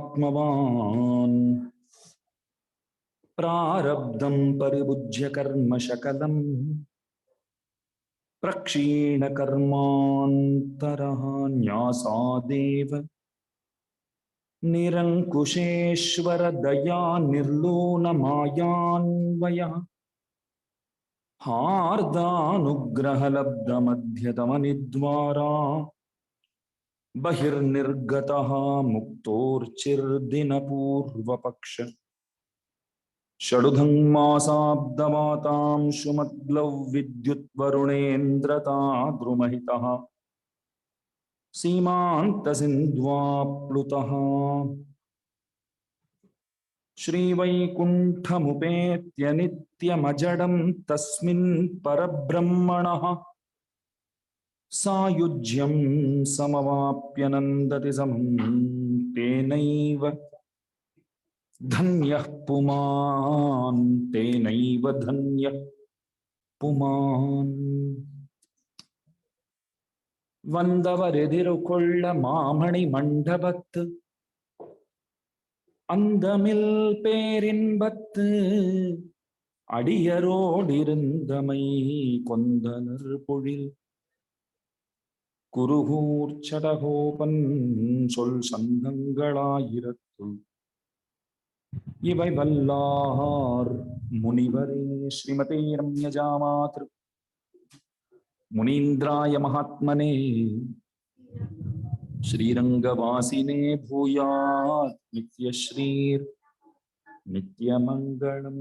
पापात्मवान् प्रारब्धं परिभुज्य कर्म शकलं प्रक्षीण कर्मान्तरः न्यासादेव निरंकुशेश्वर दया निर्लोन मायान्वयः हार्दानुग्रह लब्ध मध्यतम निद्वारा बहिर्निर्गतः मुक्तोर्चिर्दिन पूर्वपक्ष षडुधङ्मासाब्दमातां शुमद्लौ विद्युद्वरुणेन्द्रता द्रुमहितः सीमान्तसिन्ध्वाप्लुतः श्रीवैकुण्ठमुपेत्य नित्यमजडं तस्मिन् परब्रह्मणः सायुज्यं समवाप्य समं तेनैव धन्यः पुमान् तेनैव धन्यः पुमान् वंदवरिधिरुकुल्ल मामणि मंडपत् अंदमिल पेरिன்பत् अडियरोडिरुंदमै कोंदलर பொழில் குருகூர் சடகோபன் சொல் சந்தங்களாயிரத்துள் இவை வல்லார் முனிவரே ஸ்ரீமதே ரம்யஜாமாத்ரு मुनीन्द्राय महात्मने श्रीरंगवासिने भूयात् नित्यश्रीर नित्यमंगलम्।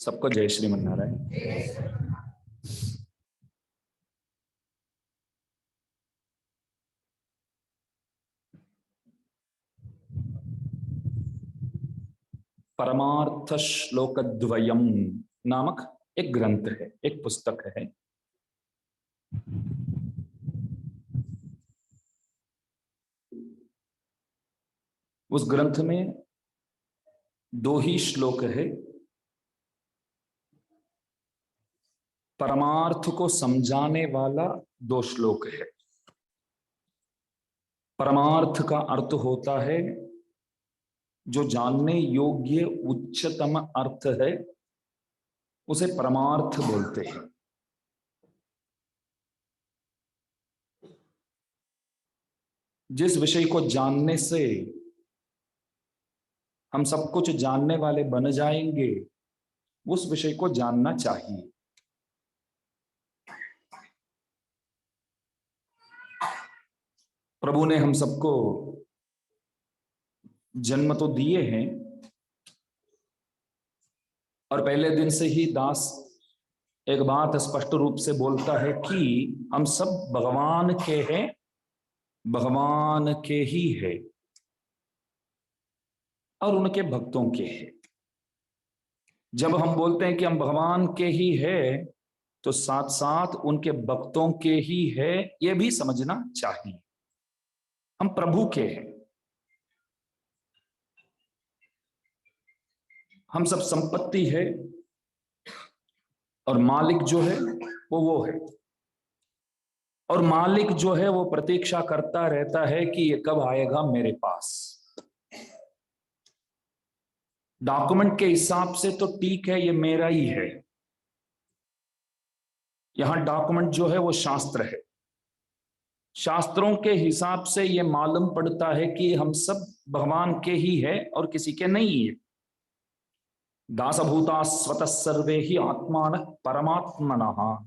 सबको जय श्रीमन्नारायण। परमार्थ श्लोकद्वयम नामक एक ग्रंथ है, एक पुस्तक है। उस ग्रंथ में दो ही श्लोक है। परमार्थ को समझाने वाला दो श्लोक है। परमार्थ का अर्थ होता है जो जानने योग्य उच्चतम अर्थ है, उसे परमार्थ बोलते हैं। जिस विषय को जानने से हम सब कुछ जानने वाले बन जाएंगे, उस विषय को जानना चाहिए। प्रभु ने हम सबको जन्म तो दिए हैं और पहले दिन से ही दास एक बात स्पष्ट रूप से बोलता है कि हम सब भगवान के हैं, भगवान के ही है और उनके भक्तों के हैं। जब हम बोलते हैं कि हम भगवान के ही है, तो साथ साथ उनके भक्तों के ही है, यह भी समझना चाहिए। हम प्रभु के हैं। हम सब संपत्ति है और मालिक जो है वो है। और मालिक जो है वो प्रतीक्षा करता रहता है कि ये कब आएगा मेरे पास। डॉक्यूमेंट के हिसाब से तो ठीक है, ये मेरा ही है। यहां डॉक्यूमेंट जो है वो शास्त्र है। शास्त्रों के हिसाब से ये मालूम पड़ता है कि हम सब भगवान के ही है और किसी के नहीं है। दासभूता स्वतः सर्वे ही आत्मान परमात्मनः।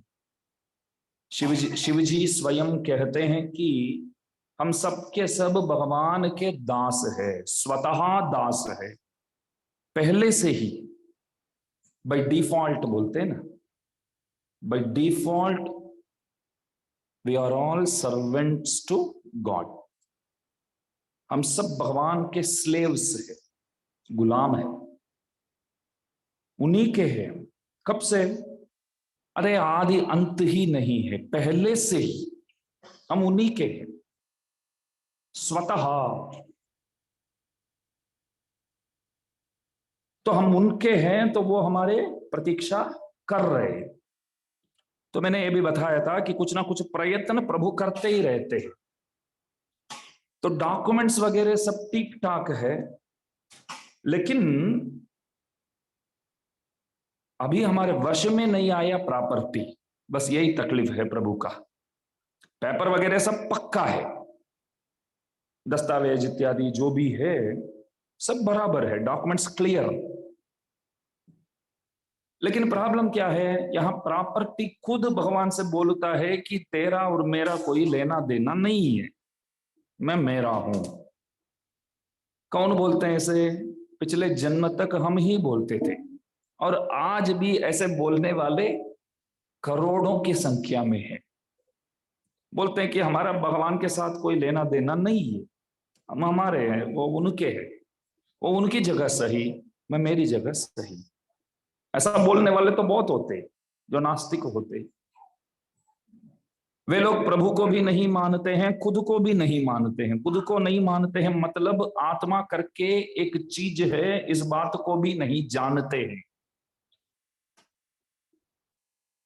शिवजी स्वयं कहते हैं कि हम सब के सब भगवान के दास है, स्वतः दास है, पहले से ही। बाय डिफॉल्ट बोलते हैं ना, by default we are all servants to God. हम सब भगवान के स्लेव्स है, गुलाम है, उन्हीं के हैं। कब से? अरे आदि अंत ही नहीं है, पहले से ही हम उन्हीं के हैं, स्वतः। तो हम उनके हैं तो वो हमारे प्रतीक्षा कर रहे हैं। तो मैंने ये भी बताया था कि कुछ ना कुछ प्रयत्न प्रभु करते ही रहते हैं। तो डॉक्यूमेंट्स वगैरह सब ठीक ठाक है, लेकिन अभी हमारे वश में नहीं आया प्रॉपर्टी, बस यही तकलीफ है प्रभु का। पेपर वगैरह सब पक्का है, दस्तावेज इत्यादि जो भी है सब बराबर है, डॉक्यूमेंट्स क्लियर। लेकिन प्रॉब्लम क्या है, यहां प्रॉपर्टी खुद भगवान से बोलता है कि तेरा और मेरा कोई लेना देना नहीं है, मैं मेरा हूं। कौन बोलते हैं ऐसे? पिछले जन्म तक हम ही बोलते थे, और आज भी ऐसे बोलने वाले करोड़ों की संख्या में है। बोलते हैं कि हमारा भगवान के साथ कोई लेना देना नहीं है, हम हमारे हैं, वो उनके हैं, वो उनकी जगह सही, मैं मेरी जगह सही। ऐसा बोलने वाले तो बहुत होते जो नास्तिक होते। वे लोग प्रभु को भी नहीं मानते हैं, खुद को भी नहीं मानते हैं। खुद को नहीं मानते हैं मतलब आत्मा करके एक चीज है, इस बात को भी नहीं जानते हैं।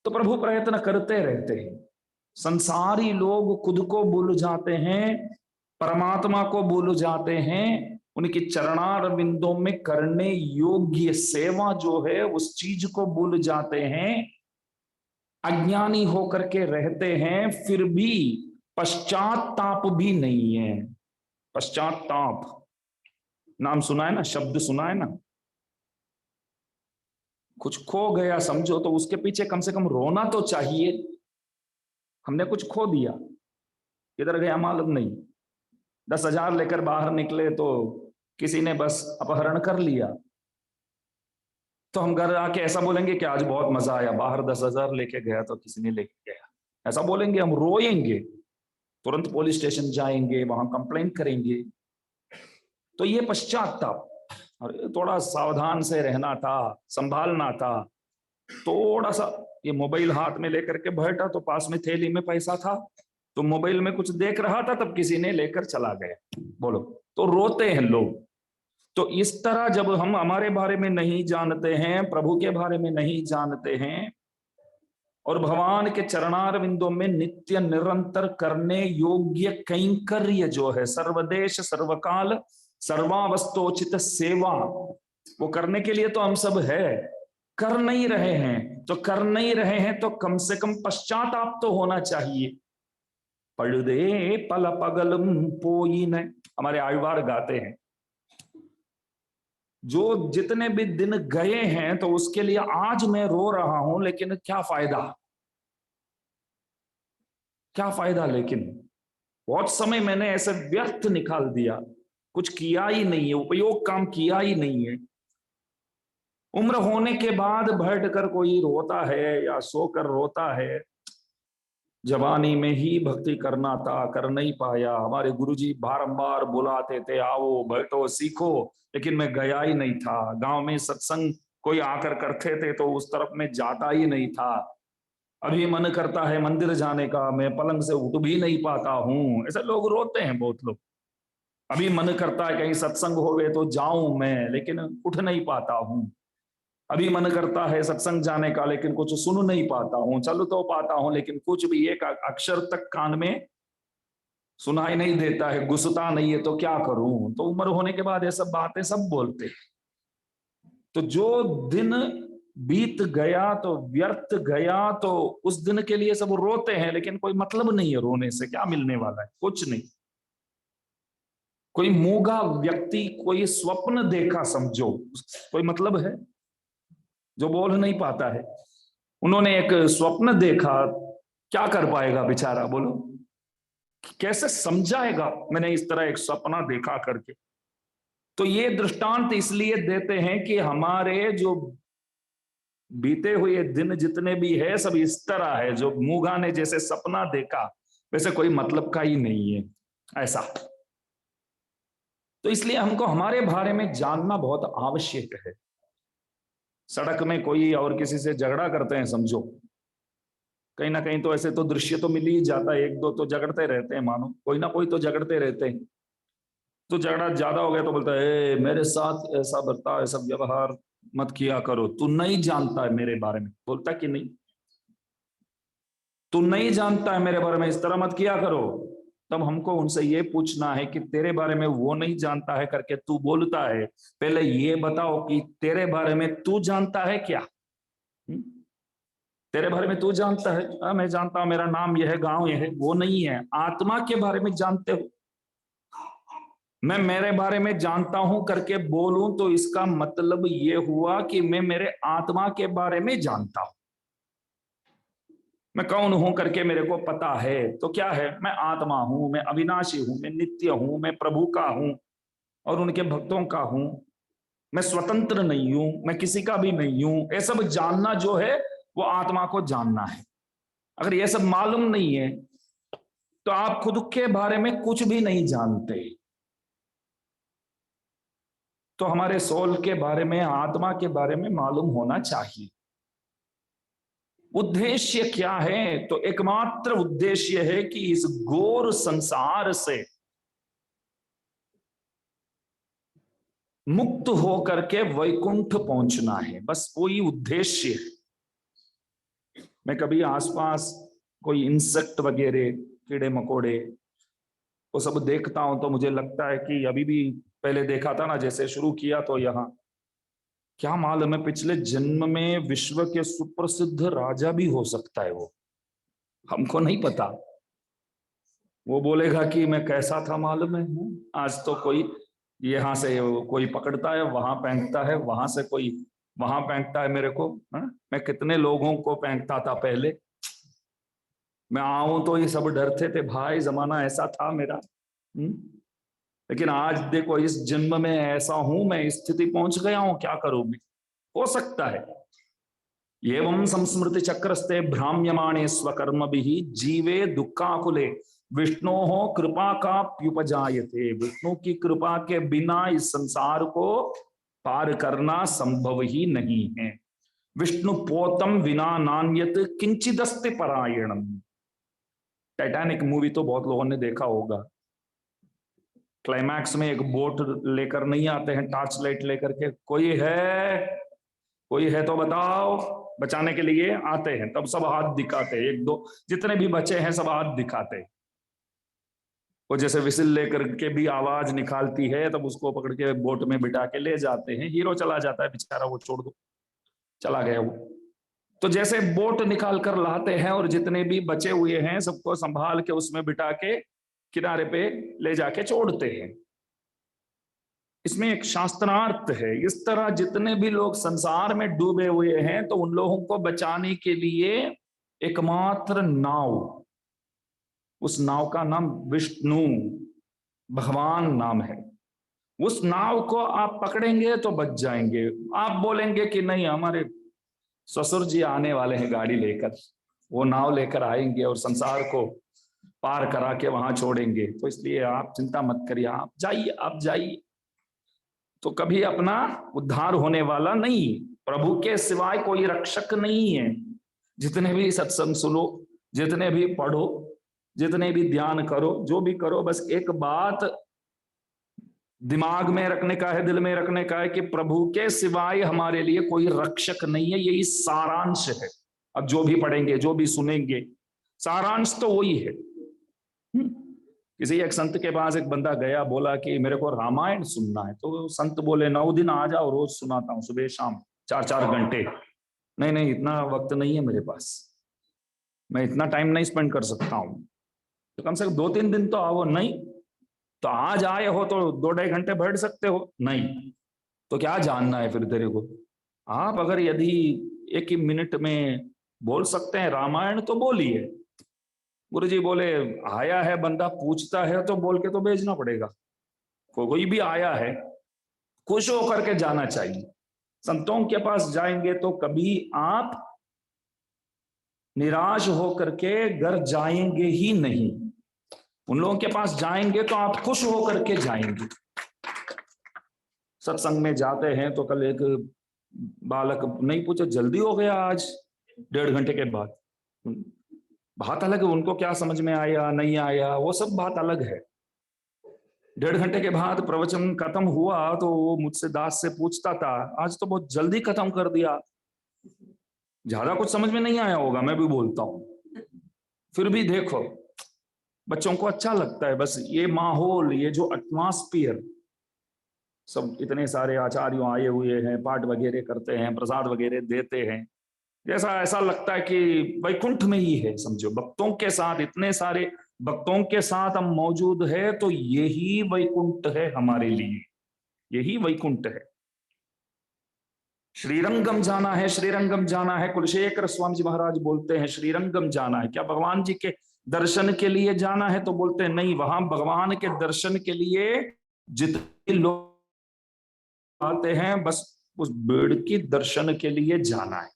तो प्रभु प्रयत्न करते रहते हैं। संसारी लोग खुद को भूल जाते हैं, परमात्मा को भूल जाते हैं, उनकी चरणार बिंदों में करने योग्य सेवा जो है उस चीज को भूल जाते हैं, अज्ञानी होकर के रहते हैं, फिर भी पश्चाताप भी नहीं है। पश्चाताप नाम सुना है ना, शब्द सुना है ना? कुछ खो गया समझो तो उसके पीछे कम से कम रोना तो चाहिए। हमने कुछ खो दिया, किधर गया मालूम नहीं। 10,000 लेकर बाहर निकले तो किसी ने बस अपहरण कर लिया, तो हम घर आके ऐसा बोलेंगे कि आज बहुत मजा आया, बाहर 10,000 लेके गया तो किसी ने लेके गया, ऐसा बोलेंगे? हम रोएंगे, तुरंत पुलिस स्टेशन जाएंगे, वहां कंप्लेन करेंगे। तो ये पश्चाताप, और थोड़ा सावधान से रहना था, संभालना था। थोड़ा सा ये मोबाइल हाथ में लेकर के बैठा तो पास में थैली में पैसा था, तो मोबाइल में कुछ देख रहा था, तब किसी ने लेकर चला गया, बोलो, तो रोते हैं लोग। तो इस तरह जब हम हमारे बारे में नहीं जानते हैं, प्रभु के बारे में नहीं जानते हैं, और भगवान के चरणार बिंदु में नित्य निरंतर करने योग्य कैंकर्य जो है, सर्वदेश सर्वकाल सर्वावस्थोचित सेवा, वो करने के लिए तो हम सब है, कर नहीं रहे हैं। तो कर नहीं रहे हैं तो कम से कम पश्चाताप तो होना चाहिए। पढ़दे पल पगलम पोई न, हमारे आयुवार गाते हैं, जो जितने भी दिन गए हैं तो उसके लिए आज मैं रो रहा हूं, लेकिन क्या फायदा, क्या फायदा? लेकिन बहुत समय मैंने ऐसे व्यर्थ निकाल दिया, कुछ किया ही नहीं है, उपयोग काम किया ही नहीं है। उम्र होने के बाद बैठकर कोई रोता है या सोकर रोता है, जवानी में ही भक्ति करना था, कर नहीं पाया। हमारे गुरुजी बारंबार बुलाते थे, आओ बैठो सीखो, लेकिन मैं गया ही नहीं था। गांव में सत्संग कोई आकर करते थे तो उस तरफ में जाता ही नहीं था। अभी मन करता है मंदिर जाने का, मैं पलंग से उठ भी नहीं पाता हूं। ऐसे लोग रोते हैं बहुत लोग। अभी मन करता है कहीं सत्संग हो गए तो जाऊं मैं, लेकिन उठ नहीं पाता हूं। अभी मन करता है सत्संग जाने का, लेकिन कुछ सुन नहीं पाता हूं। चल तो पाता हूं लेकिन कुछ भी एक अक्षर तक कान में सुनाई नहीं देता है, घुसता नहीं है, तो क्या करूं? तो उम्र होने के बाद ये सब बातें सब बोलते। तो जो दिन बीत गया तो व्यर्थ गया, तो उस दिन के लिए सब रोते हैं, लेकिन कोई मतलब नहीं है रोने से। क्या मिलने वाला है? कुछ नहीं। कोई मूगा व्यक्ति कोई स्वप्न देखा समझो, कोई मतलब है? जो बोल नहीं पाता है, उन्होंने एक स्वप्न देखा, क्या कर पाएगा बेचारा, बोलो? कैसे समझाएगा मैंने इस तरह एक सपना देखा करके? तो ये दृष्टांत इसलिए देते हैं कि हमारे जो बीते हुए दिन जितने भी है सब इस तरह है, जो मूगा ने जैसे सपना देखा वैसे कोई मतलब का ही नहीं है ऐसा। तो इसलिए हमको हमारे बारे में जानना बहुत आवश्यक है। सड़क में कोई और किसी से झगड़ा करते हैं समझो, कहीं ना कहीं तो ऐसे तो दृश्य तो मिल ही जाता है, एक दो तो झगड़ते रहते हैं, मानो कोई ना कोई तो झगड़ते रहते हैं। तो झगड़ा ज्यादा हो गया तो बोलता है मेरे साथ ऐसा बर्ताव, ऐसा व्यवहार मत किया करो, तू नहीं जानता है मेरे बारे में, बोलता कि नहीं, तू नहीं जानता है मेरे बारे में, इस तरह मत किया करो। तब हमको उनसे ये पूछना है कि तेरे बारे में वो नहीं जानता है करके तू बोलता है, पहले ये बताओ कि तेरे बारे में तू जानता है क्या? तेरे बारे में तू जानता है? मैं जानता हूं, मेरा नाम यह है, गांव यह है, वो नहीं है। आत्मा के बारे में जानते हो? मैं मेरे बारे में जानता हूं करके बोलूं तो इसका मतलब ये हुआ कि मैं मेरे आत्मा के बारे में जानता हूं। मैं कौन हूं करके मेरे को पता है, तो क्या है? मैं आत्मा हूं, मैं अविनाशी हूं, मैं नित्य हूं, मैं प्रभु का हूं और उनके भक्तों का हूं। मैं स्वतंत्र नहीं हूं, मैं किसी का भी नहीं हूं। ये सब जानना जो है वो आत्मा को जानना है। अगर ये सब मालूम नहीं है तो आप खुद के बारे में कुछ भी नहीं जानते। तो हमारे सोल के बारे में, आत्मा के बारे में मालूम होना चाहिए। उद्देश्य क्या है? तो एकमात्र उद्देश्य है कि इस घोर संसार से मुक्त होकर के वैकुंठ पहुंचना है, बस वही उद्देश्य है। मैं कभी आसपास कोई इंसेक्ट वगैरह, कीड़े मकोड़े, वो सब देखता हूं तो मुझे लगता है कि अभी भी, पहले देखा था ना, जैसे शुरू किया तो यहाँ, क्या मालूम है पिछले जन्म में विश्व के सुप्रसिद्ध राजा भी हो सकता है वो, हमको नहीं पता। वो बोलेगा कि मैं कैसा था मालूम है, आज तो कोई यहाँ से कोई पकड़ता है, वहां फेंकता है, वहां से कोई वहां फेंकता है मेरे को। मैं कितने लोगों को फेंकता था पहले, मैं आऊं तो ये सब डरते थे भाई, जमाना ऐसा था मेरा। लेकिन आज देखो, इस जन्म में ऐसा हूं, मैं इस स्थिति पहुंच गया हूं, क्या करूं मैं? हो सकता है एवं संस्मृति चक्रस्ते भ्राम्यमाणे स्वकर्म भी जीवे दुखाकुले विष्णु कृपा का प्युपजायते। विष्णु की कृपा के बिना इस संसार को पार करना संभव ही नहीं है। विष्णु पोतम विना नान्यत किंचिदस्ति परायणम। टाइटैनिक मूवी तो बहुत लोगों ने देखा होगा। क्लाइमैक्स में एक बोट लेकर नहीं आते हैं, टॉर्च लाइट लेकर के, कोई है, कोई है तो बताओ, बचाने के लिए आते हैं, तब सब हाथ दिखाते हैं, एक दो जितने भी बचे हैं सब हाथ दिखाते हैं। वो जैसे विसिल लेकर के भी आवाज निकालती है, तब उसको पकड़ के बोट में बिठा के ले जाते हैं। हीरो चला जाता है बेचारा, वो छोड़ दो, चला गया वो। तो जैसे बोट निकाल कर लाते हैं और जितने भी बचे हुए हैं सबको संभाल के उसमें बिठा के किनारे पे ले जाके छोड़ते हैं। इसमें एक शास्त्रार्थ है। इस तरह जितने भी लोग संसार में डूबे हुए हैं, तो उन लोगों को बचाने के लिए एकमात्र नाव, उस नाव का नाम विष्णु भगवान नाम है। उस नाव को आप पकड़ेंगे तो बच जाएंगे। आप बोलेंगे कि नहीं, हमारे ससुर जी आने वाले हैं गाड़ी लेकर, वो नाव लेकर आएंगे और संसार को पार करा के वहां छोड़ेंगे, तो इसलिए आप चिंता मत करिए, आप जाइए, आप जाइए। तो कभी अपना उद्धार होने वाला नहीं, प्रभु के सिवाय कोई रक्षक नहीं है। जितने भी सत्संग सुनो, जितने भी पढ़ो, जितने भी ध्यान करो, जो भी करो, बस एक बात दिमाग में रखने का है, दिल में रखने का है कि प्रभु के सिवाय हमारे लिए कोई रक्षक नहीं है। यही सारांश है। अब जो भी पढ़ेंगे, जो भी सुनेंगे, सारांश तो वही है। किसी एक संत के पास एक बंदा गया, बोला कि मेरे को रामायण सुनना है। तो संत बोले 9 दिन आ जाओ, रोज सुनाता हूँ, सुबह शाम 4-4 घंटे। नहीं नहीं, इतना वक्त नहीं है मेरे पास, मैं इतना टाइम नहीं स्पेंड कर सकता हूँ, तो कम से कम 2-3 दिन तो आओ। नहीं, तो आज आए हो तो 2-2.5 घंटे बैठ सकते हो। नहीं, तो क्या जानना है फिर तेरे को? आप अगर यदि 1 ही मिनट में बोल सकते हैं रामायण तो बोलिए। गुरु जी बोले आया है बंदा, पूछता है तो बोल के तो भेजना पड़ेगा। कोई भी आया है, खुश होकर के जाना चाहिए। संतों के पास जाएंगे तो कभी आप निराश होकर के घर जाएंगे ही नहीं। उन लोगों के पास जाएंगे तो आप खुश होकर के जाएंगे। सत्संग में जाते हैं तो कल एक बालक नहीं पूछे जल्दी हो गया आज, 1.5 घंटे के बाद। बात अलग है, उनको क्या समझ में आया नहीं आया, वो सब बात अलग है। 1.5 घंटे के बाद प्रवचन खत्म हुआ तो वो मुझसे दास से पूछता था, आज तो बहुत जल्दी खत्म कर दिया, ज्यादा कुछ समझ में नहीं आया होगा। मैं भी बोलता हूं फिर भी देखो बच्चों को अच्छा लगता है, बस ये माहौल, ये जो एटमॉस्फियर, सब इतने सारे आचार्यों आए हुए हैं, पाठ वगैरह करते हैं, प्रसाद वगैरह देते हैं, जैसा ऐसा लगता है कि वैकुंठ में ही है। समझो भक्तों के साथ, इतने सारे भक्तों के साथ हम मौजूद है तो यही वैकुंठ है हमारे लिए, यही वैकुंठ है। श्रीरंगम जाना है, श्रीरंगम जाना है, कुलशेखर स्वामी जी महाराज बोलते हैं श्रीरंगम जाना है। क्या भगवान जी के दर्शन के लिए जाना है? तो बोलते हैं नहीं, वहां भगवान के दर्शन के लिए जितने लोग आते हैं बस उस बेड़ की दर्शन के लिए जाना है।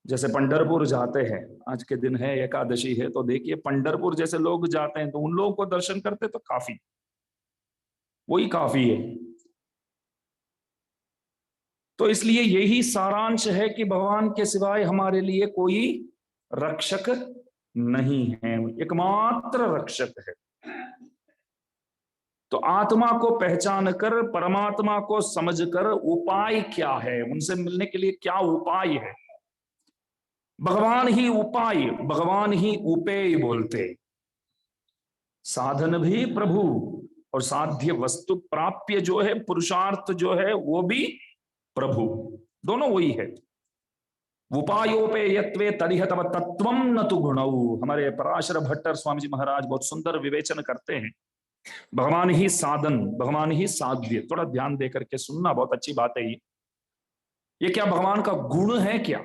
जैसे पंढरपुर जाते हैं, आज के दिन है, एकादशी है, तो देखिए पंढरपुर जैसे लोग जाते हैं तो उन लोगों को दर्शन करते तो काफी, वही काफी है। तो इसलिए यही सारांश है कि भगवान के सिवाय हमारे लिए कोई रक्षक नहीं है, एकमात्र रक्षक है। तो आत्मा को पहचान कर, परमात्मा को समझकर उपाय क्या है, उनसे मिलने के लिए क्या उपाय है? भगवान ही उपाय, भगवान ही उपेय बोलते। साधन भी प्रभु और साध्य वस्तु प्राप्य जो है, पुरुषार्थ जो है वो भी प्रभु, दोनों वही है। उपायोपेयत्वे तदिह तव तत्वम न तु गुणौ। हमारे पराशर भट्टर स्वामी जी महाराज बहुत सुंदर विवेचन करते हैं। भगवान ही साधन, भगवान ही साध्य। थोड़ा ध्यान देकर के सुनना, बहुत अच्छी बात है ये क्या भगवान का गुण है क्या?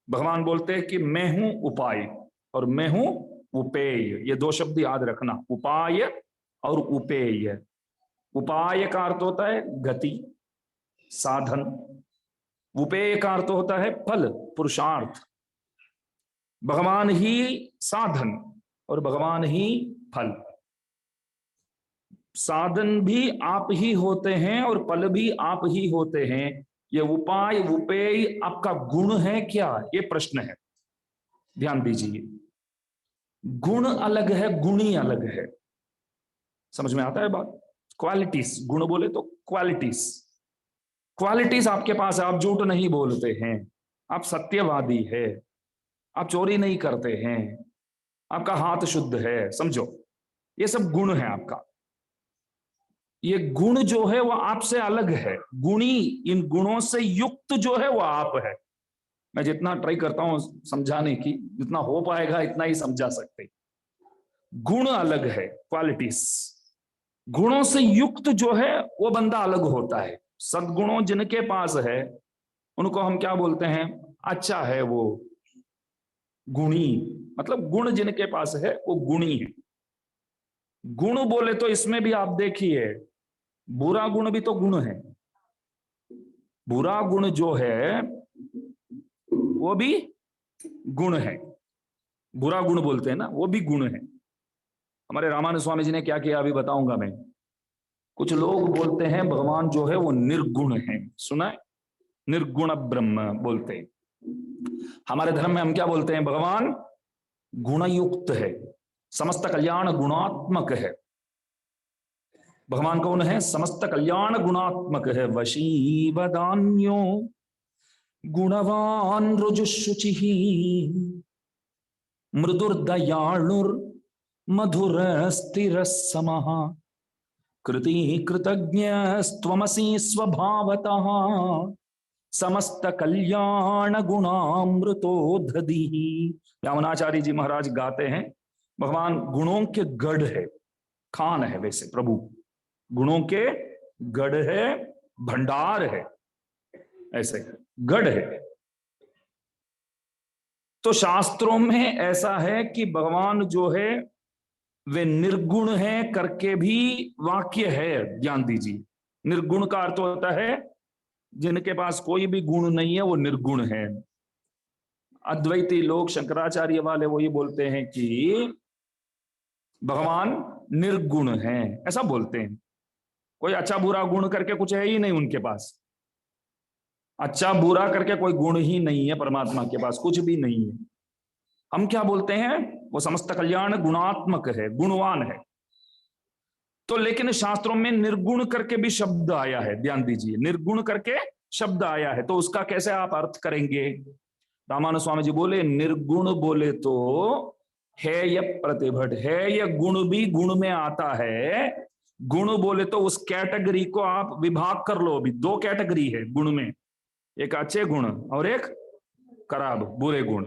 भगवान बोलते हैं कि मैं हूं उपाय और मैं हूं उपेय। ये दो शब्द याद रखना, उपाय और उपेय। उपाय का अर्थ होता है गति, साधन। उपेय का अर्थ होता है फल, पुरुषार्थ। भगवान ही साधन और भगवान ही फल। साधन भी आप ही होते हैं और फल भी आप ही होते हैं। ये उपाय उपेय आपका गुण है क्या, ये प्रश्न है, ध्यान दीजिए। गुण अलग है, गुणी अलग है। समझ में आता है बात? क्वालिटीज, गुण बोले तो क्वालिटीज, क्वालिटीज आपके पास है। आप झूठ नहीं बोलते हैं, आप सत्यवादी है, आप चोरी नहीं करते हैं, आपका हाथ शुद्ध है, समझो, ये सब गुण है आपका। ये गुण जो है वो आपसे अलग है, गुणी, इन गुणों से युक्त जो है वो आप है। मैं जितना ट्राई करता हूं समझाने की, जितना हो पाएगा इतना ही समझा सकते। गुण अलग है, क्वालिटीज। गुणों से युक्त जो है वो बंदा अलग होता है। सद्गुणों जिनके पास है उनको हम क्या बोलते हैं? अच्छा है वो, गुणी। मतलब गुण जिनके पास है वो गुणी है। गुण बोले तो इसमें भी आप देखिए, बुरा गुण भी तो गुण है। बुरा गुण जो है वो भी गुण है। बुरा गुण बोलते हैं ना, वो भी गुण है। हमारे रामानंद स्वामी जी ने क्या किया अभी बताऊंगा मैं। कुछ लोग बोलते हैं भगवान जो है वो निर्गुण है, सुना है? निर्गुण ब्रह्म बोलते हैं। हमारे धर्म में हम क्या बोलते हैं? भगवान गुणयुक्त है, समस्त कल्याण गुणात्मक है। भगवान कौन है? समस्त कल्याण गुणात्मक है। वशीवदान्यो गुणवान रुजुशुचि मृदुर्दयाणुर मधुर स्थिर समः कृति कृतज्ञस्त्वमसि स्वभावतः समस्त कल्याण गुणामृतो दधि। यामुनाचार्य जी महाराज गाते हैं भगवान गुणों के गढ़ है, खान है। वैसे प्रभु गुणों के गढ़ है, भंडार है, ऐसे गढ़ है। तो शास्त्रों में ऐसा है कि भगवान जो है वे निर्गुण है करके भी वाक्य है, ध्यान दीजिए। निर्गुण का अर्थ होता है जिनके पास कोई भी गुण नहीं है वो निर्गुण है। अद्वैती लोग, शंकराचार्य वाले, वो ये बोलते हैं कि भगवान निर्गुण है, ऐसा बोलते हैं। कोई अच्छा बुरा गुण करके कुछ है ही नहीं उनके पास। अच्छा बुरा करके कोई गुण ही नहीं है परमात्मा के पास, कुछ भी नहीं है। हम क्या बोलते हैं? वो समस्त कल्याण गुणात्मक है, गुणवान है। तो लेकिन शास्त्रों में निर्गुण करके भी शब्द आया है, ध्यान दीजिए, निर्गुण करके शब्द आया है, तो उसका कैसे आप अर्थ करेंगे? रामानुज स्वामी जी बोले निर्गुण बोले तो है यह प्रतिभट, है यह गुण भी गुण में आता है। गुण बोले तो उस कैटेगरी को आप विभाग कर लो, अभी दो कैटेगरी है गुण में, एक अच्छे गुण और एक खराब बुरे गुण।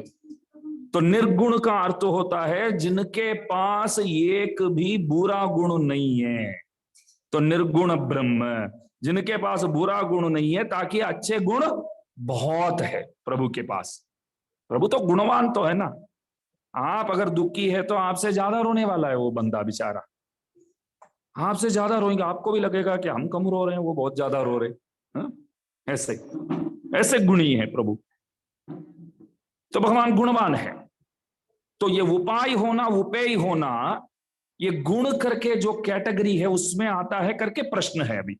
तो निर्गुण का अर्थ होता है जिनके पास एक भी बुरा गुण नहीं है, तो निर्गुण ब्रह्म, जिनके पास बुरा गुण नहीं है, ताकि अच्छे गुण बहुत है प्रभु के पास। प्रभु तो गुणवान तो है ना, आप अगर दुखी है तो आपसे ज्यादा रोने वाला है वो बंदा बेचारा, आपसे ज्यादा रोएंगे, आपको भी लगेगा कि हम कम रो रहे हैं, वो बहुत ज्यादा रो रहे हैं। ऐसे ऐसे गुणी है प्रभु, तो भगवान गुणवान है। तो ये उपाय होना उपेय होना, ये गुण करके जो कैटेगरी है उसमें आता है करके प्रश्न है अभी।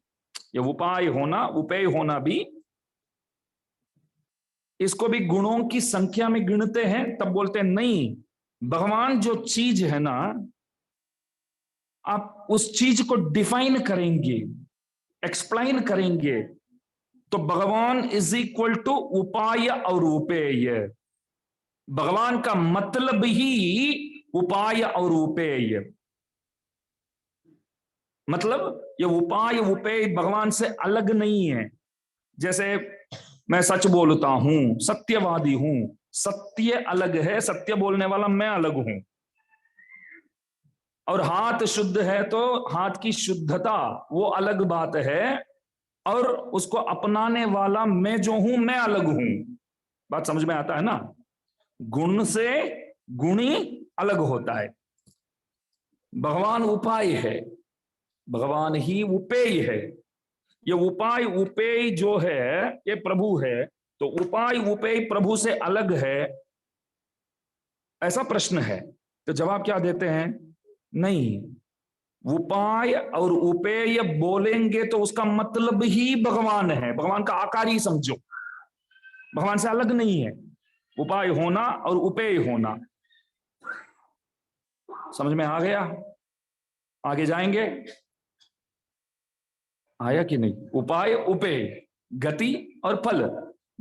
ये उपाय होना उपेय होना भी, इसको भी गुणों की संख्या में गिनते हैं, तब बोलते हैं नहीं, भगवान जो चीज है ना, आप उस चीज को डिफाइन करेंगे, एक्सप्लेन करेंगे, तो भगवान इज इक्वल टू उपाय और उपेय। भगवान का मतलब ही उपाय और उपेय, मतलब ये उपाय उपेय भगवान से अलग नहीं है। जैसे मैं सच बोलता हूं, सत्यवादी हूं, सत्य अलग है, सत्य बोलने वाला मैं अलग हूं। और हाथ शुद्ध है तो हाथ की शुद्धता वो अलग बात है, और उसको अपनाने वाला मैं जो हूं मैं अलग हूं। बात समझ में आता है ना? गुण से गुणी अलग होता है। भगवान उपाय है, भगवान ही उपेय है। ये उपाय उपेय जो है ये प्रभु है, तो उपाय उपेय प्रभु से अलग है, ऐसा प्रश्न है। तो जवाब क्या देते हैं? नहीं, उपाय और उपेय बोलेंगे तो उसका मतलब ही भगवान है, भगवान का आकार ही समझो, भगवान से अलग नहीं है उपाय होना और उपेय होना। समझ में आ गया? आगे जाएंगे, आया कि नहीं? उपाय उपेय, गति और फल,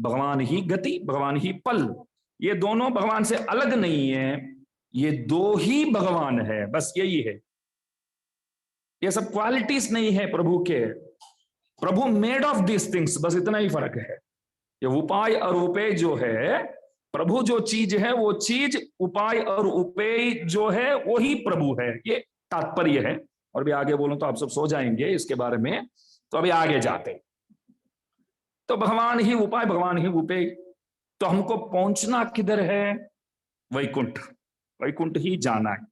भगवान ही गति भगवान ही फल, ये दोनों भगवान से अलग नहीं है, ये दो ही भगवान है, बस यही है। ये सब क्वालिटीज नहीं है प्रभु के, प्रभु मेड ऑफ दिस थिंग्स, बस इतना ही फर्क है। ये उपाय और उपेय जो है, प्रभु जो चीज है वो चीज, उपाय और उपेय जो है वो ही प्रभु है, ये तात्पर्य है। और भी आगे बोलूं तो आप सब सो जाएंगे इसके बारे में, तो अभी आगे जाते। तो भगवान ही उपाय भगवान ही उपेय, तो हमको पहुंचना किधर है? वैकुंठ, वैकुंठ ही जाना है।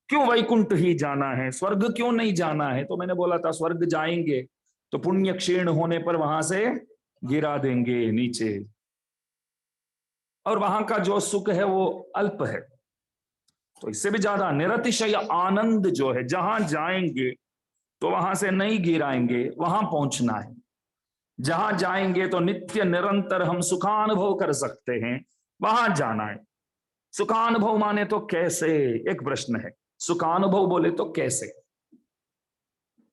क्यों वैकुंठ ही जाना है? स्वर्ग क्यों नहीं जाना है? तो मैंने बोला था स्वर्ग जाएंगे तो पुण्य क्षीण होने पर वहां से गिरा देंगे नीचे, और वहां का जो सुख है वो अल्प है। तो इससे भी ज्यादा निरतिशय आनंद जो है, जहां जाएंगे तो वहां से नहीं गिराएंगे, वहां पहुंचना है। जहां जाएंगे तो नित्य निरंतर हम सुखानुभव कर सकते हैं, वहां जाना है। सुखानुभव माने तो कैसे, एक प्रश्न है। सुखानुभव बोले तो कैसे?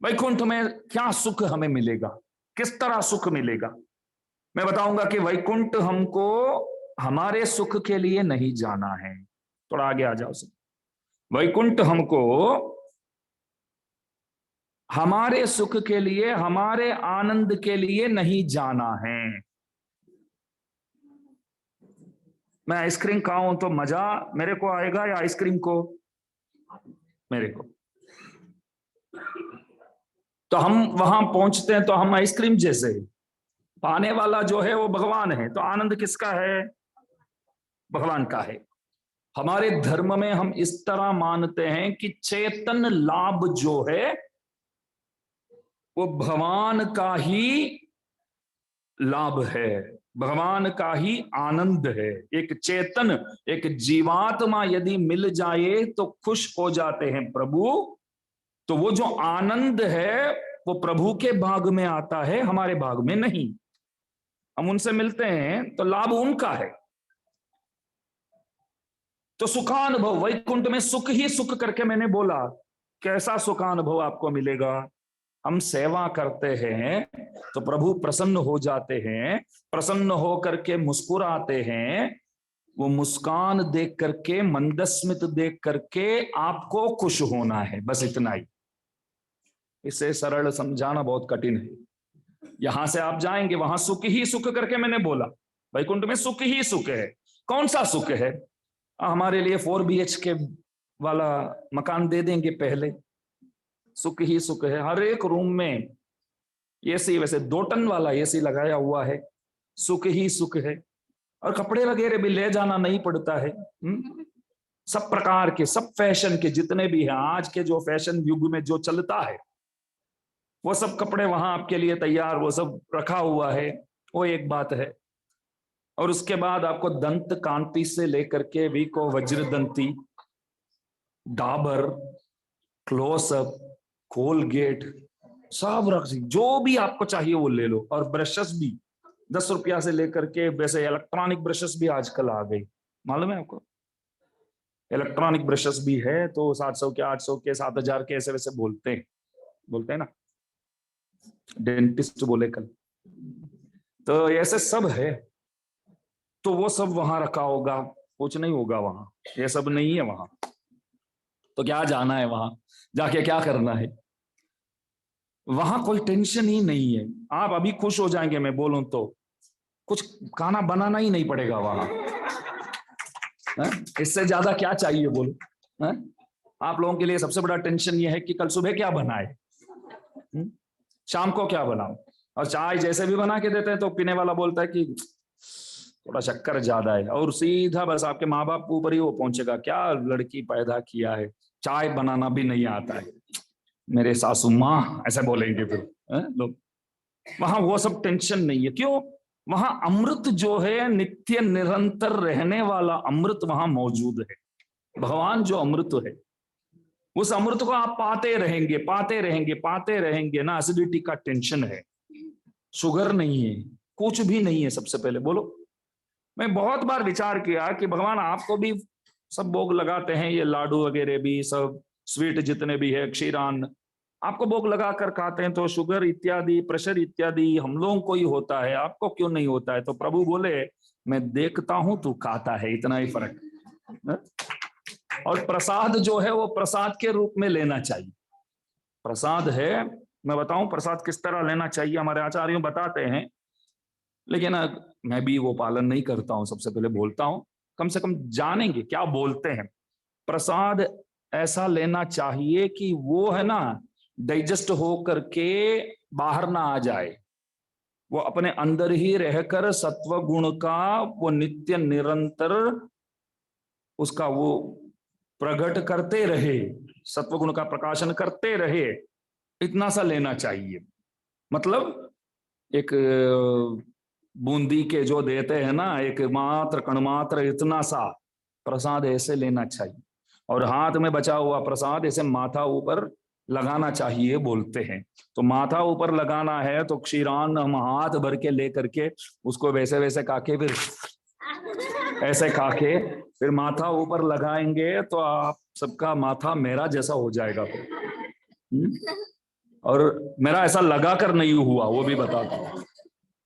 वैकुंठ में क्या सुख हमें मिलेगा, किस तरह सुख मिलेगा? मैं बताऊंगा कि वैकुंठ हमको हमारे सुख के लिए नहीं जाना है। थोड़ा आगे आ जाओ सर। वैकुंठ हमको हमारे सुख के लिए, हमारे आनंद के लिए नहीं जाना है। मैं आइसक्रीम खाऊं तो मजा मेरे को आएगा या आइसक्रीम को? मेरे को। तो हम वहां पहुंचते हैं तो हम आइसक्रीम जैसे, पाने वाला जो है वो भगवान है, तो आनंद किसका है? भगवान का है। हमारे धर्म में हम इस तरह मानते हैं कि चेतन लाभ जो है वो भगवान का ही लाभ है, भगवान का ही आनंद है। एक चेतन, एक जीवात्मा यदि मिल जाए तो खुश हो जाते हैं प्रभु। तो वो जो आनंद है वो प्रभु के भाग में आता है, हमारे भाग में नहीं। हम उनसे मिलते हैं तो लाभ उनका है। तो सुखानुभव, वैकुंठ में सुख ही सुख करके मैंने बोला, कैसा सुखानुभव आपको मिलेगा? हम सेवा करते हैं तो प्रभु प्रसन्न हो जाते हैं, प्रसन्न हो करके मुस्कुराते हैं। वो मुस्कान देख करके, मंदस्मित देख करके आपको खुश होना है, बस इतना ही। इसे सरल समझाना बहुत कठिन है। यहां से आप जाएंगे वहां सुख ही सुख करके मैंने बोला, वैकुंठ में सुख ही सुख है। कौन सा सुख है? हमारे लिए 4 BHK वाला मकान दे देंगे पहले, सुख ही सुख है। हर एक रूम में एसी, वैसे 2 टन वाला एसी लगाया हुआ है, सुख ही सुख है। और कपड़े वगैरह भी ले जाना नहीं पड़ता है। सब प्रकार के, सब फैशन के जितने भी हैं, आज के जो फैशन युग में जो चलता है, वो सब कपड़े वहां आपके लिए तैयार, वो सब रखा हुआ है। वो एक बात है। और उसके बाद आपको दंत कांति से लेकर के वीको वज्रदंती, डाबर, क्लोसअप, कोलगेट, सब रख, जो भी आपको चाहिए वो ले लो। और ब्रशेस भी 10 रुपया से लेकर के, वैसे इलेक्ट्रॉनिक ब्रशेस भी आजकल आ गई, मालूम है आपको? इलेक्ट्रॉनिक ब्रशेस भी है, तो 700 के, 800 के, 7000 के, ऐसे वैसे बोलते हैं ना, डेंटिस्ट बोले कल। तो ऐसे सब है। तो वो सब वहां रखा होगा, कुछ नहीं होगा वहां, ये सब नहीं है वहां। तो क्या जाना है वहां, जाके क्या करना है? वहां कोई टेंशन ही नहीं है। आप अभी खुश हो जाएंगे, मैं बोलूं तो कुछ खाना बनाना ही नहीं पड़ेगा वहां। इससे ज्यादा क्या चाहिए बोलो? है? आप लोगों के लिए सबसे बड़ा टेंशन ये है कि कल सुबह क्या बनाए, शाम को क्या बनाओ। और चाय जैसे भी बना के देते हैं तो पीने वाला बोलता है कि थोड़ा शक्कर ज्यादा है, और सीधा बस आपके माँ बाप के ऊपर ही वो पहुंचेगा, क्या लड़की पैदा किया है, चाय बनाना भी नहीं आता है, मेरे सासू माँ, ऐसा बोलेंगे फिर लोग। वहां वो सब टेंशन नहीं है। क्यों? वहां अमृत जो है, नित्य निरंतर रहने वाला अमृत वहां मौजूद है। भगवान जो अमृत है, उस अमृत को आप पाते रहेंगे, पाते रहेंगे, पाते रहेंगे ना। एसिडिटी का टेंशन है, शुगर नहीं है, कुछ भी नहीं है। सबसे पहले बोलो, मैं बहुत बार विचार किया कि भगवान आपको भी सब भोग लगाते हैं, ये लाडू वगैरह भी, सब स्वीट जितने भी है, क्षीरान, आपको भोग लगा कर खाते हैं, तो शुगर इत्यादि, प्रेशर इत्यादि हम लोगों को ही होता है, आपको क्यों नहीं होता है? तो प्रभु बोले, मैं देखता हूं तू खाता है, इतना ही फर्क है। और प्रसाद जो है वो प्रसाद के रूप में लेना चाहिए। प्रसाद है, मैं बताऊं प्रसाद किस तरह लेना चाहिए, हमारे आचार्यों बताते हैं, लेकिन मैं भी वो पालन नहीं करता हूं। सबसे पहले बोलता हूं, कम से कम जानेंगे क्या बोलते हैं। प्रसाद ऐसा लेना चाहिए कि वो है ना, डाइजेस्ट हो करके बाहर ना आ जाए, वो अपने अंदर ही रहकर सत्व गुण का वो नित्य निरंतर उसका वो प्रकट करते रहे, सत्व गुण का प्रकाशन करते रहे, इतना सा लेना चाहिए। मतलब एक बूंदी के जो देते हैं ना, एक मात्र कणमात्र इतना सा प्रसाद ऐसे लेना चाहिए। और हाथ में बचा हुआ प्रसाद ऐसे माथा ऊपर लगाना चाहिए बोलते हैं। तो माथा ऊपर लगाना है तो क्षीरान हम हाथ भर के ले करके उसको वैसे वैसे काके, फिर ऐसे काके, फिर माथा ऊपर लगाएंगे तो आप सबका माथा मेरा जैसा हो जाएगा फिर। और मेरा ऐसा लगा कर नहीं हुआ, वो भी बताता हूँ,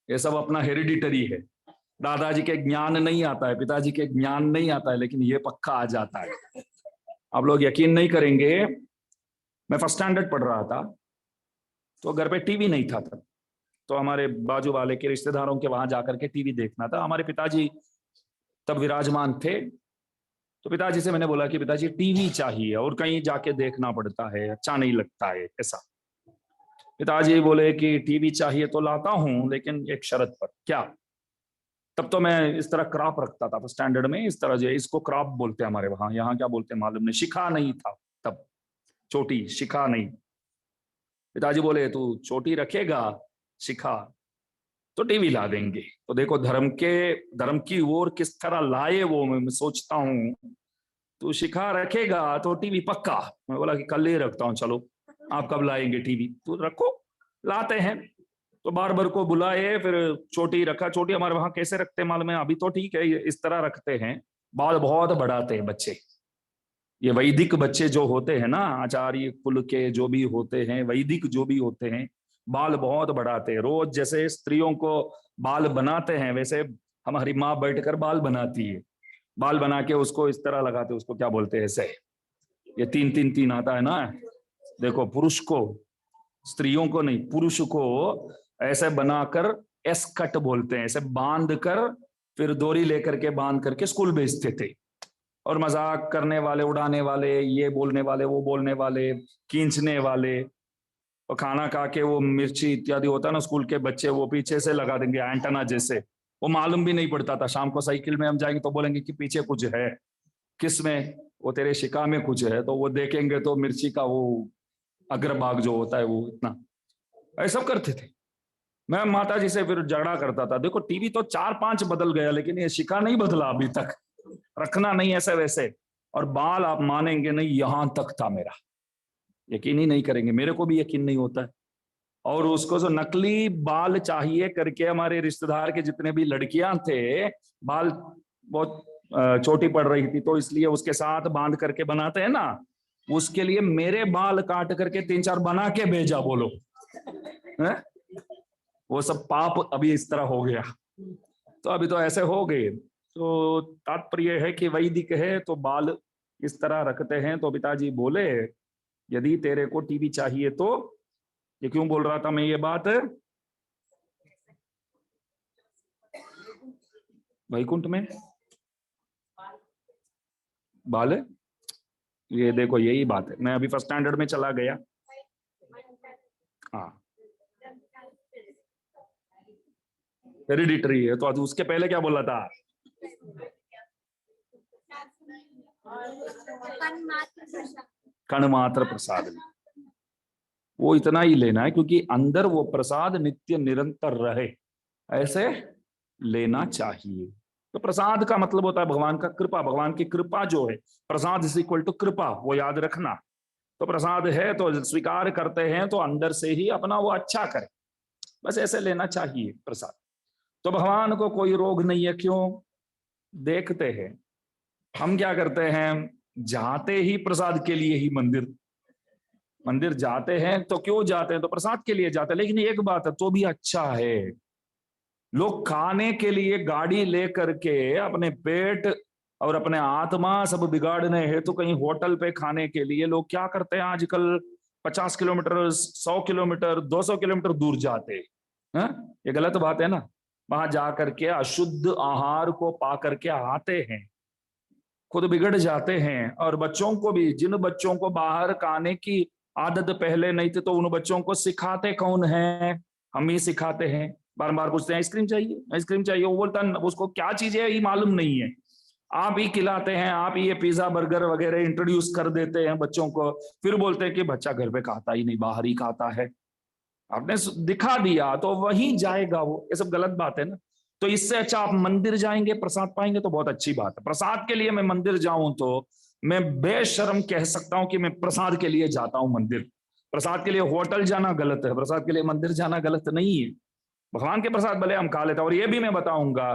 ये सब अपना हेरिडिटरी है। दादाजी के ज्ञान नहीं आता है, पिताजी के ज्ञान नहीं आता है, लेकिन ये पक्का आ जाता है। आप लोग यकीन नहीं करेंगे, मैं फर्स्ट स्टैंडर्ड पढ़ रहा था, तो घर पे टीवी नहीं था तब, तो हमारे बाजू वाले के रिश्तेदारों के वहां जाकर के टीवी देखना था। हमारे पिताजी तब विराजमान थे, तो पिताजी से मैंने बोला कि पिताजी टीवी चाहिए, और कहीं जाके देखना पड़ता है, अच्छा नहीं लगता है ऐसा। पिताजी बोले कि टीवी चाहिए तो लाता हूं, लेकिन एक शर्त पर। क्या? तब तो मैं इस तरह क्राप रखता था स्टैंडर्ड में, इस तरह जो, इसको क्राप बोलते हैं हमारे वहां, यहाँ क्या बोलते हैं मालूम नहीं, शिखा नहीं था तब, चोटी, शिखा नहीं। पिताजी बोले तू चोटी रखेगा, शिखा, तो टीवी ला देंगे। तो देखो धर्म की ओर किस तरह लाए वो, मैं सोचता हूँ। तू शिखा रखेगा तो टीवी पक्का। मैं बोला कि कल ही रखता हूँ, चलो आप कब लाएंगे टीवी? तो रखो, लाते हैं। तो बार को बुलाए, फिर चोटी रखा। चोटी हमारे वहां कैसे रखते हैं मालूम है? अभी तो ठीक है, इस तरह रखते हैं, बाल बहुत बढ़ाते हैं बच्चे, ये वैदिक बच्चे जो होते हैं ना, आचार्य कुल के जो भी होते हैं, वैदिक जो भी होते हैं, बाल बहुत बढ़ाते हैं। रोज जैसे स्त्रियों को बाल बनाते हैं, वैसे हमारी माँ बैठकर बाल बनाती है। बाल बना के उसको इस तरह लगाते, उसको क्या बोलते हैं, ऐसे ये तीन तीन तीन आता है ना। देखो, पुरुष को, स्त्रियों को नहीं, पुरुष को ऐसे बनाकर एस कट बोलते हैं, ऐसे बांध कर फिर डोरी लेकर के बांध करके स्कूल भेजते थे। और मजाक करने वाले, उड़ाने वाले, ये बोलने वाले, वो बोलने वाले, खींचने वाले, और खाना खा के वो मिर्ची इत्यादि होता है ना, स्कूल के बच्चे वो पीछे से लगा देंगे एंटेना जैसे। वो मालूम भी नहीं पड़ता था। शाम को साइकिल में हम जाएंगे तो बोलेंगे कि पीछे कुछ है। किस में? वो तेरे शिका में कुछ है। तो वो देखेंगे तो मिर्ची का वो अग्रभाग जो होता है वो इतना, ऐसा करते थे। मैं माता जी से फिर झगड़ा करता था, देखो टीवी तो 4-5 बदल गया, लेकिन ये शिका नहीं बदला अभी तक, रखना नहीं ऐसे वैसे। और बाल आप मानेंगे नहीं, यहां तक था मेरा। यकीन ही नहीं करेंगे, मेरे को भी यकीन नहीं होता है। और उसको जो नकली बाल चाहिए करके हमारे रिश्तेदार के जितने भी लड़कियां थे, बाल बहुत छोटी पड़ रही थी, तो इसलिए उसके साथ बांध करके बनाते हैं ना, उसके लिए मेरे बाल काट करके 3-4 बना के भेजा, बोलो है? वो सब पाप अभी इस तरह हो गया। तो अभी तो ऐसे हो गए। तो तात्पर्य है कि वैदिक है तो बाल इस तरह रखते हैं। तो पिताजी बोले, यदि तेरे को टीवी चाहिए तो, ये क्यों बोल रहा था मैं ये बात, वैकुंठ में बाल, ये देखो यही बात है। मैं अभी फर्स्ट स्टैंडर्ड में चला गया। हाँ, हेरिडिटरी है। तो उसके पहले क्या बोला था? कण मात्र प्रसाद। वो इतना ही लेना है, क्योंकि अंदर वो प्रसाद नित्य निरंतर रहे, ऐसे लेना चाहिए। तो प्रसाद का मतलब होता है भगवान का कृपा। भगवान की कृपा जो है, प्रसाद इज इक्वल टू कृपा, वो याद रखना। तो प्रसाद है तो स्वीकार करते हैं, तो अंदर से ही अपना वो अच्छा करे, बस ऐसे लेना चाहिए प्रसाद। तो भगवान को कोई रोग नहीं है। क्यों? देखते हैं हम क्या करते हैं, जाते ही प्रसाद के लिए ही मंदिर, मंदिर जाते हैं तो क्यों जाते हैं, तो प्रसाद के लिए जाते हैं। लेकिन एक बात है, तो भी अच्छा है, लोग खाने के लिए गाड़ी लेकर के अपने पेट और अपने आत्मा सब बिगाड़ने हैं, तो कहीं होटल पे खाने के लिए लोग क्या करते हैं आजकल, 50 किलोमीटर, 100 किलोमीटर, 200 किलोमीटर दूर जाते हैं। ये गलत बात है ना। वहां जा करके अशुद्ध आहार को पा करके आते हैं, खुद बिगड़ जाते हैं। और बच्चों को भी, जिन बच्चों को बाहर खाने की आदत पहले नहीं थी, तो उन बच्चों को सिखाते कौन है? हम ही सिखाते हैं। बार बार पूछते हैं आइसक्रीम चाहिए, आइसक्रीम चाहिए, वो बोलता है उसको क्या चीज है ये मालूम नहीं है, आप ही खिलाते हैं, आप ही ये पिज्जा बर्गर वगैरह इंट्रोड्यूस कर देते हैं बच्चों को। फिर बोलते हैं कि बच्चा घर पे खाता ही नहीं, बाहर ही खाता है। आपने दिखा दिया तो वही जाएगा वो, ये सब गलत बात है ना। तो इससे अच्छा आप मंदिर जाएंगे, प्रसाद पाएंगे, तो बहुत अच्छी बात है। प्रसाद के लिए मैं मंदिर जाऊं तो मैं बेशर्म कह सकता हूं कि मैं प्रसाद के लिए जाता हूं मंदिर। प्रसाद के लिए होटल जाना गलत है, प्रसाद के लिए मंदिर जाना गलत नहीं है। भगवान के प्रसाद भले हम खा लेते हैं। और ये भी मैं बताऊंगा,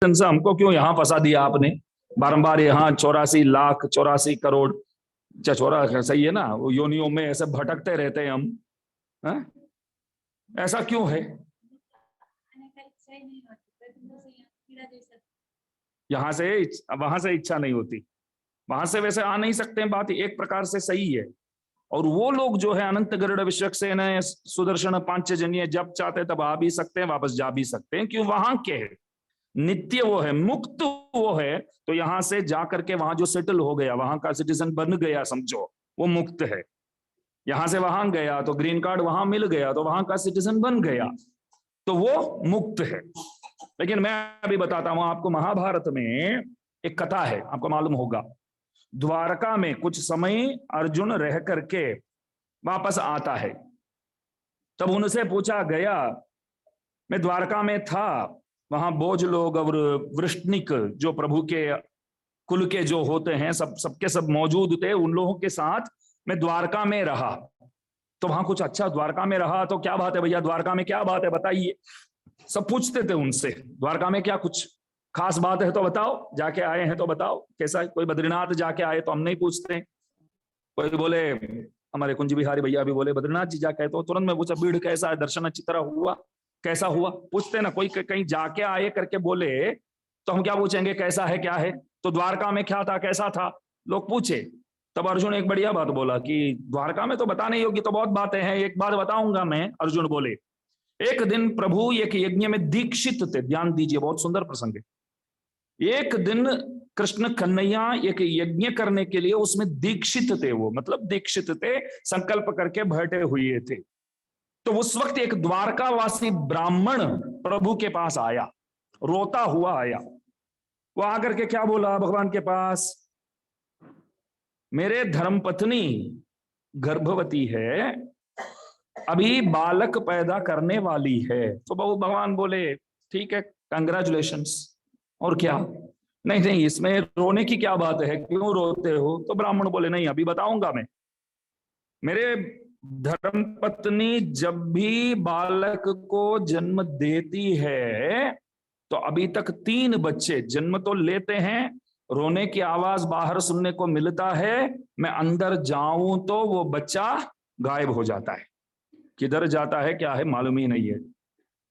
से हमको क्यों यहाँ फंसा दिया आपने, बारंबार यहाँ 84 लाख 84 करोड़, चौरा सही है ना, वो योनियों में ऐसे भटकते रहते हैं हम, है? ऐसा क्यों है? यहाँ से वहां से इच्छा नहीं होती, वहां से वैसे आ नहीं सकते हैं, बात एक प्रकार से सही है। और वो लोग जो है अनंत गरुड़ विश्वक्सेन सुदर्शन पांचजन्य, जब चाहते तब आ भी सकते हैं, वापस जा भी सकते हैं, क्यों? वहां के है नित्य, वो है मुक्त, वो है। तो यहां से जाकर के वहां जो सेटल हो गया, वहां का सिटीजन बन गया, समझो वो मुक्त है। यहां से वहां गया तो ग्रीन कार्ड वहां मिल गया, तो वहां का सिटीजन बन गया, तो वो मुक्त है। लेकिन मैं अभी बताता हूं आपको, महाभारत में एक कथा है, आपको मालूम होगा। द्वारका में कुछ समय अर्जुन रह करके वापस आता है, तब उनसे पूछा गया, मैं द्वारका में था, वहां बोझ लोग और वृष्णिक जो प्रभु के कुल के जो होते हैं सबके सब मौजूद थे, उन लोगों के साथ मैं द्वारका में रहा। तो वहां कुछ अच्छा, द्वारका में रहा तो क्या बात है भैया, द्वारका में क्या बात है बताइए, सब पूछते थे उनसे, द्वारका में क्या कुछ खास बात है तो बताओ, जाके आए हैं तो बताओ कैसा। कोई बद्रीनाथ जाके आए तो हम नहीं पूछते, कोई बोले, हमारे कुंज बिहारी भैया भी बोले बद्रीनाथ जी जाके, तो तुरंत में पूछा भीड़ कैसा है, दर्शन अच्छी तरह हुआ, कैसा हुआ, पूछते ना। कोई कहीं जाके आए करके बोले तो हम क्या पूछेंगे कैसा है क्या है, तो द्वारका में क्या था कैसा था, लोग पूछे। तब अर्जुन एक बढ़िया बात बोला कि द्वारका में तो बताने योग्य तो बहुत बातें हैं, एक बात बताऊंगा मैं। अर्जुन बोले, एक दिन प्रभु एक यज्ञ में दीक्षित थे, ध्यान दीजिए बहुत सुंदर प्रसंग है। एक दिन कृष्ण कन्हैया एक यज्ञ करने के लिए उसमें दीक्षित थे, वो मतलब दीक्षित थे, संकल्प करके बैठे हुए थे। तो उस वक्त एक द्वारकावासी ब्राह्मण प्रभु के पास आया, रोता हुआ आया। वो आकर के क्या बोला भगवान के पास, मेरे धर्मपत्नी गर्भवती है, अभी बालक पैदा करने वाली है। तो भगवान बोले ठीक है, कंग्रेचुलेशंस, और क्या, नहीं नहीं इसमें रोने की क्या बात है, क्यों रोते हो? तो ब्राह्मण बोले नहीं अभी बताऊंगा मैं। मेरे धर्मपत्नी जब भी बालक को जन्म देती है तो अभी तक 3 बच्चे जन्म तो लेते हैं, रोने की आवाज बाहर सुनने को मिलता है, मैं अंदर जाऊं तो वो बच्चा गायब हो जाता है, किधर जाता है क्या है मालूम ही नहीं है,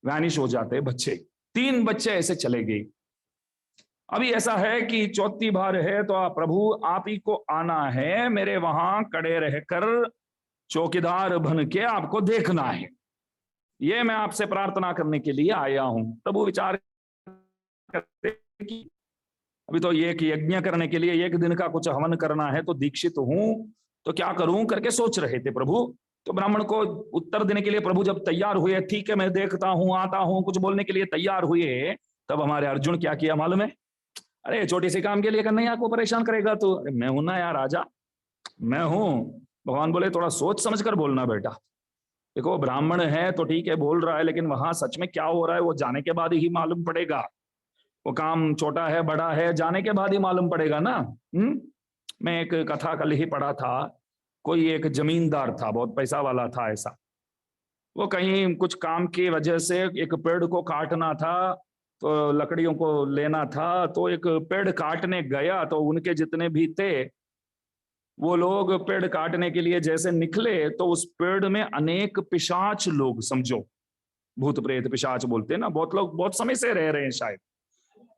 वैनिश हो जाते हैं बच्चे। 3 बच्चे ऐसे चले गए। अभी ऐसा है कि चौथी बार है तो प्रभु आप ही को आना है, मेरे वहां खड़े रहकर चौकीदार बन के आपको देखना है, ये मैं आपसे प्रार्थना करने के लिए आया हूं। तब वो विचार करते कि अभी तो एक यज्ञ करने के लिए 1 दिन का कुछ हवन करना है, तो दीक्षित हूं तो क्या करूं करके सोच रहे थे प्रभु। तो ब्राह्मण को उत्तर देने के लिए प्रभु जब तैयार हुए, ठीक है मैं देखता हूं आता हूं, कुछ बोलने के लिए तैयार हुए, तब हमारे अर्जुन क्या किया मालूम है, अरे छोटी सी काम के लिए कन्हैया को परेशान करेगा तू, अरे मैं हूं ना यार राजा, मैं हूं। भगवान बोले थोड़ा सोच समझ कर बोलना बेटा, देखो ब्राह्मण है तो ठीक है बोल रहा है, लेकिन वहां सच में क्या हो रहा है वो जाने के बाद ही मालूम पड़ेगा, वो काम छोटा है बड़ा है जाने के बाद ही मालूम पड़ेगा ना। मैं एक कथा कल ही पढ़ा था, कोई एक जमींदार था, बहुत पैसा वाला था ऐसा, वो कहीं कुछ काम की वजह से एक पेड़ को काटना था, तो लकड़ियों को लेना था, तो एक पेड़ काटने गया, तो उनके जितने भी थे वो लोग पेड़ काटने के लिए जैसे निकले, तो उस पेड़ में अनेक पिशाच लोग, समझो भूत प्रेत पिशाच बोलते हैं ना, बहुत लोग बहुत समय से रह रहे हैं शायद,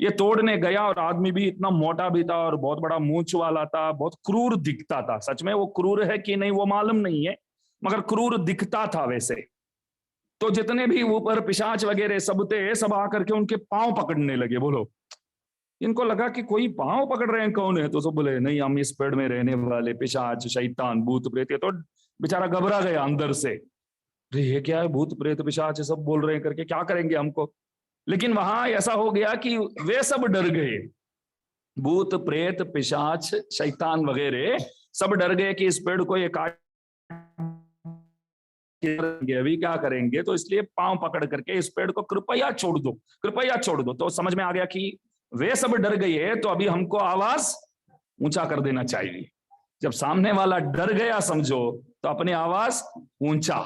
ये तोड़ने गया, और आदमी भी इतना मोटा भी था और बहुत बड़ा मूंछ वाला था, बहुत क्रूर दिखता था। सच में वो क्रूर है कि नहीं वो मालूम नहीं है, मगर क्रूर दिखता था वैसे। तो जितने भी ऊपर पिशाच वगैरह सब थे, सब आकर के उनके पांव पकड़ने लगे। बोलो, इनको लगा कि कोई पांव पकड़ रहे हैं, कौन है? तो सब बोले नहीं हम इस पेड़ में रहने वाले पिशाच शैतान भूत प्रेत। तो बेचारा घबरा गया अंदर से, अरे ये क्या है, भूत प्रेत पिशाच सब बोल रहे हैं करके, क्या करेंगे हमको। लेकिन वहां ऐसा हो गया कि वे सब डर गए, भूत प्रेत पिशाच शैतान वगैरह सब डर गए कि इस पेड़ को ये काट अभी क्या करेंगे, तो इसलिए पांव पकड़ करके इस पेड़ को कृपया छोड़ दो, कृपया छोड़ दो। तो समझ में आ गया कि वे सब डर गए, तो अभी हमको आवाज ऊंचा कर देना चाहिए। जब सामने वाला डर गया समझो, तो अपनी आवाज ऊंचा,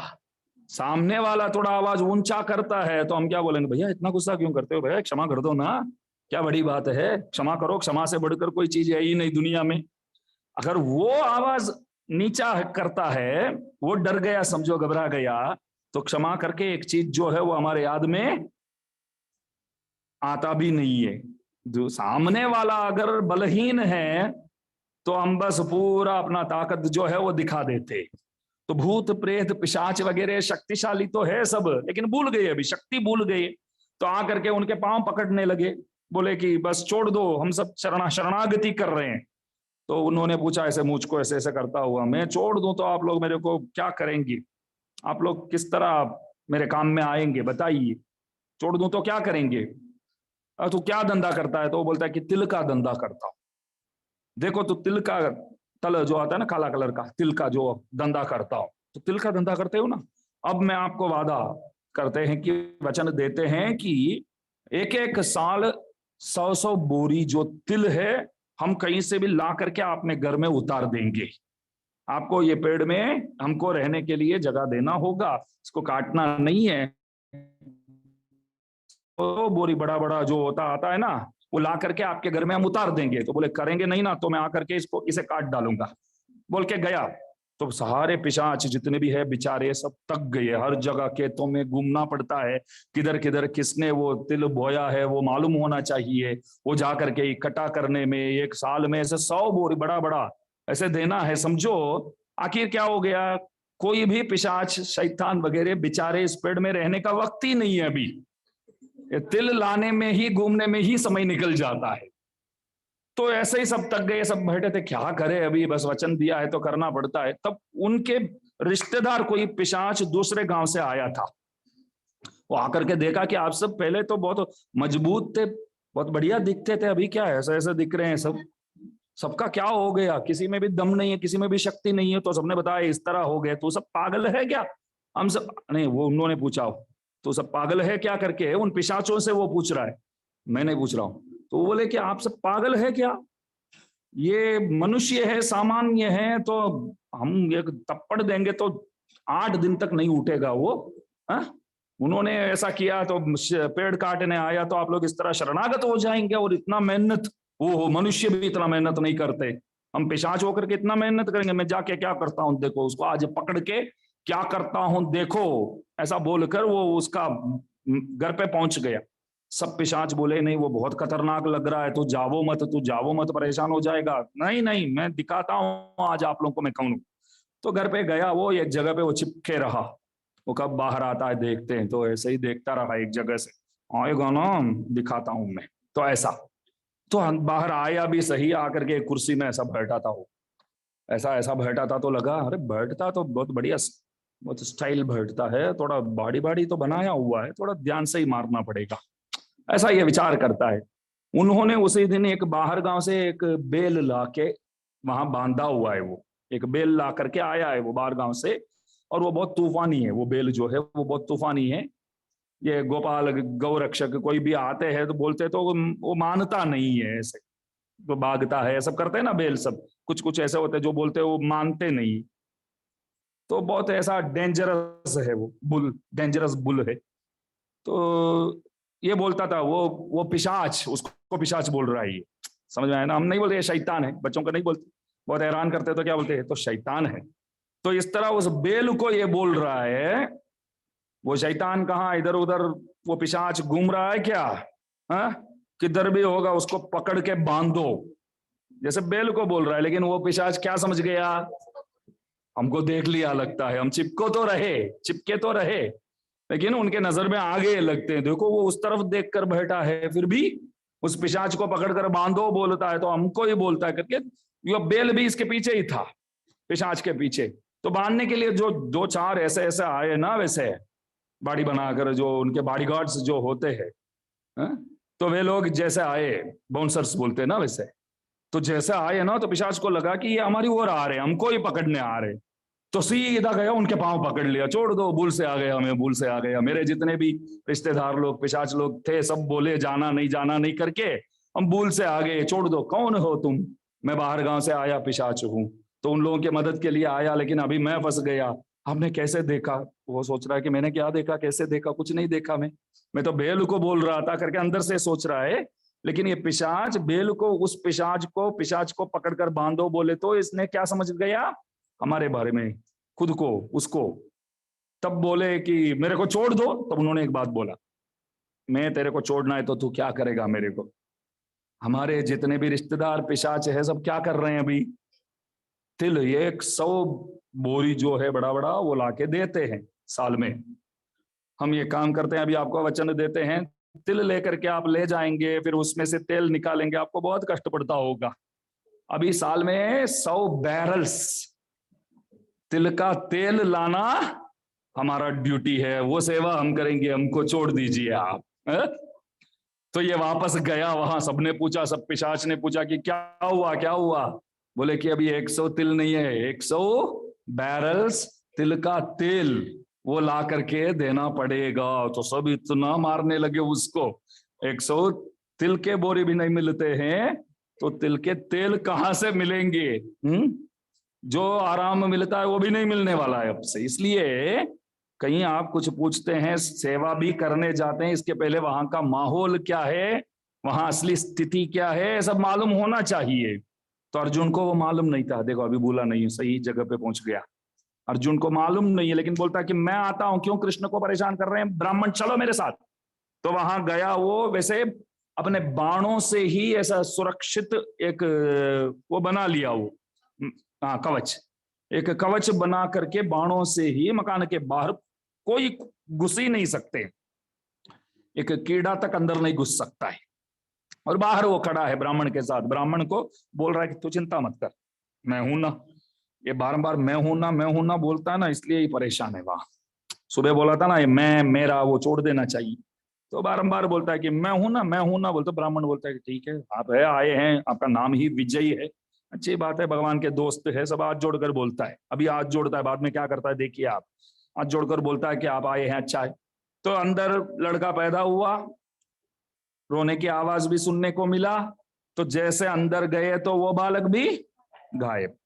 सामने वाला थोड़ा आवाज ऊंचा करता है तो हम क्या बोलेंगे, भैया इतना गुस्सा क्यों करते हो, भैया क्षमा कर दो ना, क्या बड़ी बात है, क्षमा करो, क्षमा से बढ़कर कोई चीज है ही नहीं दुनिया में। अगर वो आवाज नीचा करता है, वो डर गया समझो, घबरा गया, तो क्षमा करके एक चीज जो है वो हमारे याद में आता भी नहीं है। जो सामने वाला अगर बलहीन है तो हम बस पूरा अपना ताकत जो है वो दिखा देते। तो भूत प्रेत पिशाच वगैरह शक्तिशाली तो है सब, लेकिन भूल गए, अभी शक्ति भूल गए। तो आकर के उनके पांव पकड़ने लगे, बोले कि बस छोड़ दो, हम सब शरणागति कर रहे हैं। तो उन्होंने पूछा ऐसे मुझको ऐसे ऐसे करता हुआ, मैं छोड़ दूं तो आप लोग मेरे को क्या करेंगे, आप लोग किस तरह मेरे काम में आएंगे बताइए, छोड़ दूं तो क्या करेंगे। तो क्या धंधा करता है, तो वो बोलता है कि तिल का धंधा करता हूं। देखो तो तिल का तल जो आता है ना काला कलर का, तिल का जो धंधा करता हूं। तो तिल का धंधा करते हो ना, अब मैं आपको वादा करते हैं कि वचन देते हैं कि एक एक साल 100 बोरी जो तिल है हम कहीं से भी ला करके अपने घर में उतार देंगे। आपको ये पेड़ में हमको रहने के लिए जगह देना होगा, इसको काटना नहीं है। तो बोरी बड़ा बड़ा जो होता आता है ना, वो ला करके आपके घर में हम उतार देंगे। तो बोले करेंगे नहीं ना तो मैं आकर के इसे काट डालूंगा, बोल के गया। तो सारे पिशाच जितने भी है बेचारे सब थक गए, हर जगह खेतों में घूमना पड़ता है, किधर किधर किसने वो तिल बोया है वो मालूम होना चाहिए, वो जा करके इकट्ठा करने में एक साल में ऐसे 100 बोरी बड़ा बड़ा ऐसे देना है समझो। आखिर क्या हो गया, कोई भी पिशाच शैतान वगैरह बेचारे इस पेड़ में रहने का वक्त ही नहीं है, अभी तिल लाने में ही घूमने में ही समय निकल जाता है। तो ऐसे ही सब तक गए, सब बैठे थे क्या करे, अभी बस वचन दिया है तो करना पड़ता है। तब उनके रिश्तेदार कोई पिशाच दूसरे गांव से आया था, वो आकर के देखा कि आप सब पहले तो बहुत मजबूत थे, बहुत बढ़िया दिखते थे, अभी क्या है ऐसे ऐसे दिख रहे हैं सब, सबका क्या हो गया, किसी में भी दम नहीं है, किसी में भी शक्ति नहीं है। तो सबने बताया इस तरह हो गए, तो सब पागल है क्या, हम सब नहीं, वो उन्होंने पूछा तो सब पागल है क्या करके उन पिशाचों से वो पूछ रहा है, मैं नहीं पूछ रहा हूं। तो वो बोले कि आप सब पागल है क्या, ये मनुष्य है सामान्य है, तो हम एक थप्पड़ देंगे तो 8 दिन तक नहीं उठेगा वो। हा? उन्होंने ऐसा किया तो पेड़ काटने आया तो आप लोग इस तरह शरणागत हो जाएंगे, और इतना मेहनत, वो मनुष्य भी इतना मेहनत नहीं करते, हम पिशाच होकर के इतना मेहनत करेंगे, मैं जाके क्या करता हूं देखो, उसको आज पकड़ के क्या करता हूं देखो, ऐसा बोलकर वो उसका घर पे पहुंच गया। सब पिशाच बोले नहीं वो बहुत खतरनाक लग रहा है, तू जावो मत, तू जावो मत, परेशान हो जाएगा। नहीं नहीं मैं दिखाता हूं आज आप लोगों को मैं कौन हूं। तो घर पे गया, वो एक जगह पे वो चिपके रहा, वो कब बाहर आता है देखते हैं। तो ऐसे ही देखता रहा एक जगह से, आएगा ना दिखाता हूं मैं, तो ऐसा। तो बाहर आया भी सही, आकर के एक कुर्सी में ऐसा बैठा था, वो ऐसा ऐसा बैठा था, तो लगा अरे बैठता तो बहुत बढ़िया, बहुत स्टाइल बैठता है, थोड़ा बॉडी बॉडी तो बनाया हुआ है, थोड़ा ध्यान से ही मारना पड़ेगा, ऐसा ये विचार करता है। उन्होंने उसी दिन एक बाहर गांव से एक बेल ला के वहां बांधा हुआ है, वो एक बेल ला करके आया है वो बाहर गांव से, और वो बहुत तूफानी है, वो बेल जो है वो बहुत तूफानी है। ये गोपाल गौरक्षक कोई भी आते हैं तो बोलते तो वो मानता नहीं है, ऐसे तो भागता है, सब करते हैं ना बेल, सब कुछ कुछ ऐसे होते हैं जो बोलते हैं वो मानते नहीं। तो बहुत ऐसा डेंजरस है वो बुल, डेंजरस बुल है। तो ये बोलता था वो पिशाच, उसको पिशाच बोल रहा है ये, समझ में आया ना, हम नहीं बोलते शैतान है, बच्चों को नहीं बोलते, बहुत हैरान करते तो क्या बोलते हैं, तो शैतान है। तो इस तरह उस बेल को ये बोल रहा है, वो शैतान कहाँ इधर उधर वो पिशाच घूम रहा है क्या, हाँ किधर भी होगा उसको पकड़ के बांधो, जैसे बेल को बोल रहा है। लेकिन वो पिशाच क्या समझ गया, हमको देख लिया लगता है, हम चिपके तो रहे, लेकिन उनके नजर में आगे लगते हैं, देखो वो उस तरफ देखकर बैठा है, फिर भी उस पिशाच को पकड़कर बांधो बोलता है, तो हमको ही बोलता है करके। ये बेल भी इसके पीछे ही था, पिशाच के पीछे। तो बांधने के लिए जो 2-4 ऐसे ऐसे आए ना, वैसे बाड़ी बनाकर जो उनके बॉडीगार्ड्स जो होते हैं, तो वे लोग जैसे आए, बाउंसर्स बोलते हैं ना वैसे, तो जैसे आए ना तो पिशाच को लगा कि ये हमारी ओर आ रहे हैं, हमको ही पकड़ने आ रहे, तो सीधा गया उनके पांव पकड़ लिया, छोड़ दो भूल से आ गया, मैं भूल से आ गया। मेरे जितने भी रिश्तेदार लोग पिशाच लोग थे सब बोले जाना नहीं करके हम भूल से आ गए, छोड़ दो, कौन हो तुम, मैं बाहर गांव से आया पिशाच हूं, तो उन लोगों की मदद के लिए आया, लेकिन अभी मैं फंस गया। हमने कैसे देखा, वो सोच रहा है कि मैंने क्या देखा, कैसे देखा, कुछ नहीं देखा मैं तो बेल को बोल रहा था करके अंदर से सोच रहा है लेकिन ये पिशाच बेल को, उस पिशाच को पकड़कर बांधो बोले तो इसने क्या समझ गया हमारे बारे में, खुद को, उसको। तब बोले कि मेरे को छोड़ दो, तब उन्होंने एक बात बोला, मैं तेरे को छोड़ना है तो तू क्या करेगा मेरे को। हमारे जितने भी रिश्तेदार पिशाच है सब क्या कर रहे हैं अभी, तिल 100 बोरी जो है बड़ा बड़ा वो लाके देते हैं साल में। हम ये काम करते हैं, अभी आपको वचन देते हैं तिल लेकर के आप ले जाएंगे, फिर उसमें से तेल निकालेंगे, आपको बहुत कष्ट पड़ता होगा। अभी साल में 100 बैरल्स तिल का तेल लाना हमारा ड्यूटी है, वो सेवा हम करेंगे, हमको छोड़ दीजिए आप। तो ये वापस गया, वहां सबने पूछा, सब पिशाच ने पूछा कि क्या हुआ क्या हुआ। बोले कि अभी 100 तिल नहीं है, 100 बैरल्स तिल का तेल वो ला करके देना पड़ेगा। तो सब इतना मारने लगे उसको, 100 तिल के बोरी भी नहीं मिलते हैं तो तिल के तेल कहां से मिलेंगे। जो आराम मिलता है वो भी नहीं मिलने वाला है अब से। इसलिए कहीं आप कुछ पूछते हैं, सेवा भी करने जाते हैं, इसके पहले वहां का माहौल क्या है, वहां असली स्थिति क्या है, सब मालूम होना चाहिए। तो अर्जुन को वो मालूम नहीं था। देखो अभी बोला नहीं, सही जगह पे पहुंच गया। अर्जुन को मालूम नहीं है, लेकिन बोलता है कि मैं आता हूं, क्यों कृष्ण को परेशान कर रहे हैं, ब्राह्मण चलो मेरे साथ। तो वहां गया वो, वैसे अपने बाणों से ही ऐसा सुरक्षित एक वो बना लिया वो, हाँ कवच, एक कवच बना करके बाणों से ही मकान के बाहर कोई घुस ही नहीं सकते, एक कीड़ा तक अंदर नहीं घुस सकता है। और बाहर वो खड़ा है ब्राह्मण के साथ, ब्राह्मण को बोल रहा है कि तू चिंता मत कर, मैं हूं ना। ये बारंबार मैं हूं ना बोलता है ना, इसलिए ही परेशान है। वहां सुबह बोला था ना ये मैं मेरा, वो छोड़ देना चाहिए। तो बारंबार बोलता है कि मैं हूं ना बोलता। ब्राह्मण बोलता है कि ठीक है आप है आए हैं, आपका नाम ही विजयी है, अच्छी बात है, भगवान के दोस्त है, सब हाथ जोड़कर बोलता है। अभी हाथ जोड़ता है, बाद में क्या करता है देखिए आप, हाथ जोड़कर बोलता है कि आप आए हैं, अच्छा है। तो अंदर लड़का पैदा हुआ, रोने की आवाज भी सुनने को मिला, तो जैसे अंदर गए तो वो बालक भी गायब।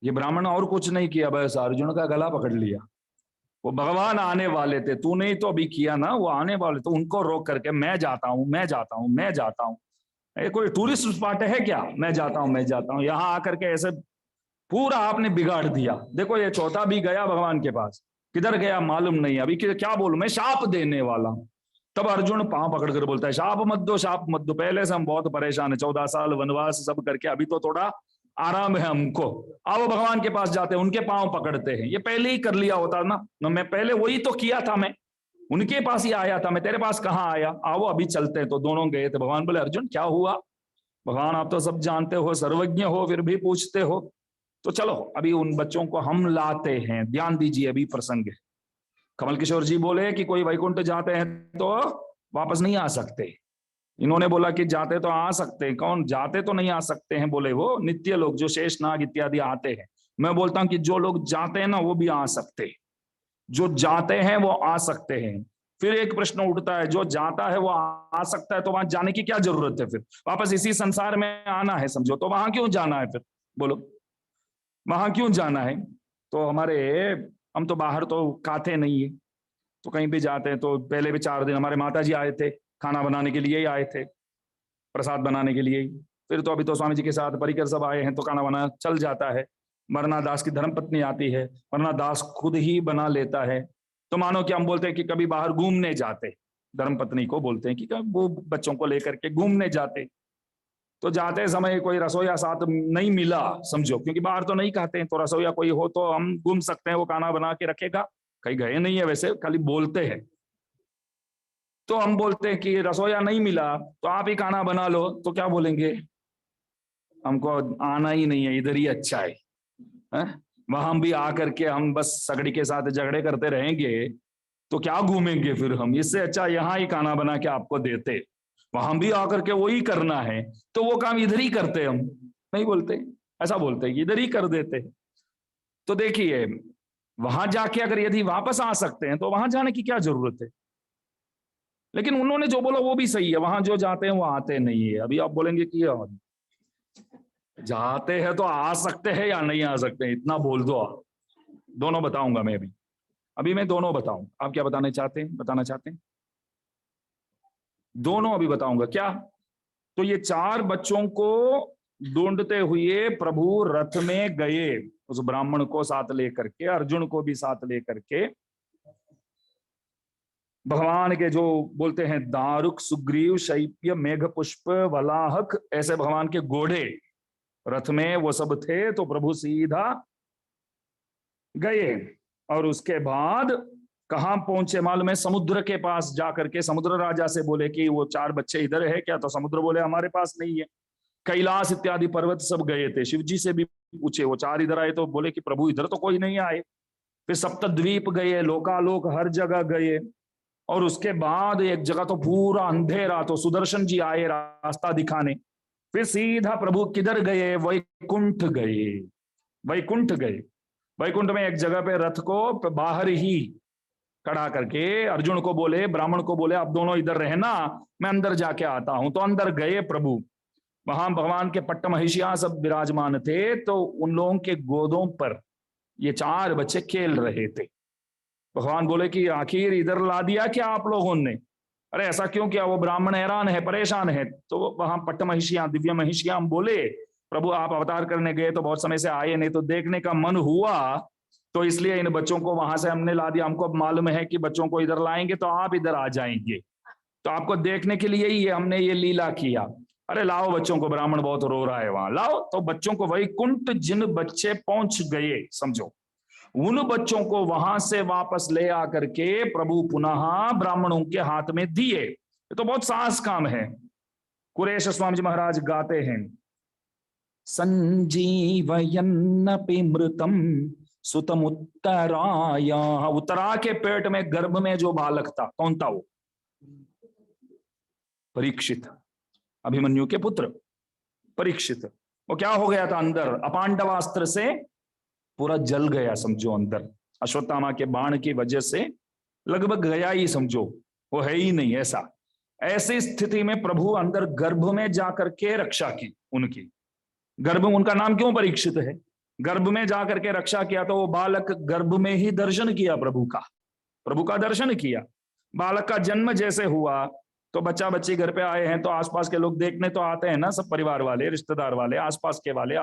ये ब्राह्मण और कुछ नहीं किया, बस अर्जुन का गला पकड़ लिया। वो भगवान आने वाले थे, तूने ही तो अभी किया ना, वो आने वाले तो उनको रोक करके मैं जाता हूं मैं जाता हूं मैं जाता हूं। ये कोई टूरिस्ट स्पॉट है क्या, मैं जाता हूं मैं जाता हूं। यहां आकर के ऐसे पूरा आपने बिगाड़ दिया। देखो ये चौथा भी गया भगवान के पास, किधर गया मालूम नहीं। अभी क्या बोलूं मैं, शाप देने वाला हूं। तब अर्जुन पांव पकड़कर बोलता है शाप मत दो, शाप मत दो, पहले से हम बहुत परेशान है, 14 साल वनवास सब करके, अभी तो थोड़ा आराम है हमको। आओ भगवान के पास जाते हैं, उनके पांव पकड़ते हैं। ये पहले ही कर लिया होता ना, मैं पहले वही तो किया था, मैं उनके पास ही आया था, मैं तेरे पास कहाँ आया। आओ अभी चलते हैं। तो दोनों गए थे। भगवान बोले अर्जुन क्या हुआ, भगवान आप तो सब जानते हो, सर्वज्ञ हो, फिर भी पूछते हो। तो चलो अभी उन बच्चों को हम लाते हैं, ध्यान दीजिए अभी प्रसंग है। कमल किशोर जी बोले कि कोई वैकुंठ जाते हैं तो वापस नहीं आ सकते। इन्होंने बोला कि जाते तो आ सकते हैं। कौन जाते तो नहीं आ सकते हैं, बोले वो नित्य लोग जो शेष नाग इत्यादि आते हैं। मैं बोलता हूं कि जो लोग जाते हैं ना वो भी आ सकते, जो जाते हैं वो आ सकते हैं। फिर एक प्रश्न उठता है, जो जाता है वो आ सकता है तो वहां जाने की क्या जरूरत है, फिर वापस इसी संसार में आना है समझो, तो वहां क्यों जाना है, फिर बोलो वहां क्यों जाना है। तो हमारे, हम तो बाहर तो खाते नहीं है, तो कहीं भी जाते हैं तो पहले भी 4 दिन हमारे माता जी आए थे, खाना बनाने के लिए ही आए थे, प्रसाद बनाने के लिए ही। फिर तो अभी तो स्वामी जी के साथ परिकर सब आए हैं तो खाना बना चल जाता है। मरना दास की धर्मपत्नी आती है, मरना दास खुद ही बना लेता है। तो मानो कि हम बोलते हैं कि कभी बाहर घूमने जाते, धर्मपत्नी को बोलते हैं कि वो बच्चों को लेकर के घूमने जाते। तो जाते समय कोई रसोईया साथ नहीं मिला समझो, क्योंकि बाहर तो नहीं खाते हैं, तो रसोईया कोई हो तो हम घूम सकते हैं, वो खाना बना के रखेगा। कहीं गए नहीं है वैसे, खाली बोलते हैं। तो हम बोलते हैं कि रसोईया नहीं मिला तो आप ही खाना बना लो, तो क्या बोलेंगे, हमको आना ही नहीं है, इधर ही अच्छा है? वहां भी आकर के हम बस सगड़ी के साथ झगड़े करते रहेंगे तो क्या घूमेंगे फिर हम, इससे अच्छा यहाँ ही खाना बना के आपको देते। वहां भी आकर के वही करना है तो वो काम इधर ही करते, हम नहीं बोलते, ऐसा बोलते हैं इधर ही कर देते। तो देखिए वहां जाके अगर यदि वापस आ सकते हैं तो वहां जाने की क्या जरूरत है। लेकिन उन्होंने जो बोला वो भी सही है, वहां जो जाते हैं वो आते नहीं है। अभी आप बोलेंगे कि जाते हैं तो आ सकते हैं या नहीं आ सकते, इतना बोल दो आप। दोनों बताऊंगा मैं अभी, अभी मैं दोनों बताऊं। आप क्या बताना चाहते हैं, बताना चाहते हैं? दोनों अभी बताऊंगा क्या। तो ये 4 बच्चों को ढूंढते हुए प्रभु रथ में गए, उस ब्राह्मण को साथ लेकर के, अर्जुन को भी साथ लेकर के। भगवान के जो बोलते हैं दारुक, सुग्रीव, शैप्य, मेघ पुष्प, वलाहक, ऐसे भगवान के घोड़े रथ में वो सब थे। तो प्रभु सीधा गए और उसके बाद कहां पहुंचे मालूम है? समुद्र के पास जाकर के समुद्र राजा से बोले कि वो 4 बच्चे इधर है क्या? तो समुद्र बोले हमारे पास नहीं है। कैलाश इत्यादि पर्वत सब गए थे, शिव जी से भी पूछे, वो 4 इधर आए तो बोले कि प्रभु इधर तो कोई नहीं आए। फिर सप्तद्वीप गए, लोकालोक, हर जगह गए। और उसके बाद एक जगह तो पूरा अंधेरा, तो सुदर्शन जी आए रास्ता दिखाने। फिर सीधा प्रभु किधर गए? वैकुंठ गए। वैकुंठ गए। वैकुंठ में एक जगह पे रथ को बाहर ही खड़ा करके अर्जुन को बोले, ब्राह्मण को बोले, आप दोनों इधर रहना, मैं अंदर जाके आता हूं। तो अंदर गए प्रभु। वहां भगवान के पट्ट महिषियां सब विराजमान थे। तो उन लोगों के गोदों पर ये 4 बच्चे खेल रहे थे। भगवान बोले कि आखिर इधर ला दिया क्या आप लोगों ने? अरे ऐसा क्यों किया? वो ब्राह्मण हैरान है, परेशान है। तो वहां पट्ट महिषियां, दिव्य महिषियां बोले, प्रभु आप अवतार करने गए तो बहुत समय से आए नहीं, तो देखने का मन हुआ, तो इसलिए इन बच्चों को वहां से हमने ला दिया। हमको मालूम है कि बच्चों को इधर लाएंगे तो आप इधर आ जाएंगे, तो आपको देखने के लिए ही हमने ये लीला किया। अरे लाओ बच्चों को, ब्राह्मण बहुत रो रहा है वहां, लाओ। तो बच्चों को वैकुंठ जिन बच्चे पहुंच गए, समझो, उन बच्चों को वहां से वापस ले आकर के प्रभु पुनः ब्राह्मणों के हाथ में दिए। ये तो बहुत साहस काम है। कुरेश स्वामी जी महाराज गाते हैं, संजीवयन्नपि मृतम सुतम उत्तराया। उत्तरा के पेट में, गर्भ में जो बालक था, कौन था वो? परीक्षित, अभिमन्यु के पुत्र परीक्षित। वो क्या हो गया था? अंदर अपांडवास्त्र से पूरा जल गया, समझो। अंदर अश्वत्थामा के बाण की वजह से लगभग गया ही, समझो, वो है ही नहीं। ऐसी स्थिति में प्रभु अंदर गर्भ में जाकर के रक्षा की उनकी। गर्भ, उनका नाम क्यों परीक्षित है? गर्भ में जाकर के रक्षा किया। तो वो बालक गर्भ में ही दर्शन किया प्रभु का दर्शन किया। बालक का जन्म जैसे हुआ तो बच्चा बच्ची घर पे आए हैं, तो आसपास के लोग देखने तो आते हैं ना, सब परिवार वाले, रिश्तेदार वाले, आसपास के वाले,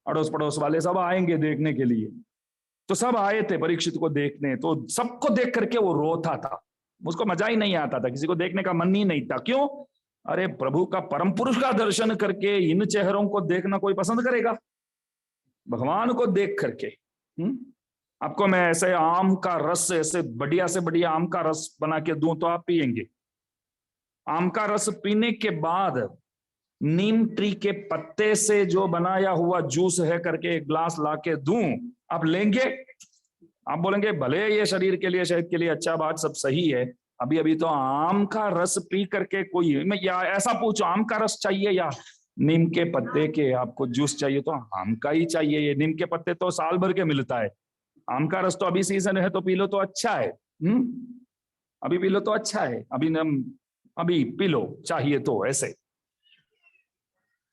अड़ोस पड़ोस वाले सब आएंगे देखने के लिए। तो सब आए थे परीक्षित को देखने। तो सबको देख करके वो रोता था, उसको मजा ही नहीं आता था, किसी को देखने का मन ही नहीं था। क्यों? अरे प्रभु का, परम पुरुष का दर्शन करके इन चेहरों को देखना कोई पसंद करेगा? भगवान को देख करके। आपको मैं ऐसे आम का रस, ऐसे बढ़िया से बढ़िया आम का रस बना के दूं तो आप पिएंगे? आम का रस पीने के बाद नीम ट्री के पत्ते से जो बनाया हुआ जूस है करके एक ग्लास लाके दूं, आप लेंगे? आप बोलेंगे भले ये शरीर के लिए, शरीर के लिए अच्छा, बात सब सही है, अभी अभी तो आम का रस पी करके कोई, मैं या ऐसा पूछो, आम का रस चाहिए या नीम के पत्ते के आपको जूस चाहिए? तो आम का ही चाहिए। ये नीम के पत्ते तो साल भर के मिलता है, आम का रस तो अभी सीजन है तो पी लो तो अच्छा है। अभी पी लो तो अच्छा है, अभी पी लो चाहिए तो। ऐसे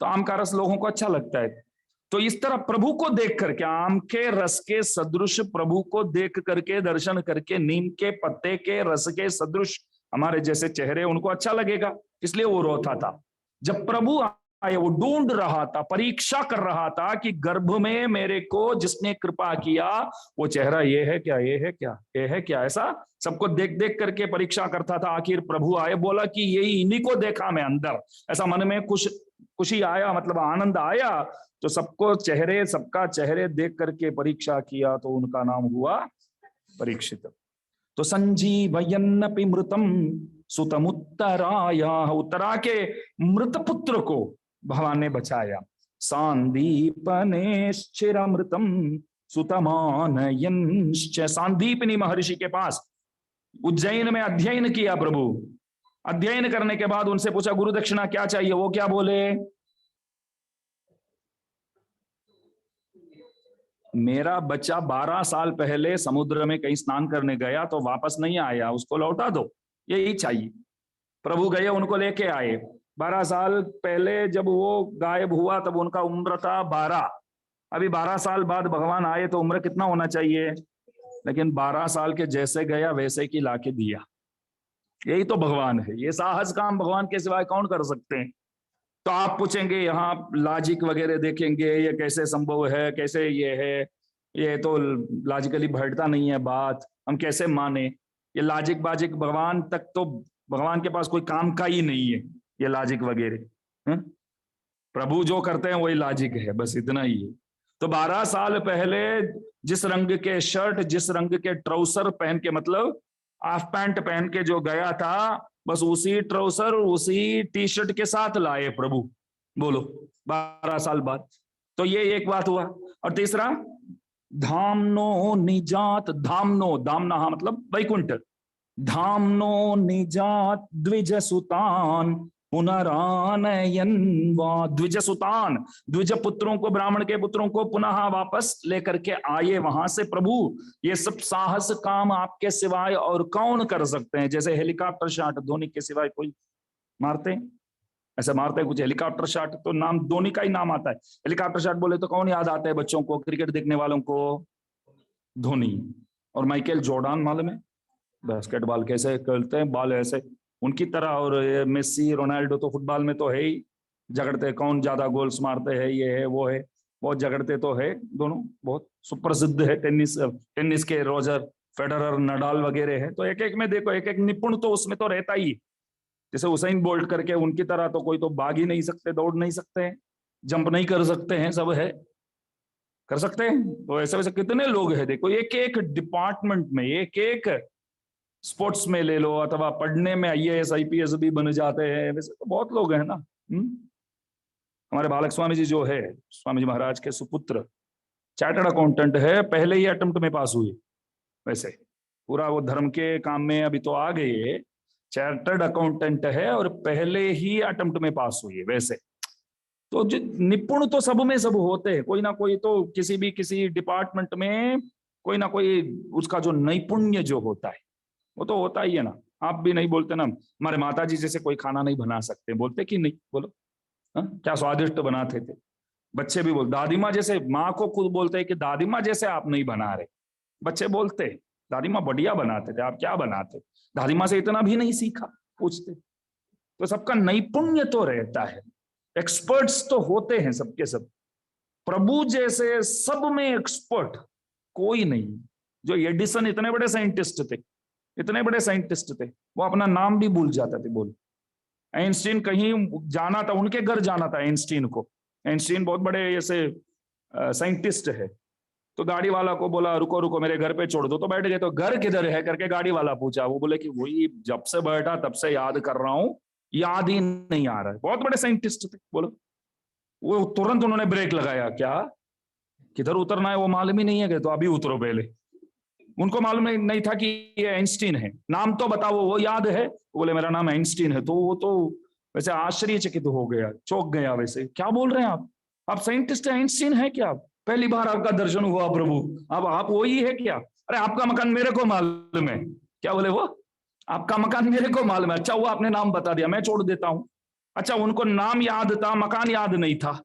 तो आम का रस लोगों को अच्छा लगता है। तो इस तरह प्रभु को देख करके, आम के रस के सदृश प्रभु को देख करके, दर्शन करके, नीम के पत्ते के रस के सदृश हमारे जैसे चेहरे उनको अच्छा लगेगा, इसलिए वो रोता था। जब प्रभु आए, वो ढूंढ रहा था, परीक्षा कर रहा था कि गर्भ में मेरे को जिसने कृपा किया वो चेहरा ये है क्या, ये है क्या, ये है क्या, ऐसा सबको देख देख करके परीक्षा करता था। आखिर प्रभु आए, बोला कि यही, इन्हीं को देखा मैं अंदर। ऐसा मन में खुशी आया, मतलब आनंद आया। तो सबको चेहरे, सबका चेहरे देख करके परीक्षा किया, तो उनका नाम हुआ परीक्षित। तो संजीवयन्नपि मृतम सुतमुत्तराया, उत्तरा के मृत पुत्र को भगवान ने बचाया। सांदीपनेश्चिरमृतम सुतमानयंश्च, सांदीपनी महर्षि के पास उज्जैन में अध्ययन किया प्रभु। अध्ययन करने के बाद उनसे पूछा गुरु दक्षिणा क्या चाहिए? वो क्या बोले? मेरा बच्चा 12 साल पहले समुद्र में कहीं स्नान करने गया तो वापस नहीं आया, उसको लौटा दो, यही चाहिए। प्रभु गए, उनको लेके आए। 12 साल पहले जब वो गायब हुआ तब उनका उम्र था 12। अभी 12 साल बाद भगवान आए तो उम्र कितना होना चाहिए? लेकिन 12 साल के जैसे गया वैसे की लाके दिया। यही तो भगवान है। ये साहस काम भगवान के सिवाय कौन कर सकते हैं? तो आप पूछेंगे यहाँ लॉजिक वगैरह देखेंगे, ये कैसे संभव है, कैसे ये है, ये तो लॉजिकली बैठता नहीं है बात, हम कैसे माने, ये लॉजिक बाजिक भगवान तक तो, भगवान के पास कोई काम का ही नहीं है ये लॉजिक वगैरह। प्रभु जो करते हैं वही लॉजिक है, बस इतना ही है। तो 12 साल पहले जिस रंग के शर्ट, जिस रंग के ट्राउसर पहन के, मतलब हाफ पैंट पहन के जो गया था, बस उसी ट्राउसर उसी टी शर्ट के साथ लाए प्रभु, बोलो 12 साल बाद। तो ये एक बात हुआ। और तीसरा, धामनो निजात, धामनो, धामना मतलब वैकुंठ, धामनो निजात द्विज सुतान पुनरानयन वा, द्विज सुतान, द्विज पुत्रों को, ब्राह्मण के पुत्रों को पुनः वापस लेकर के आए वहां से प्रभु। ये सब साहस काम आपके सिवाय और कौन कर सकते हैं? जैसे हेलीकॉप्टर शॉट धोनी के सिवाय कोई मारते हैं? ऐसे मारते हैं कुछ हेलीकॉप्टर शॉट? तो नाम धोनी का ही नाम आता है। हेलीकॉप्टर शॉट बोले तो कौन याद आता है बच्चों को, क्रिकेट देखने वालों को? धोनी। और माइकल जॉर्डन मालूम है बास्केटबॉल कैसे खेलते हैं, बॉल ऐसे उनकी तरह। और मेसी रोनाल्डो तो फुटबॉल में तो है ही, झगड़ते कौन ज्यादा गोल्स मारते हैं, ये है वो है, बहुत झगड़ते तो है दोनों, बहुत सुप्रसिद्ध है। टेनिस के रोजर फेडरर, नडाल वगैरह है। तो एक एक में देखो, एक एक निपुण तो उसमें तो रहता ही। जैसे उसेन बोल्ट करके उनकी तरह तो कोई तो भाग ही नहीं सकते, दौड़ नहीं सकते हैं, जंप नहीं कर सकते हैं, सब है कर सकते हैं। तो ऐसे वैसे कितने लोग हैं देखो, एक एक डिपार्टमेंट में, एक एक स्पोर्ट्स में ले लो, अथवा पढ़ने में IAS IPS भी बन जाते हैं, वैसे तो बहुत लोग हैं ना। हमारे बालक स्वामी जी जो है, स्वामी जी महाराज के सुपुत्र, चार्टर्ड अकाउंटेंट है, पहले ही अटेम्प्ट में पास हुए। वैसे पूरा वो धर्म के काम में अभी तो आ गए, चार्टर्ड अकाउंटेंट है और पहले ही अटेम्प्ट में पास हुई है। वैसे तो जो निपुण तो सब में सब होते हैं, कोई ना कोई तो किसी डिपार्टमेंट में कोई ना कोई उसका जो नैपुण्य जो होता है वो तो होता ही है ना। आप भी नहीं बोलते ना, हमारे माता जी जैसे कोई खाना नहीं बना सकते, बोलते कि नहीं? बोलो क्या स्वादिष्ट बनाते थे। बच्चे भी बोलते, दादी माँ जैसे, माँ को खुद बोलते हैं कि दादी माँ जैसे आप नहीं बना रहे। बच्चे बोलते दादी माँ बढ़िया बनाते थे, आप क्या बनाते? दादी माँ से इतना भी नहीं सीखा, पूछते। तो सबका नैपुण्य तो रहता है, एक्सपर्ट्स तो होते हैं सबके सब। प्रभु जैसे सब में एक्सपर्ट कोई नहीं। जो एडिसन इतने बड़े साइंटिस्ट थे, इतने बड़े साइंटिस्ट थे, वो अपना नाम भी भूल जाते थे। बोल, आइंस्टीन कहीं जाना था, उनके घर जाना था आइंस्टीन को। आइंस्टीन बहुत बड़े ऐसे साइंटिस्ट है। तो गाड़ी वाला को बोला रुको रुको मेरे घर पे छोड़ दो, तो बैठ गए। तो घर किधर है करके गाड़ी वाला पूछा, वो बोले कि वही जब से बैठा तब से याद कर रहा हूं, याद ही नहीं आ रहा है। बहुत बड़े साइंटिस्ट थे। बोलो, वो तुरंत उन्होंने ब्रेक लगाया, क्या किधर उतरना है वो मालूम ही नहीं है, तो अभी उतरो पहले। उनको मालूम नहीं था कि ये आइंस्टीन है। नाम तो बताओ, वो याद है? बोले मेरा नाम आइंस्टीन है। तो वो तो वैसे आश्चर्यचकित हो गया, चौंक गया। वैसे क्या बोल रहे हैं आप साइंटिस्ट आइंस्टीन है क्या? पहली बार आपका दर्शन हुआ प्रभु, अब आप वही है क्या? अरे आपका मकान मेरे को मालूम है। क्या बोले वो? आपका मकान मेरे को मालूम है। अच्छा, वो आपने नाम बता दिया, मैं छोड़ देता हूं। अच्छा, उनको नाम याद था, मकान याद नहीं था।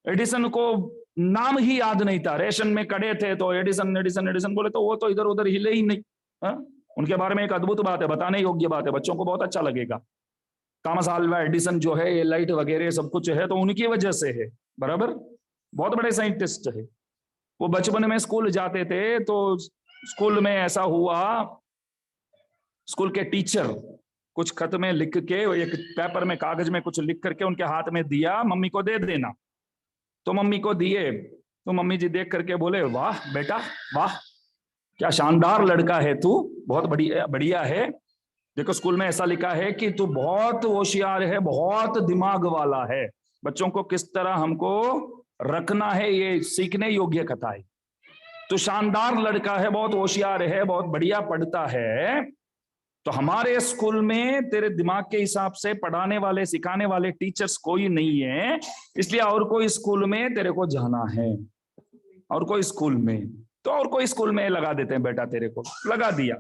एडिसन को नाम ही याद नहीं था। रेशन में कड़े थे तो एडिसन एडिसन एडिसन बोले, तो वो तो इधर उधर हिले ही नहीं। उनके बारे में एक अद्भुत बात है, बताने योग्य बात है, बच्चों को बहुत अच्छा लगेगा। थॉमस अल्वा एडिसन जो है, ये लाइट वगैरह सब कुछ है तो उनकी वजह से है, बराबर। बहुत बड़े साइंटिस्ट है। वो बचपन में स्कूल जाते थे तो स्कूल में ऐसा हुआ, स्कूल के टीचर कुछ खत में लिख के, एक पेपर में कागज में कुछ लिख करके उनके हाथ में दिया, मम्मी को दे देना। तो मम्मी को दिए तो मम्मी जी देख करके बोले, वाह बेटा वाह, क्या शानदार लड़का है तू, बहुत बढ़िया है। देखो स्कूल में ऐसा लिखा है कि तू बहुत होशियार है, बहुत दिमाग वाला है। बच्चों को किस तरह हमको रखना है ये सीखने योग्य कथा है। तो शानदार लड़का है, बहुत होशियार है, बहुत बढ़िया पढ़ता है। तो हमारे स्कूल में तेरे दिमाग के हिसाब से पढ़ाने वाले सिखाने वाले टीचर्स कोई नहीं है, इसलिए और कोई स्कूल में तेरे को जाना है। और कोई स्कूल में, तो और कोई स्कूल में लगा देते हैं बेटा, तेरे को लगा दिया।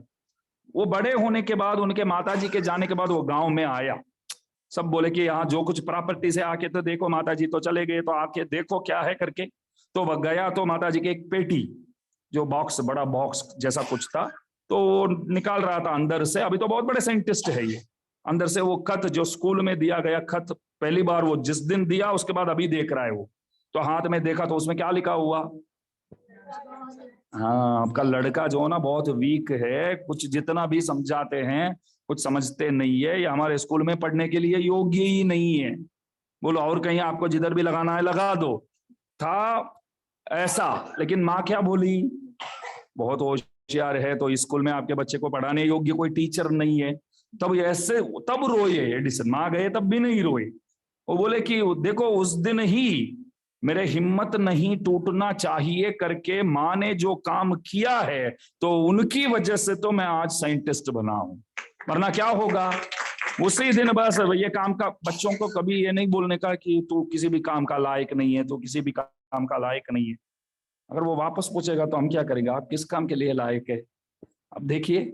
वो बड़े होने के बाद, उनके माताजी के जाने के बाद वो गांव में आया। सब बोले कि यहाँ जो कुछ प्रॉपर्टी से आके तो देखो, माताजी तो चले गए तो आके देखो क्या है करके। तो वह गया तो माताजी की एक पेटी, जो बॉक्स, बड़ा बॉक्स जैसा कुछ था, तो निकाल रहा था अंदर से। अभी तो बहुत बड़े साइंटिस्ट है ये। अंदर से वो खत जो स्कूल में दिया गया खत पहली बार वो जिस दिन दिया उसके बाद अभी देख रहा है वो, तो हाथ में देखा तो उसमें क्या लिखा हुआ? हाँ, आपका लड़का जो ना बहुत वीक है, कुछ जितना भी समझाते हैं कुछ समझते नहीं है, ये हमारे स्कूल में पढ़ने के लिए योग्य ही नहीं है। बोलो और कहीं आपको जिधर भी लगाना है लगा दो, था ऐसा। लेकिन माँ क्या बोली? बहुत होशियार है तो स्कूल में आपके बच्चे को पढ़ाने योग्य कोई टीचर नहीं है। तब ऐसे तब रोए एडिसन, माँ गए तब भी नहीं रोए। वो बोले कि देखो उस दिन ही मेरे हिम्मत नहीं टूटना चाहिए करके माँ ने जो काम किया है, तो उनकी वजह से तो मैं आज साइंटिस्ट बना हूं, वरना क्या होगा? उसी दिन बस ये काम का, बच्चों को कभी ये नहीं बोलने का कि तू किसी भी काम का लायक नहीं है, तू किसी भी काम का लायक नहीं है। अगर वो वापस पूछेगा तो हम क्या करेंगे? आप किस काम के लिए लायक है? अब देखिए,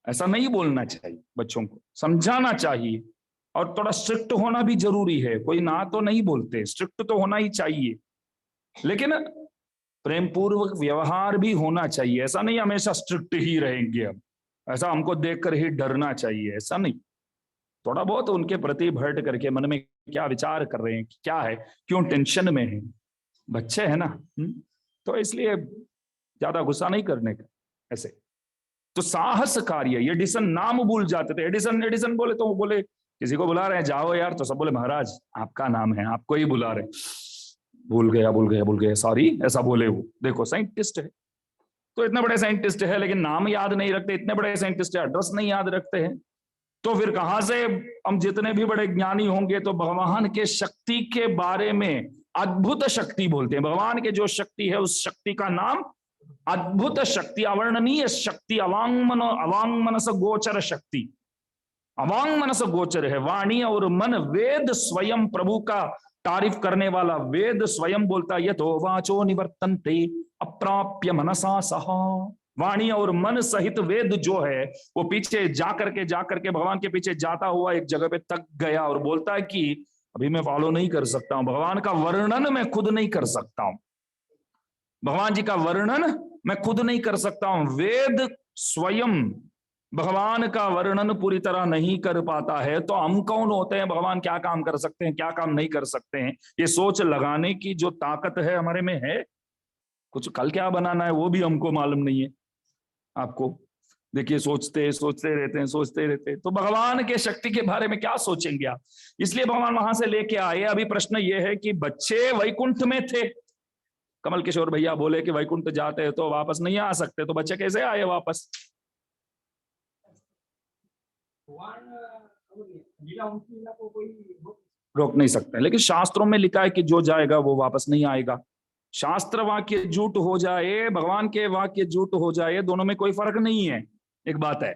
ऐसा नहीं बोलना चाहिए, बच्चों को समझाना चाहिए, और थोड़ा स्ट्रिक्ट होना भी जरूरी है। कोई ना तो नहीं बोलते, स्ट्रिक्ट तो होना ही चाहिए, लेकिन प्रेम पूर्वक व्यवहार भी होना चाहिए। ऐसा नहीं हमेशा स्ट्रिक्ट ही रहेंगे हम, ऐसा हमको देखकर ही डरना चाहिए, ऐसा नहीं। थोड़ा बहुत उनके प्रति भर्ट करके मन में क्या विचार कर रहे हैं, क्या है, क्यों टेंशन में है, बच्चे है ना। तो इसलिए ज्यादा गुस्सा नहीं करने का ऐसे। तो साहस कार्य, ये एडिसन नाम भूल जाते थे। एडिसन एडिसन बोले तो वो बोले किसी को बुला रहे हैं, जाओ यार, तो सब बोले महाराज आपका नाम है, आपको ही बुला रहे। भूल गया सॉरी, ऐसा बोले वो। देखो साइंटिस्ट है तो इतने बड़े साइंटिस्ट है, लेकिन नाम याद नहीं रखते। इतने बड़े साइंटिस्ट है, एड्रेस नहीं याद रखते हैं, तो फिर कहां से हम जितने भी बड़े ज्ञानी होंगे तो भगवान के शक्ति के बारे में अद्भुत शक्ति बोलते हैं। भगवान के जो शक्ति है उस शक्ति का नाम अद्भुत शक्ति, अवर्णनीय शक्ति, अवांग मनस गोचर शक्ति। अवांग मनस गोचर है, वाणी और मन, वेद स्वयं प्रभु का तारीफ करने वाला। वेद स्वयं बोलता है यतो वाचो निवर्तन्ते अप्राप्य मनसा सहा। वाणी और मन सहित वेद जो है वो पीछे जाकर के भगवान के पीछे जाता हुआ एक जगह पे तक गया और बोलता है कि अभी मैं फॉलो नहीं कर सकता हूं, भगवान का वर्णन मैं खुद नहीं कर सकता हूं, भगवान जी का वर्णन मैं खुद नहीं कर सकता हूं। वेद स्वयं भगवान का वर्णन पूरी तरह नहीं कर पाता है, तो हम कौन होते हैं? भगवान क्या काम कर सकते हैं, क्या काम नहीं कर सकते हैं, ये सोच लगाने की जो ताकत है हमारे में है। कुछ कल क्या बनाना है वो भी हमको मालूम नहीं है। आपको देखिए, सोचते रहते हैं, तो भगवान के शक्ति के बारे में क्या सोचेंगे आप? इसलिए भगवान वहां से लेके आए। अभी प्रश्न ये है कि बच्चे वैकुंठ में थे, कमल किशोर भैया बोले कि वैकुंठ जाते हैं तो वापस नहीं आ सकते, तो बच्चे कैसे आए वापस? रोक नहीं सकते, लेकिन शास्त्रों में लिखा है कि जो जाएगा वो वापस नहीं आएगा। शास्त्र वाक्य झूठ हो जाए, भगवान के वाक्य झूठ हो जाए, दोनों में कोई फर्क नहीं है। एक बात है,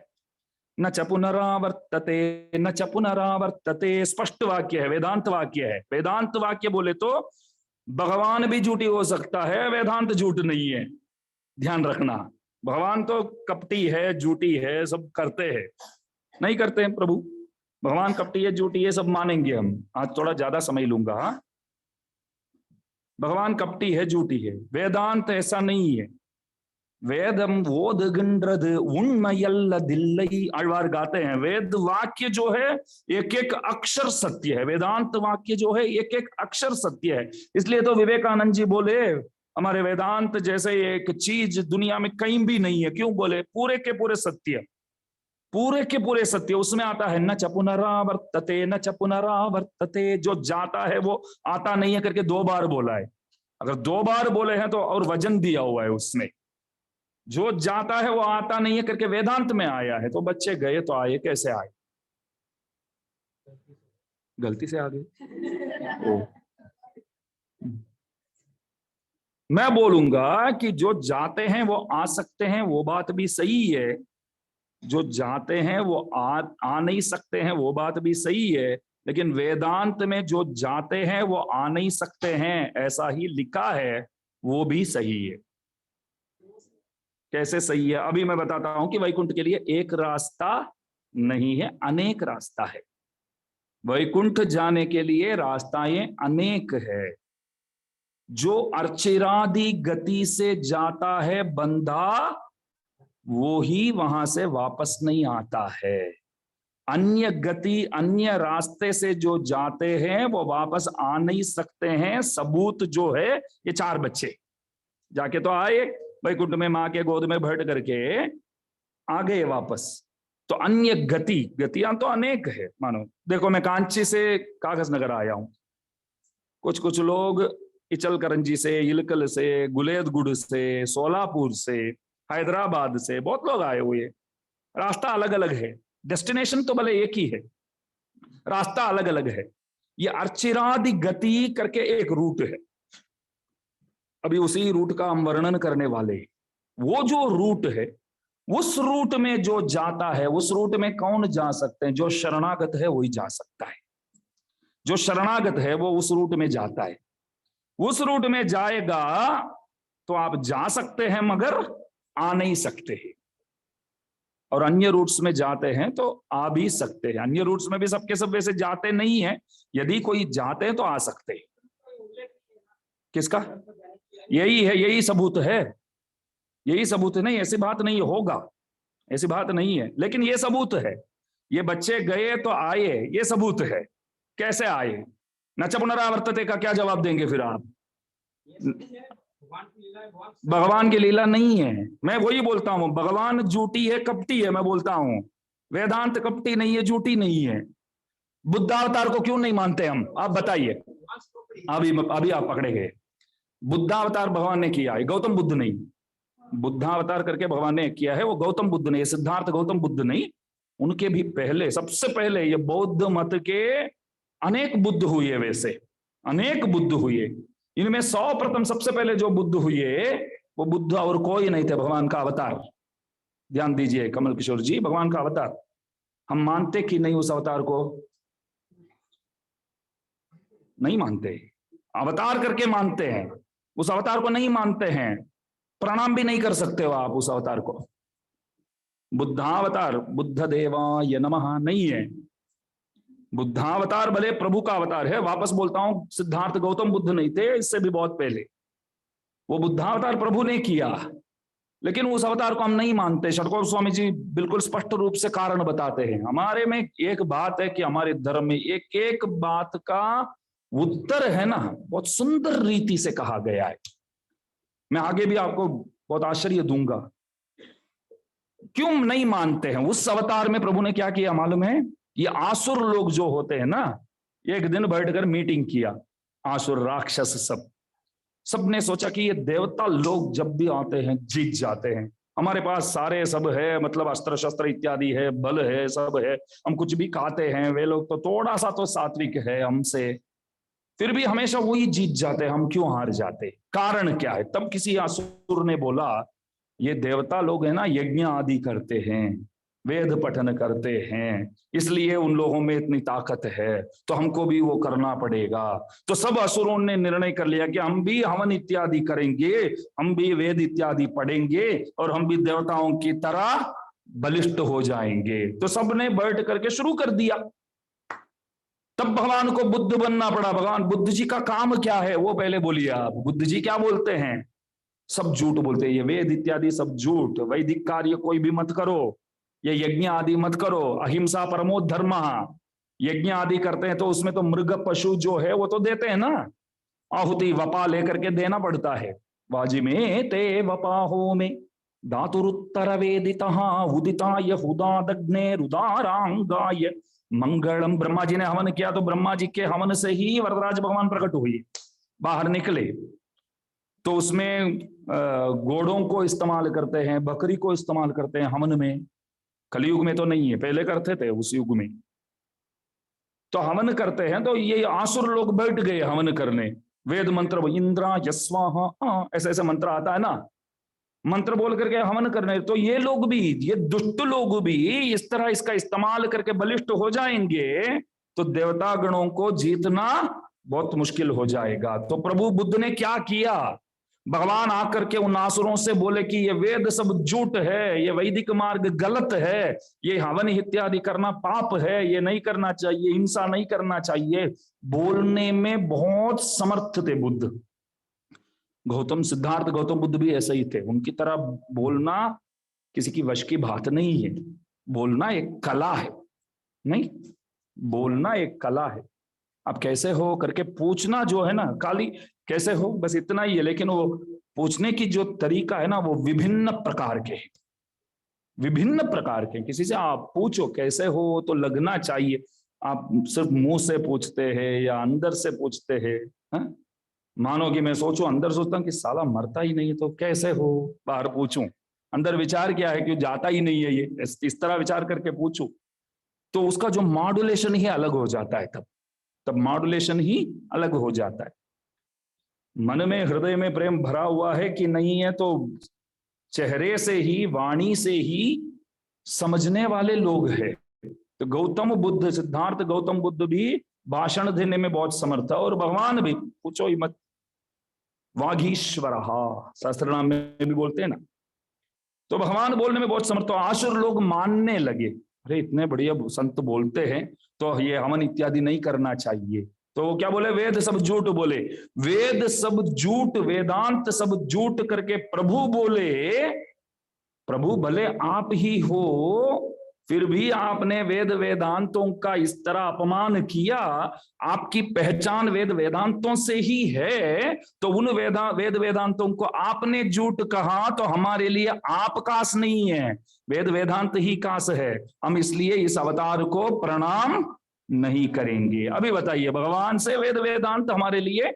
न च पुनरावर्तते न च पुनरावर्तते, स्पष्ट वाक्य है, वेदांत वाक्य है। वेदांत वाक्य बोले तो भगवान भी झूठी हो सकता है, वेदांत झूठ नहीं है, ध्यान रखना। भगवान तो कपटी है, झूठी है, सब करते हैं, नहीं करते हैं प्रभु। भगवान कपटी है, झूठी है, सब मानेंगे हम। आज थोड़ा ज्यादा समय लूंगा। हाँ, भगवान कपटी है, झूठी है, वेदांत ऐसा नहीं है। वेदम वोदगिंद्रद उन्मयल्ल दिल्लई, आழ்वार गाते हैं, वेद वाक्य जो है एक एक अक्षर सत्य है, वेदांत वाक्य जो है एक एक अक्षर सत्य है। इसलिए तो विवेकानंद जी बोले हमारे वेदांत जैसे एक चीज दुनिया में कहीं भी नहीं है। क्यों बोले? पूरे के पूरे सत्य, पूरे के पूरे सत्य। उसमें आता है न च पुनरावर्तते न च पुनरावर्तते, जो जाता है वो आता नहीं है करके 2 बार बोला है। अगर 2 बार बोले हैं तो और वजन दिया हुआ है उसमें, जो जाता है वो आता नहीं है करके वेदांत में आया है। तो बच्चे गए तो आए, कैसे आए? गलती से आ गए। ओ, मैं बोलूंगा कि जो जाते हैं वो आ सकते हैं, वो बात भी सही है। जो जाते हैं वो आ नहीं सकते हैं, वो बात भी सही है। लेकिन वेदांत में जो जाते हैं वो आ नहीं सकते हैं, ऐसा ही लिखा है, वो भी सही है। कैसे सही है? अभी मैं बताता हूं कि वैकुंठ के लिए एक रास्ता नहीं है, अनेक रास्ता है। वैकुंठ जाने के लिए रास्ताएं अनेक है। जो अर्चिरादि गति से जाता है बंधा, वो ही वहां से वापस नहीं आता है। अन्य गति, अन्य रास्ते से जो जाते हैं वो वापस आ नहीं सकते हैं। सबूत जो है ये 4 बच्चे जाके तो आए, वैकुंठ में मां के गोद में बैठ करके आ गए वापस। तो अन्य गति, गतियां तो अनेक है। मानो देखो, मैं कांची से कागज नगर आया हूं, कुछ कुछ लोग इचल करंजी से, इलकल से, गुलेदगुड़ से, सोलापुर से, हैदराबाद से, बहुत लोग आए हुए। रास्ता अलग अलग है, डेस्टिनेशन तो भले एक ही है, रास्ता अलग अलग है। ये अर्चिरादि गति करके एक रूट है, अभी उसी रूट का हम वर्णन करने वाले हैं। वो जो रूट है, उस रूट में जो जाता है, उस रूट में कौन जा सकते हैं? जो शरणागत है वही जा सकता है। जो शरणागत है वो उस रूट में जाता है। उस रूट में जाएगा तो आप जा सकते हैं मगर आ नहीं सकते हैं, और अन्य रूट्स में जाते हैं तो आ भी सकते हैं। अन्य रूट्स में भी सबके सब वैसे जाते नहीं है, यदि कोई जाते हैं तो आ सकते हैं। किसका? यही है, यही सबूत है, यही सबूत है। नहीं ऐसी बात नहीं होगा, ऐसी बात नहीं है, लेकिन ये सबूत है। ये बच्चे गए तो आए, ये सबूत है। कैसे आए? न च पुनरावर्तते का क्या जवाब देंगे फिर आप? भगवान की लीला नहीं है। मैं वही बोलता हूं, भगवान झूठी है, कपटी है। मैं बोलता हूं वेदांत कपटी नहीं है, झूठी नहीं है। बुद्धावतार को क्यों नहीं मानते हम? आप बताइए। अभी अभी आप पकड़े गए। बुद्धावतार भगवान ने किया है, गौतम बुद्ध नहीं। बुद्धावतार करके भगवान ने किया है, वो गौतम बुद्ध नहीं, सिद्धार्थ गौतम बुद्ध नहीं। उनके भी पहले, सबसे पहले ये बौद्ध मत के अनेक बुद्ध हुए, वैसे अनेक बुद्ध हुए। इनमें 100 सबसे पहले जो बुद्ध हुए वो बुद्ध और कोई नहीं थे, भगवान का अवतार। ध्यान दीजिए कमल किशोर जी, भगवान का अवतार। हम मानते कि नहीं उस अवतार को? नहीं मानते, अवतार करके मानते हैं, उस अवतार को नहीं मानते हैं। प्रणाम भी नहीं कर सकते हो आप उस अवतार को। बुद्धावतार बुद्ध देवाय नमः नहीं है। बुद्धावतार भले प्रभु का अवतार है। वापस बोलता हूं, सिद्धार्थ गौतम बुद्ध नहीं थे, इससे भी बहुत पहले। वो बुद्धावतार प्रभु ने किया, लेकिन उस अवतार को हम नहीं मानते। षडकोप स्वामी जी बिल्कुल स्पष्ट रूप से कारण बताते हैं। हमारे में एक बात है कि हमारे धर्म में एक एक बात का उत्तर है ना, बहुत सुंदर रीति से कहा गया है। मैं आगे भी आपको बहुत आश्चर्य दूंगा। क्यों नहीं मानते हैं? उस अवतार में प्रभु ने क्या किया मालूम है? ये आसुर लोग जो होते हैं ना, एक दिन बैठकर मीटिंग किया, आसुर राक्षस सबने सोचा कि ये देवता लोग जब भी आते हैं जीत जाते हैं। हमारे पास सारे सब है, मतलब अस्त्र शस्त्र इत्यादि है, बल है, सब है, हम कुछ भी खाते हैं। वे लोग तो थोड़ा सा तो सात्विक है हमसे, फिर भी हमेशा वही जीत जाते हैं, हम क्यों हार जाते? कारण क्या है? तब किसी असुर ने बोला, ये देवता लोग है ना, यज्ञ आदि करते हैं, वेद पठन करते हैं, इसलिए उन लोगों में इतनी ताकत है, तो हमको भी वो करना पड़ेगा। तो सब असुरों ने निर्णय कर लिया कि हम भी हवन इत्यादि करेंगे, हम भी वेद इत्यादि पढ़ेंगे, और हम भी देवताओं की तरह बलिष्ठ हो जाएंगे। तो सबने बैठ करके शुरू कर दिया। तब भगवान को बुद्ध बनना पड़ा। भगवान बुद्ध जी का काम क्या है वो पहले बोलिए आप। बुद्ध जी क्या बोलते हैं? सब झूठ बोलते हैं, ये वेद इत्यादि सब झूठ, वैदिक कार्य कोई भी मत करो, ये यज्ञ आदि मत करो, अहिंसा परमो धर्म। यज्ञ आदि करते हैं तो उसमें तो मृग पशु जो है वो तो देते हैं ना, आहुति वपा लेकर के देना पड़ता है। वाजी में ते वपाहो में धातुरुत्तर वेदिता उदिताय हुदादग्ने रुदारांगाय मंगलम। ब्रह्मा जी ने हवन किया तो ब्रह्मा जी के हवन से ही वरदराज भगवान प्रकट हुए, बाहर निकले। तो उसमें घोड़ों को इस्तेमाल करते हैं, बकरी को इस्तेमाल करते हैं हवन में। कलयुग में तो नहीं है, पहले करते थे उस युग में। तो हवन करते हैं तो ये आसुर लोग बैठ गए हवन करने। वेद मंत्र इंद्रा यस्वाहा ऐसे ऐसे मंत्र आता है ना, मंत्र बोल करके हवन करने। तो ये लोग भी, ये दुष्ट लोग भी इस तरह इसका इस्तेमाल करके बलिष्ठ हो जाएंगे तो देवता गणों को जीतना बहुत मुश्किल हो जाएगा। तो प्रभु बुद्ध ने क्या किया? भगवान आकर के उन आसुरों से बोले कि ये वेद सब झूठ है, ये वैदिक मार्ग गलत है, ये हवन इत्यादि करना पाप है, ये नहीं करना चाहिए, हिंसा नहीं करना चाहिए। बोलने में बहुत समर्थ थे बुद्ध। गौतम सिद्धार्थ गौतम बुद्ध भी ऐसे ही थे। उनकी तरह बोलना किसी की वश की बात नहीं है। बोलना एक कला है, नहीं, बोलना एक कला है। अब कैसे हो करके पूछना जो है ना, खाली कैसे हो बस इतना ही है, लेकिन वो पूछने की जो तरीका है ना वो विभिन्न प्रकार के हैं, विभिन्न प्रकार के। किसी से आप पूछो कैसे हो तो लगना चाहिए आप सिर्फ मुंह से पूछते हैं या अंदर से पूछते हैं। हाँ? मानो कि मैं सोचूं, अंदर सोचता हूँ कि साला मरता ही नहीं है तो कैसे हो बाहर पूछूं, अंदर विचार क्या है कि जाता ही नहीं है ये, इस तरह विचार करके पूछूं, तो उसका जो मॉड्यूलेशन ही अलग हो जाता है। तब मॉड्यूलेशन ही अलग हो जाता है। मन में हृदय में प्रेम भरा हुआ है कि नहीं है, तो चेहरे से ही वाणी से ही समझने वाले लोग हैं। तो गौतम बुद्ध, सिद्धार्थ गौतम बुद्ध भी भाषण देने में बहुत समर्थ है, और भगवान भी पूछो ही मत, वागीश्वर सहस्त्रनाम में भी बोलते हैं ना, तो भगवान बोलने में बहुत समर्थ। आसुर लोग मानने लगे, अरे इतने बढ़िया संत बोलते हैं तो ये हवन इत्यादि नहीं करना चाहिए। तो वो क्या बोले, वेद सब झूठ बोले, वेद सब झूठ, वेदांत सब झूठ करके प्रभु बोले, प्रभु भले आप ही हो, फिर भी आपने वेद वेदांतों का इस तरह अपमान किया। आपकी पहचान वेद वेदांतों से ही है, तो उन वेद वेदांतों को आपने झूठ कहा तो हमारे लिए आप कास नहीं है, वेद वेदांत ही कास है। हम इसलिए इस अवतार को प्रणाम नहीं करेंगे। अभी बताइए, भगवान से वेद वेदांत हमारे लिए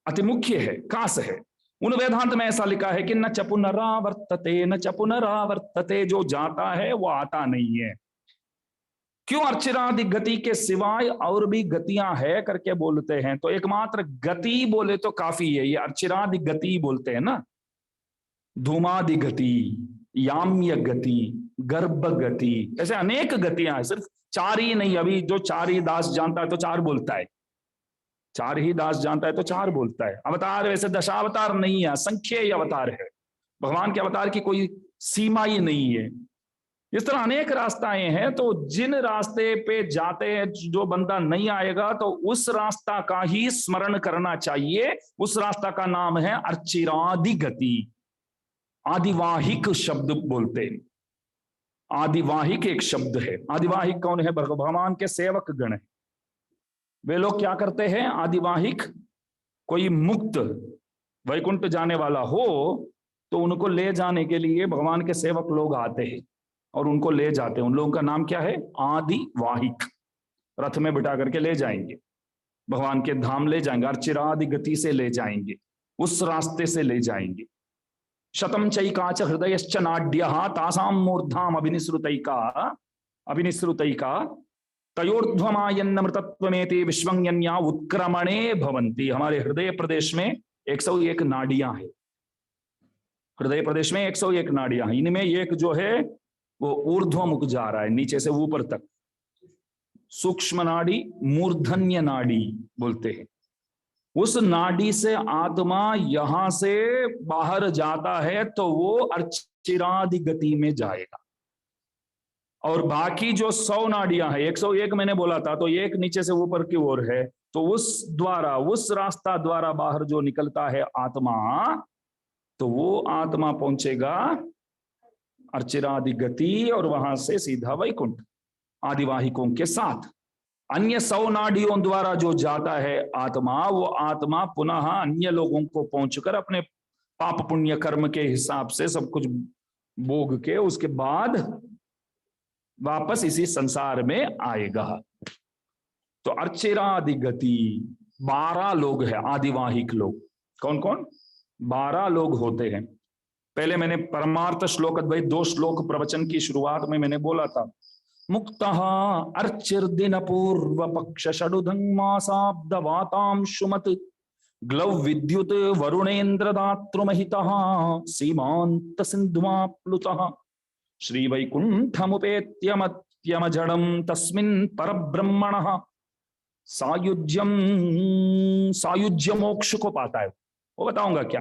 अति मुख्य है, कास है। उन वेदांत में ऐसा लिखा है कि न च पुनरावर्तते, न च पुनरावर्तते, जो जाता है वो आता नहीं है। क्यों? अर्चिरादि गति के सिवाय और भी गतियां है करके बोलते हैं, तो एकमात्र गति बोले तो काफी है, ये अर्चिरादि गति बोलते हैं ना, धूमादि गति, याम्य गति, गर्भ गति, ऐसे अनेक गतियां हैं, सिर्फ चार ही नहीं। अभी जो चार ही दास जानता है तो चार बोलता है, चार ही दास जानता है तो चार बोलता है। अवतार वैसे दशावतार नहीं है, असंख्य अवतार है, भगवान के अवतार की कोई सीमा ही नहीं है। इस तरह अनेक रास्ताएं हैं, तो जिन रास्ते पे जाते हैं जो बंदा नहीं आएगा तो उस रास्ता का ही स्मरण करना चाहिए। उस रास्ता का नाम है अर्चिरादि गति। आदिवाहिक शब्द बोलते हैं, आदिवाहिक एक शब्द है। आदिवाहिक कौन है? भगवान के सेवक गण है। वे लोग क्या करते हैं? आदिवाहिक, कोई मुक्त वैकुंठ जाने वाला हो तो उनको ले जाने के लिए भगवान के सेवक लोग आते हैं और उनको ले जाते हैं। उन लोगों का नाम क्या है? आदिवाहिक। रथ में बिठा करके ले जाएंगे, भगवान के धाम ले जाएंगे, अर्चिरादि गति से ले जाएंगे, उस रास्ते से ले जाएंगे। शतम चैकाच हृदयश्च नाड्यः तासाम मूर्धाम अभिनिसृतैका अभिनिसृतैका तयोर्ध्वमायन्नमृतत्वमेते विश्वंयन्या उत्क्रमणे भवन्ति। हमारे हृदय प्रदेश में 101 नाड़ियां हैं, हृदय प्रदेश में 101 नाड़ियां हैं। इनमें एक जो है वो ऊर्ध्वमुख जा रहा है, नीचे से ऊपर तक, सूक्ष्म नाड़ी, मूर्धन्य नाड़ी बोलते हैं। उस नाड़ी से आत्मा यहां से बाहर जाता है तो वो अर्चिरादि गति में जाएगा। और बाकी जो 100 नाड़ियां हैं, 101 मैंने बोला था, तो एक नीचे से ऊपर की ओर है, तो उस द्वारा, उस रास्ता द्वारा बाहर जो निकलता है आत्मा, तो वो आत्मा पहुंचेगा अर्चिरादि गति और वहां से सीधा वैकुंठ आदिवाहिकों के साथ। अन्य 100 नाड़ियों द्वारा जो जाता है आत्मा, वो आत्मा पुनः अन्य लोगों को पहुंचकर अपने पाप पुण्य कर्म के हिसाब से सब कुछ भोग के उसके बाद वापस इसी संसार में आएगा। तो अर्चिरादि गति 12 लोग हैं, आदिवाहिक लोग। कौन कौन? 12 लोग होते हैं। पहले मैंने परमार्थ श्लोक अद्वैत 2 श्लोक प्रवचन की शुरुआत में मैंने बोला था, मुक्तः अर्चिर्दिन पूर्व पक्ष षडुधं मासाब्द वातांशुमत ग्लव विद्युत वरुणेन्द्र दातृमहितः सीमांत सिंधुमा प्लुतः श्री वैकुंठमुपेत्यमत्यम जड़म तस्मिन् परब्रह्मणः सायुज्य मोक्ष को पाता है। वो बताऊंगा क्या।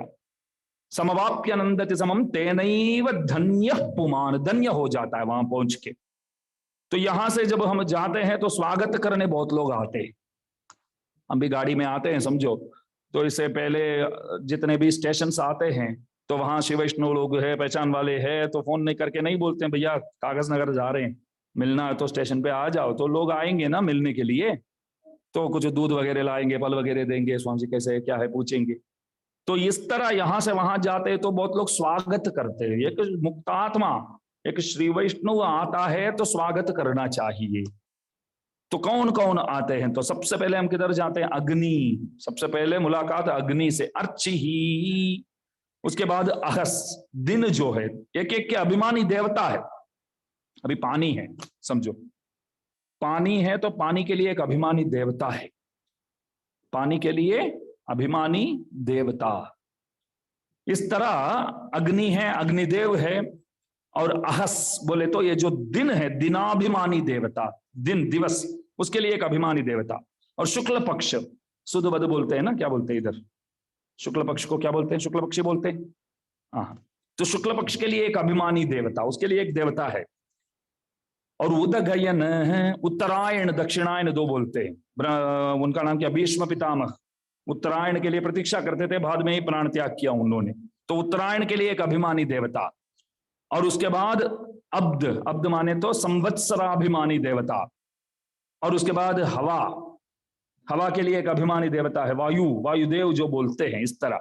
समवाप्यनंदति समम तेनैव धन्य पुमान, धन्य हो जाता है वहां पहुंच के। तो यहां से जब हम जाते हैं तो स्वागत करने बहुत लोग आते हैं। हम भी गाड़ी में आते हैं समझो, तो इससे पहले जितने भी स्टेशन आते हैं तो वहां शिव वैष्णव लोग है, पहचान वाले हैं, तो फोन नहीं करके नहीं बोलते हैं भैया कागज नगर जा रहे हैं, मिलना है तो स्टेशन पे आ जाओ, तो लोग आएंगे ना मिलने के लिए, तो कुछ दूध वगैरह लाएंगे, फल वगैरह देंगे, स्वामी जी कैसे है क्या है पूछेंगे। तो इस तरह यहां से वहां जाते हैं तो बहुत लोग स्वागत करते हैं। एक मुक्तात्मा, एक श्री वैष्णव आता है तो स्वागत करना चाहिए। तो कौन कौन आते हैं? तो सबसे पहले हम किधर जाते हैं? अग्नि। सबसे पहले मुलाकात अग्नि से, अर्च ही। उसके बाद अहस, दिन जो है, एक एक के अभिमानी देवता है। अभी पानी है, समझो पानी है तो पानी के लिए एक अभिमानी देवता है, पानी के लिए अभिमानी देवता। इस तरह अग्नि है, अग्निदेव है, और अहस बोले तो ये जो दिन है, दिनाभिमानी देवता, दिन दिवस, उसके लिए एक अभिमानी देवता। और शुक्ल पक्ष, सुध बद बोलते हैं ना, क्या बोलते हैं इधर? शुक्ल पक्ष को क्या बोलते हैं? शुक्ल पक्षी बोलते हैं। हाँ, तो शुक्ल पक्ष के लिए एक अभिमानी देवता, उसके लिए एक देवता है। और उदगयन है, उत्तरायण दक्षिणायन दो बोलते हैं। उनका नाम क्या? भीष्म पितामह। उत्तरायण के लिए प्रतीक्षा करते थे, बाद में ही प्राण त्याग किया उन्होंने। तो उत्तरायण के लिए एक अभिमानी देवता। और उसके बाद अब्द, अब्द माने तो संवत्सराभिमानी देवता। और उसके बाद हवा, हवा के लिए एक अभिमानी देवता है, वायु, वायुदेव जो बोलते हैं, इस तरह।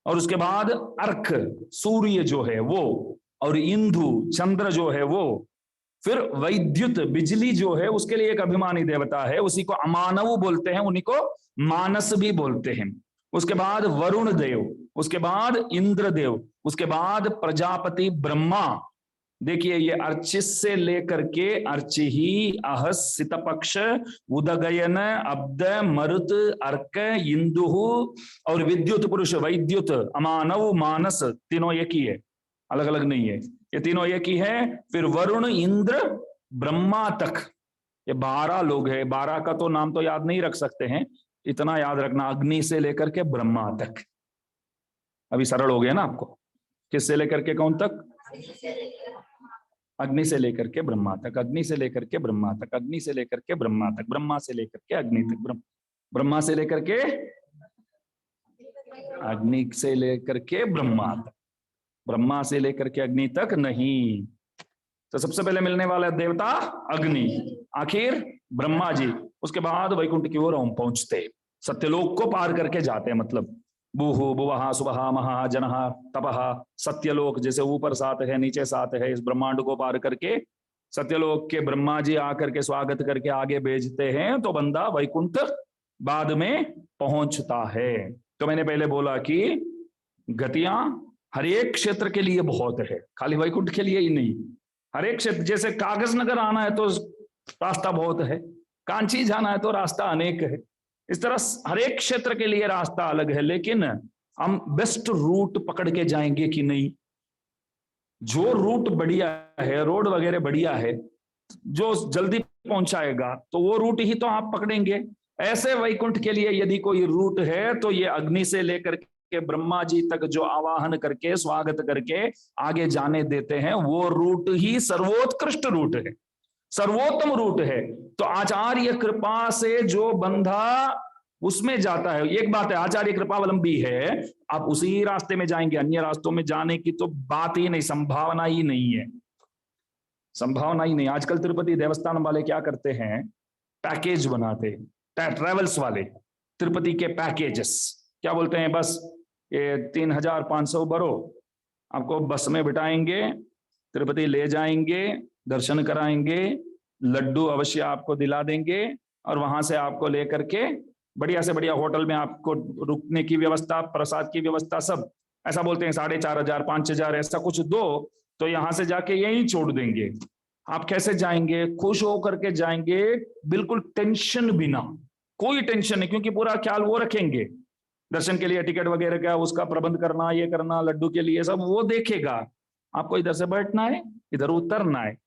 और उसके बाद अर्क, सूर्य जो है वो, और इंदु, चंद्र जो है वो। फिर वैद्युत, बिजली जो है, उसके लिए एक अभिमानी देवता है, उसी को अमानव बोलते हैं, उन्हीं को मानस भी बोलते हैं। उसके बाद वरुण देव, उसके बाद इंद्रदेव, उसके बाद प्रजापति ब्रह्मा। देखिए ये अर्चिस से लेकर के अर्चि ही, अहस, सितपक्ष, उदगयन, अब्द, मरुत, अर्क, इंदु और विद्युत पुरुष, वैद्युत, अमानव, मानस, तीनों एक ही है, अलग अलग नहीं है, ये तीनों एक ही है। फिर वरुण, इंद्र, ब्रह्मा तक ये 12 लोग हैं। 12 का तो नाम तो याद नहीं रख सकते हैं, इतना याद रखना, अग्नि से लेकर के ब्रह्मा तक। अभी सरल हो गया ना आपको? किससे लेकर के कौन तक? अग्नि से लेकर के ब्रह्मा तक, अग्नि से लेकर के ब्रह्मा तक, अग्नि से लेकर के ब्रह्मा तक, ब्रह्मा से लेकर के अग्नि तक, ब्रह्मा से लेकर के अग्नि से लेकर के ब्रह्मा तक, ब्रह्मा से लेकर के अग्नि तक नहीं। तो सबसे पहले मिलने वाला देवता अग्नि, आखिर ब्रह्मा जी, उसके बाद वैकुंठ की ओर हम पहुंचते, सत्यलोक को पार करके जाते हैं। मतलब बुहु बुवहा सुबहा महा जनहा तपहा, सत्यलोक, जैसे ऊपर 7 है नीचे 7 है, इस ब्रह्मांड को पार करके सत्यलोक के ब्रह्मा जी आकर के स्वागत करके आगे भेजते हैं, तो बंदा वैकुंठ बाद में पहुंचता है। तो मैंने पहले बोला कि गतियां हर एक क्षेत्र के लिए बहुत है, खाली वैकुंठ के लिए ही नहीं। हर एक क्षेत्र, जैसे कागज नगर आना है तो रास्ता बहुत है, कांची जाना है तो रास्ता अनेक है। इस तरह हर एक क्षेत्र के लिए रास्ता अलग है, लेकिन हम बेस्ट रूट पकड़ के जाएंगे कि नहीं। जो रूट बढ़िया है, रोड वगैरह बढ़िया है, जो जल्दी पहुंचाएगा, तो वो रूट ही तो आप पकड़ेंगे। ऐसे वैकुंठ के लिए यदि कोई रूट है तो ये अग्नि से लेकर के ब्रह्मा जी तक जो आवाहन करके स्वागत करके आगे जाने देते हैं, वो रूट ही सर्वोत्कृष्ट रूट है, सर्वोत्तम रूट है। तो आचार्य कृपा से जो बंधा उसमें जाता है, एक बात है, आचार्य कृपावलंबी है, आप उसी रास्ते में जाएंगे, अन्य रास्तों में जाने की तो बात ही नहीं, संभावना ही नहीं है, संभावना ही नहीं। आजकल तिरुपति देवस्थान वाले क्या करते हैं, पैकेज बनाते, ट्रेवल्स वाले तिरुपति के पैकेजेस, क्या बोलते हैं, बस ये 3500 भरो, आपको बस में बिठाएंगे, तिरुपति ले जाएंगे, दर्शन कराएंगे, लड्डू अवश्य आपको दिला देंगे, और वहां से आपको लेकर के बढ़िया से बढ़िया होटल में आपको रुकने की व्यवस्था, प्रसाद की व्यवस्था, सब ऐसा बोलते हैं 4500 5000 ऐसा कुछ दो, तो यहां से जाके यहीं छोड़ देंगे। आप कैसे जाएंगे? खुश होकर के जाएंगे, बिल्कुल टेंशन बिना, कोई टेंशन नहीं, क्योंकि पूरा ख्याल वो रखेंगे, दर्शन के लिए टिकट वगैरह का उसका प्रबंध करना, ये करना, लड्डू के लिए सब वो देखेगा, आपको इधर से बैठना है, इधर उतरना है।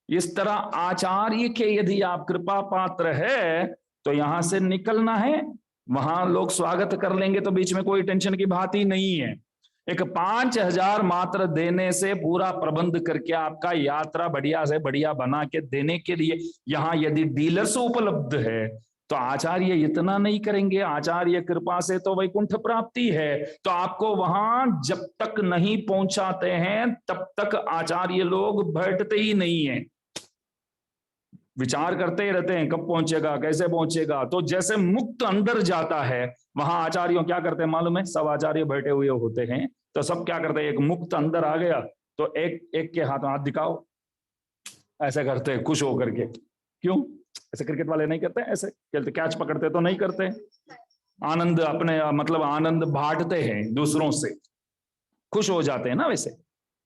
इस तरह आचार्य के यदि आप कृपा पात्र है तो यहां से निकलना है, वहां लोग स्वागत कर लेंगे, तो बीच में कोई टेंशन की बात ही नहीं है। एक 5000 मात्र देने से पूरा प्रबंध करके आपका यात्रा बढ़िया से बढ़िया बना के देने के लिए यहाँ यदि डीलर्स उपलब्ध है, तो आचार्य इतना नहीं करेंगे? आचार्य कृपा से तो वैकुंठ प्राप्ति है, तो आपको वहां जब तक नहीं पहुंचाते हैं तब तक आचार्य लोग बैठते ही नहीं है। विचार करते ही रहते हैं कब पहुंचेगा, कैसे पहुंचेगा। तो जैसे मुक्त अंदर जाता है, वहां आचार्यों क्या करते हैं मालूम है, सब आचार्य बैठे हुए होते हैं, तो सब क्या करते हैं, एक मुक्त अंदर आ गया तो एक एक के हाथ में हाथ दिखाओ, ऐसे करते हैं खुश होकर के। क्यों? ऐसे क्रिकेट वाले नहीं करते, ऐसे खेलते, कैच पकड़ते तो नहीं करते, आनंद अपने मतलब आनंद बांटते हैं दूसरों से, खुश हो जाते हैं ना। वैसे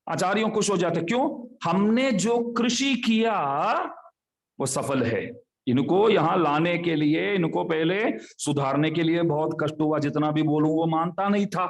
आचार्यों खुश हो जाते, क्यों? हमने जो कृषि किया वो सफल है। इनको यहां लाने के लिए, इनको पहले सुधारने के लिए बहुत कष्ट हुआ, जितना भी बोलूं वो मानता नहीं था,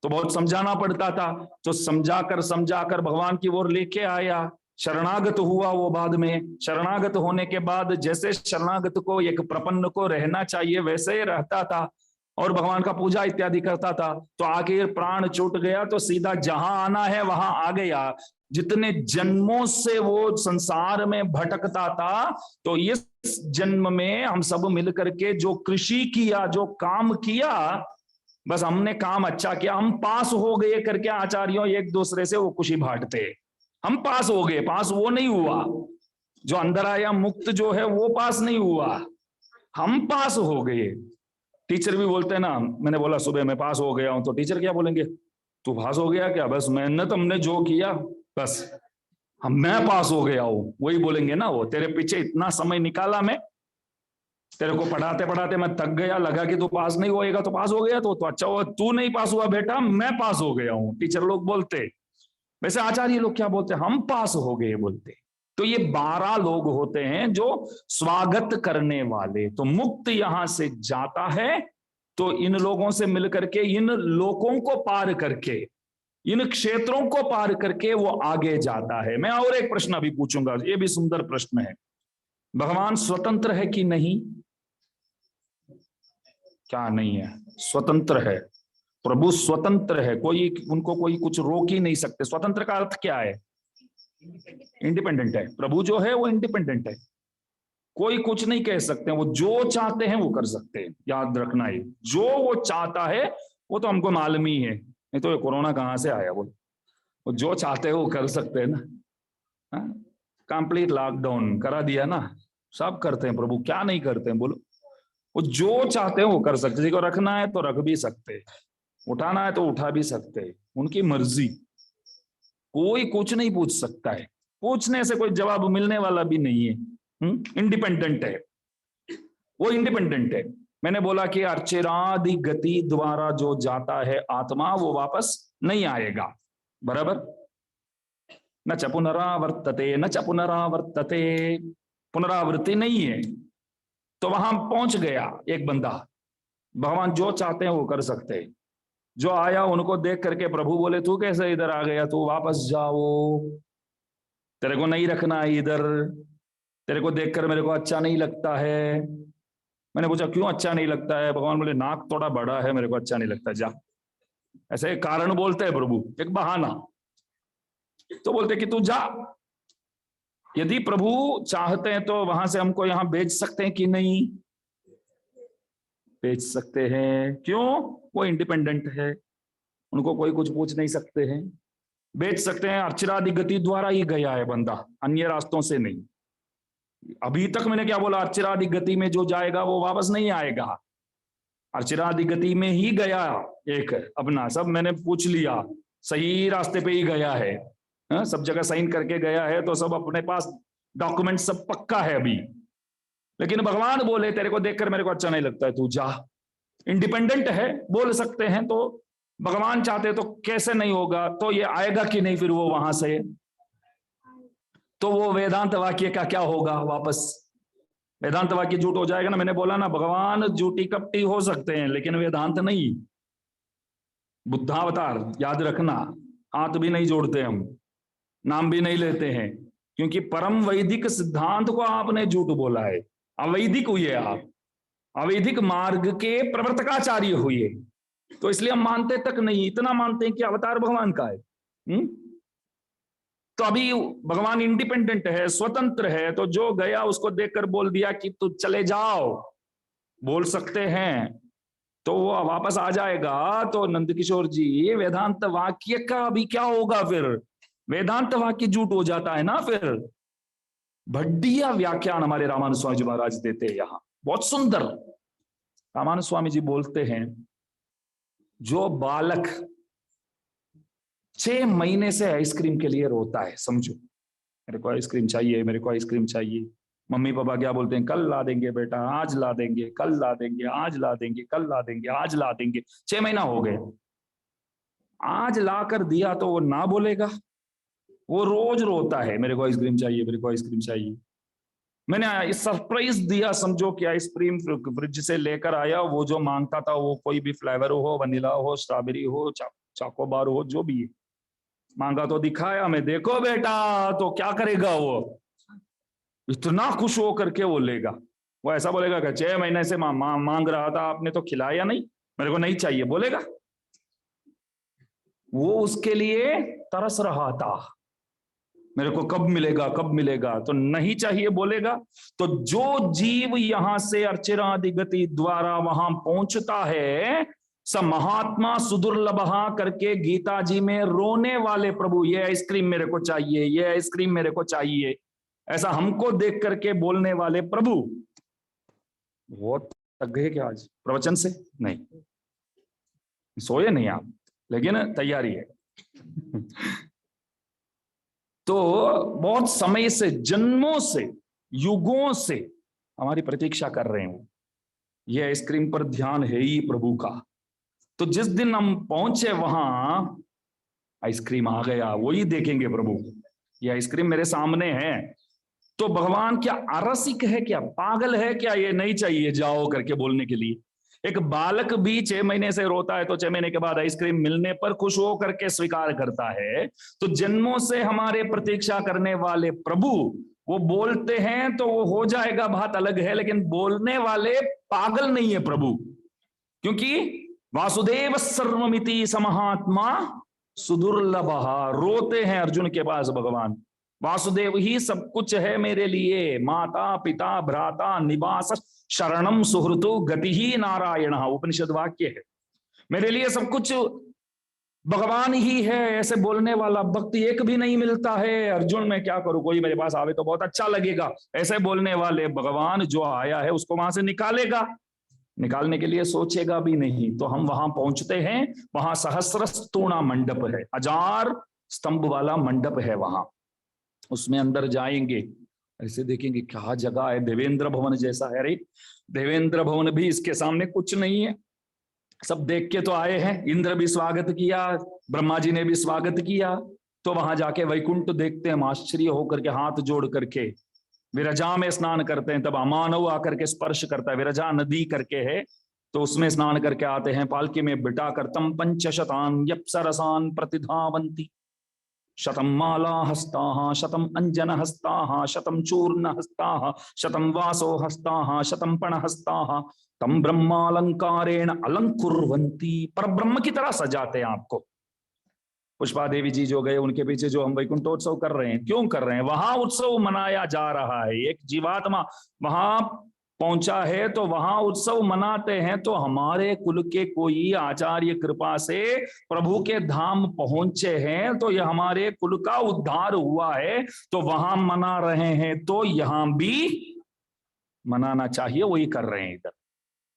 तो बहुत समझाना पड़ता था, तो समझाकर भगवान की ओर लेके आया, शरणागत हुआ वो। बाद में शरणागत होने के बाद जैसे शरणागत को, एक प्रपन्न को रहना चाहिए वैसे ही रहता था और भगवान का पूजा इत्यादि करता था। तो आखिर प्राण छूट गया तो सीधा जहां आना है वहां आ गया। जितने जन्मों से वो संसार में भटकता था, तो इस जन्म में हम सब मिलकर के जो कृषि किया, जो काम किया, बस हमने काम अच्छा किया, हम पास हो गए करके आचार्यों एक दूसरे से वो खुशी बांटते। हम पास हो गए, पास वो नहीं हुआ जो अंदर आया मुक्त जो है, वो पास नहीं हुआ, हम पास हो गए। टीचर भी बोलते हैं ना, मैंने बोला सुबह मैं पास हो गया हूं, तो टीचर क्या बोलेंगे, तू पास हो गया क्या? बस मेहनत हमने जो किया बस मैं पास हो गया हूं, वही बोलेंगे ना। वो तेरे पीछे इतना समय निकाला, मैं तेरे को पढ़ाते पढ़ाते मैं थक गया, लगा कि तू पास नहीं होएगा तो पास हो गया, तो अच्छा हुआ तू नहीं पास हुआ बेटा, मैं पास हो गया हूं, टीचर लोग बोलते। वैसे आचार्य लोग क्या बोलते, हम पास हो गए बोलते। तो ये 12 लोग होते हैं जो स्वागत करने वाले। तो मुक्त यहां से जाता है तो इन लोगों से मिलकर के, इन लोकों को पार करके, इन क्षेत्रों को पार करके वो आगे जाता है। मैं और एक प्रश्न अभी पूछूंगा, ये भी सुंदर प्रश्न है। भगवान स्वतंत्र है कि नहीं? क्या नहीं है? स्वतंत्र है। प्रभु स्वतंत्र है, कोई उनको कोई कुछ रोक ही नहीं सकते। स्वतंत्र का अर्थ क्या है? इंडिपेंडेंट है। प्रभु जो है वो इंडिपेंडेंट है, कोई कुछ नहीं कह सकते, वो जो चाहते हैं वो कर सकते हैं। याद रखना है, जो वो चाहता है वो तो हमको मालूम ही है, नहीं तो ये कोरोना कहां से आया। वो जो चाहते हैं वो कर सकते हैं ना। कंप्लीट लॉकडाउन करा दिया ना, सब करते हैं प्रभु, क्या नहीं करते हैं बोलो। वो जो चाहते हैं वो कर सकते, जिसको रखना है तो रख भी सकते, उठाना है तो उठा भी सकते, उनकी मर्जी, कोई कुछ नहीं पूछ सकता है, पूछने से कोई जवाब मिलने वाला भी नहीं है। इंडिपेंडेंट है, वो इंडिपेंडेंट है। मैंने बोला कि अर्चिरादि गति द्वारा जो जाता है आत्मा, वो वापस नहीं आएगा, बराबर। न च पुनरावर्तते, न च पुनरावर्तते, पुनरावृत्ति नहीं है। तो वहां पहुंच गया एक बंदा, भगवान जो चाहते हैं वो कर सकते हैं। जो आया उनको देख करके प्रभु बोले, तू कैसे इधर आ गया, तू वापस जाओ, तेरे को नहीं रखना है इधर, तेरे को देखकर मेरे को अच्छा नहीं लगता है। मैंने पूछा क्यों अच्छा नहीं लगता है? भगवान बोले नाक थोड़ा बड़ा है, मेरे को अच्छा नहीं लगता, जा। ऐसे एक कारण बोलते हैं प्रभु, एक बहाना। तो बोलते कि तू जा। यदि प्रभु चाहते हैं तो वहां से हमको यहां भेज सकते हैं कि नहीं? भेज सकते हैं। क्यों? वो इंडिपेंडेंट है, उनको कोई कुछ पूछ नहीं सकते हैं, भेज सकते हैं। अर्चिरादि गति द्वारा ही गया है बंदा, अन्य रास्तों से नहीं। अभी तक मैंने क्या बोला, अर्चिरादि गति में जो जाएगा वो वापस नहीं आएगा। अर्चिरादि गति में ही गया एक अपना, सब मैंने पूछ लिया, सही रास्ते पे ही गया है। सब जगह साइन करके गया है, तो सब अपने पास डॉक्यूमेंट सब पक्का है अभी। लेकिन भगवान बोले तेरे को देखकर मेरे को अच्छा नहीं लगता है, तू जा। इंडिपेंडेंट है, बोल सकते हैं। तो भगवान चाहते तो कैसे नहीं होगा? तो ये आएगा कि नहीं फिर वो वहां से? तो वो वेदांत वाक्य का क्या होगा? वापस वेदांत वाक्य झूठ हो जाएगा ना। मैंने बोला ना, भगवान झूठी कपटी हो सकते हैं लेकिन वेदांत नहीं। बुद्धावतार याद रखना, हाथ भी नहीं जोड़ते हम, नाम भी नहीं लेते हैं, क्योंकि परम वैदिक सिद्धांत को आपने झूठ बोला है। अवैधिक हुए आप, अवैधिक मार्ग के प्रवर्तकाचार्य हुए, तो इसलिए हम मानते तक नहीं, इतना मानते हैं कि अवतार भगवान का है। तो अभी भगवान इंडिपेंडेंट है, स्वतंत्र है, तो जो गया उसको देखकर बोल दिया कि तू चले जाओ, बोल सकते हैं, तो वो वापस आ जाएगा। तो नंदकिशोर जी, वेदांत वाक्य का अभी क्या होगा फिर? वेदांत वाक्य झूठ हो जाता है ना फिर। बढ़िया व्याख्यान हमारे रामानुज स्वामी जी महाराज देते हैं यहाँ, बहुत सुंदर। रामानुज स्वामी जी बोलते हैं, जो बालक 6 महीने से आइसक्रीम के लिए रोता है, समझो मेरे को आइसक्रीम चाहिए, मेरे को आइसक्रीम चाहिए, मम्मी पापा क्या बोलते हैं, कल ला देंगे बेटा, आज ला देंगे, कल ला देंगे, आज ला देंगे, कल ला देंगे, आज ला देंगे। 6 महीना हो गए, आज ला कर दिया तो वो ना बोलेगा? वो रोज रोता है, मेरे को आइसक्रीम चाहिए, मेरे को आइसक्रीम चाहिए। मैंने सरप्राइज दिया, समझो कि आइसक्रीम फ्रिज से लेकर आया, वो जो मांगता था वो कोई भी फ्लेवर हो, वनीला हो, स्ट्रॉबेरी हो, चाकोबार हो, जो भी है, मांगा तो दिखाया मैं, देखो बेटा, तो क्या करेगा वो? इतना खुश हो करके वो लेगा। वो ऐसा बोलेगा कि 6 महीने से मांग रहा था, आपने तो खिलाया नहीं, मेरे को नहीं चाहिए, बोलेगा? वो उसके लिए तरस रहा था, मेरे को कब मिलेगा, कब मिलेगा, तो नहीं चाहिए बोलेगा। तो जो जीव यहां से अर्चिरादि गति द्वारा वहां पहुंचता है, स महात्मा सुदुर्लभा करके गीता जी में रोने वाले प्रभु, ये आइसक्रीम मेरे को चाहिए, ये आइसक्रीम मेरे को चाहिए, ऐसा हमको देख करके बोलने वाले प्रभु, वो थक गए क्या आज प्रवचन से? नहीं, सोए नहीं आप, लेकिन तैयारी है। तो बहुत समय से, जन्मों से, युगों से हमारी प्रतीक्षा कर रहे हैं वो, ये आइसक्रीम पर ध्यान है ही प्रभु का। तो जिस दिन हम पहुंचे वहां, आइसक्रीम आ गया, वही देखेंगे प्रभु, ये आइसक्रीम मेरे सामने है। तो भगवान क्या अरसिक है क्या, पागल है क्या, ये नहीं चाहिए जाओ करके बोलने के लिए? एक बालक भी 6 महीने से रोता है, तो 6 महीने के बाद आइसक्रीम मिलने पर खुश हो करके स्वीकार करता है। तो जन्मों से हमारे प्रतीक्षा करने वाले प्रभु, वो बोलते हैं तो वो हो जाएगा, बात अलग है, लेकिन बोलने वाले पागल नहीं है प्रभु, क्योंकि वासुदेव सर्वमिति समहात्मा सुदुर्लभ। रोते हैं अर्जुन के पास भगवान, वासुदेव ही सब कुछ है मेरे लिए, माता पिता भ्राता निवास शरणम सुहृतु गति ही नारायण, उपनिषद वाक्य है, मेरे लिए सब कुछ भगवान ही है। ऐसे बोलने वाला भक्त एक भी नहीं मिलता है। अर्जुन मैं क्या करूं, कोई मेरे पास आवे तो बहुत अच्छा लगेगा, ऐसे बोलने वाले भगवान जो आया है उसको वहां से निकालेगा, निकालने के लिए सोचेगा भी नहीं। तो हम वहां पहुंचते हैं, वहां सहस्रस्तूणा मंडप है, 1000 स्तंभ वाला मंडप है वहां, उसमें अंदर जाएंगे, ऐसे देखेंगे क्या जगह है, देवेंद्र भवन जैसा है। अरे देवेंद्र भवन भी इसके सामने कुछ नहीं है, सब देख के तो आए हैं, इंद्र भी स्वागत किया, ब्रह्मा जी ने भी स्वागत किया। तो वहां जाके वैकुंठ देखते हैं, आश्चर्य होकर के हाथ जोड़ करके विरजा में स्नान करते हैं, तब अमानव आकर के स्पर्श करता है, विरजा नदी करके है, तो उसमें स्नान करके आते हैं, पालकी में बिठा कर तम पंचशतान यप्सरसान प्रतिधावंती, शतम माला हस्ता, शतम अंजन हस्ता, शतम चूर्ण हस्ता, शतम वासो हस्ता, शतम पण हस्ता, तम ब्रह्मालंकारेण अलंकुर्वंती, पर ब्रह्म की तरह सजाते हैं आपको। पुष्पा देवी जी जो गए, उनके पीछे जो हम वैकुंठोत्सव कर रहे हैं, क्यों कर रहे हैं? वहां उत्सव मनाया जा रहा है, एक जीवात्मा वहां पहुंचा है तो वहां उत्सव मनाते हैं। तो हमारे कुल के कोई आचार्य कृपा से प्रभु के धाम पहुंचे हैं, तो यह हमारे कुल का उद्धार हुआ है, तो वहां मना रहे हैं, तो यहां भी मनाना चाहिए, वही कर रहे हैं इधर।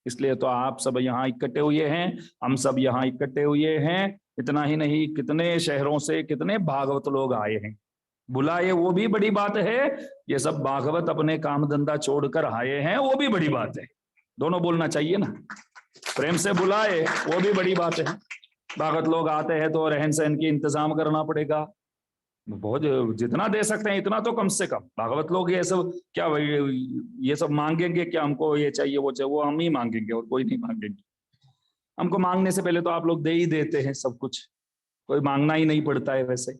इसलिए तो आप सब यहाँ इकट्ठे हुए हैं, हम सब यहाँ इकट्ठे हुए हैं। इतना ही नहीं, कितने शहरों से कितने भागवत लोग आए हैं, बुलाए वो भी बड़ी बात है, ये सब भागवत अपने काम धंधा छोड़कर आए हैं वो भी बड़ी बात है, दोनों बोलना चाहिए ना, प्रेम से बुलाए वो भी बड़ी बात है। भागवत लोग आते हैं तो रहन सहन की इंतजाम करना पड़ेगा, बहुत जितना दे सकते हैं इतना तो कम से कम। भागवत लोग ये सब क्या, ये सब मांगेंगे क्या, हमको ये चाहिए वो चाहिए, वो हम ही मांगेंगे और कोई नहीं मांगेंगे। हमको मांगने से पहले तो आप लोग दे ही देते हैं सब कुछ, कोई मांगना ही नहीं पड़ता है वैसे।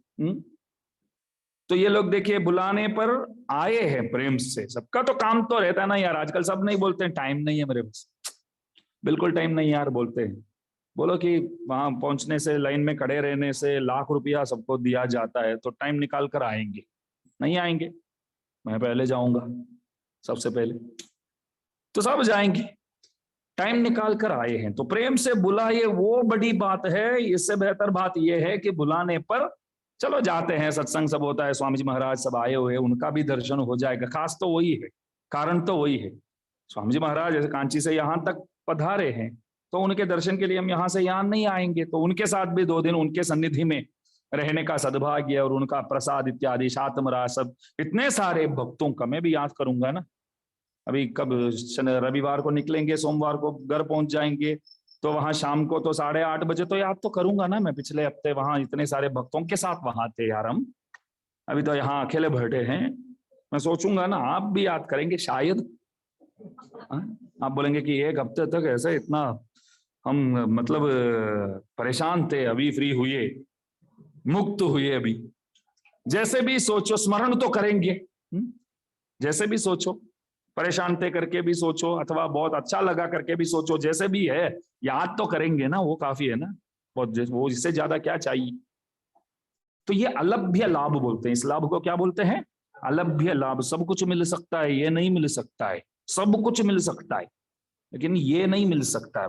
तो ये लोग देखिए बुलाने पर आए हैं प्रेम से, सबका तो काम तो रहता है ना यार, आजकल सब नहीं बोलते हैं टाइम नहीं है मेरे पास, बिल्कुल टाइम नहीं यार बोलते हैं। बोलो कि वहां पहुंचने से, लाइन में खड़े रहने से लाख रुपया सबको दिया जाता है, तो टाइम निकाल कर आएंगे? नहीं आएंगे, मैं पहले जाऊंगा सबसे पहले, तो सब जाएंगे, टाइम निकाल कर आए हैं तो प्रेम से बुलाए, वो बड़ी बात है। इससे बेहतर बात यह है कि बुलाने पर चलो जाते हैं, सत्संग सब होता है, स्वामी जी महाराज सब आए हुए, उनका भी दर्शन हो जाएगा। खास तो वही है, कारण तो वही है। स्वामी जी महाराज जैसे कांची से यहाँ तक पधारे हैं, तो उनके दर्शन के लिए हम यहाँ से यहाँ नहीं आएंगे, तो उनके साथ भी 2 दिन उनके सन्निधि में रहने का सद्भाग्य और उनका प्रसाद इत्यादि शातमरा सब इतने सारे भक्तों का मैं भी याद करूंगा ना। अभी कब रविवार को निकलेंगे, सोमवार को घर पहुंच जाएंगे, तो वहां शाम को तो 8:30 बजे तो याद तो करूंगा ना। मैं पिछले हफ्ते वहां इतने सारे भक्तों के साथ वहां थे यार हम। अभी तो यहाँ अकेले बैठे हैं, मैं सोचूंगा ना आप भी याद करेंगे शायद। आप बोलेंगे कि 1 हफ्ते तक ऐसे इतना हम मतलब परेशान थे, अभी फ्री हुए, मुक्त हुए अभी। जैसे भी सोचो स्मरण तो करेंगे, जैसे भी सोचो, परेशान थे करके भी सोचो अथवा बहुत अच्छा लगा करके भी सोचो, जैसे भी है याद तो करेंगे ना, वो काफी है ना। बहुत वो इससे ज्यादा क्या चाहिए। तो ये अलभ्य लाभ बोलते हैं, इस लाभ को क्या बोलते हैं? अलभ्य लाभ। सब कुछ मिल सकता है, ये नहीं मिल सकता है। सब कुछ मिल सकता है लेकिन ये नहीं मिल सकता है।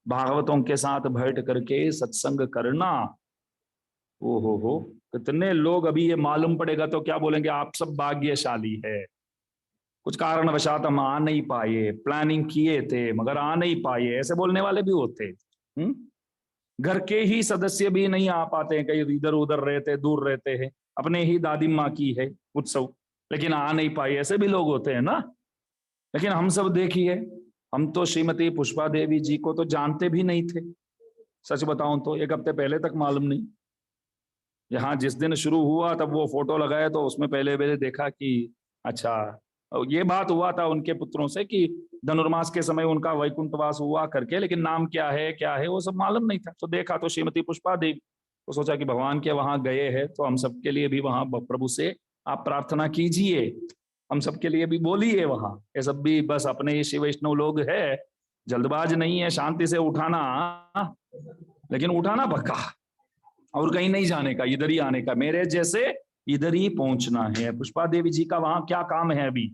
भागवतों के साथ बैठ करके सत्संग करना, ओ हो, कितने लोग अभी ये मालूम पड़ेगा तो क्या बोलेंगे, आप सब भाग्यशाली है। कुछ कारणवशात हम आ नहीं पाए, प्लानिंग किए थे मगर आ नहीं पाए, ऐसे बोलने वाले भी होते। घर के ही सदस्य भी नहीं आ पाते हैं, कहीं इधर उधर रहते, दूर रहते हैं। अपने ही दादी माँ की है उत्सव, लेकिन आ नहीं पाए, ऐसे भी लोग होते हैं ना। लेकिन हम सब देखिए, हम तो श्रीमती पुष्पा देवी जी को तो जानते भी नहीं थे। सच बताऊं तो 1 हफ्ते पहले तक मालूम नहीं। यहाँ जिस दिन शुरू हुआ तब वो फोटो लगाया, तो उसमें पहले देखा कि अच्छा, ये बात हुआ था उनके पुत्रों से कि धनुर्मास के समय उनका वैकुंठवास हुआ करके, लेकिन नाम क्या है वो सब मालूम नहीं था। तो देखा तो श्रीमती पुष्पा देवी, तो सोचा कि भगवान के वहां गए हैं तो हम सबके लिए भी वहां प्रभु से आप प्रार्थना कीजिए, हम सबके लिए भी बोलिए। वहां ये सब भी बस अपने ही शिव वैष्णव लोग है, जल्दबाज नहीं है, शांति से उठाना, लेकिन उठाना पक्का, और कहीं नहीं जाने का, इधर ही आने का, मेरे जैसे इधर ही पहुंचना है। पुष्पा देवी जी का वहां क्या काम है? अभी